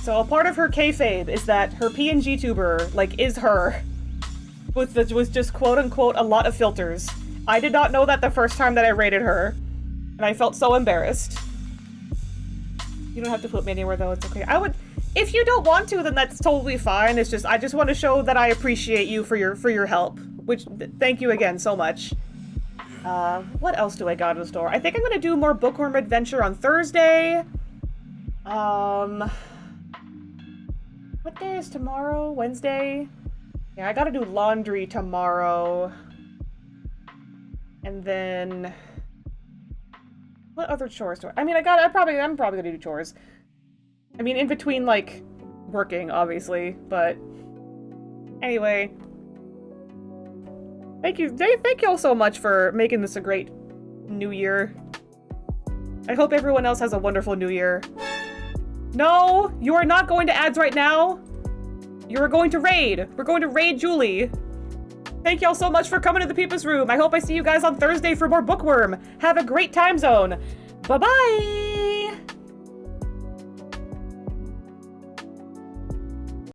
So a part of her kayfabe is that her PNG tuber, like, is her. Which was just quote-unquote a lot of filters. I did not know that the first time that I rated her. And I felt so embarrassed. You don't have to put me anywhere though, it's okay. I would... If you don't want to, then that's totally fine. It's just, I just want to show that I appreciate you for your help. Which, thank you again so much. What else do I got in store? I think I'm gonna do more Bookworm Adventure on Thursday. What day is tomorrow? Wednesday? Yeah, I gotta do laundry tomorrow. And then... What other chores do I mean, I'm probably gonna do chores. I mean, in between, like, working, obviously, but... Anyway. Thank you all so much for making this a great new year. I hope everyone else has a wonderful new year. No! You are not going to ads right now! You are going to raid! We're going to raid Julie! Thank y'all so much for coming to the Peepa's Room! I hope I see you guys on Thursday for more Bookworm! Have a great time zone! Bye-bye!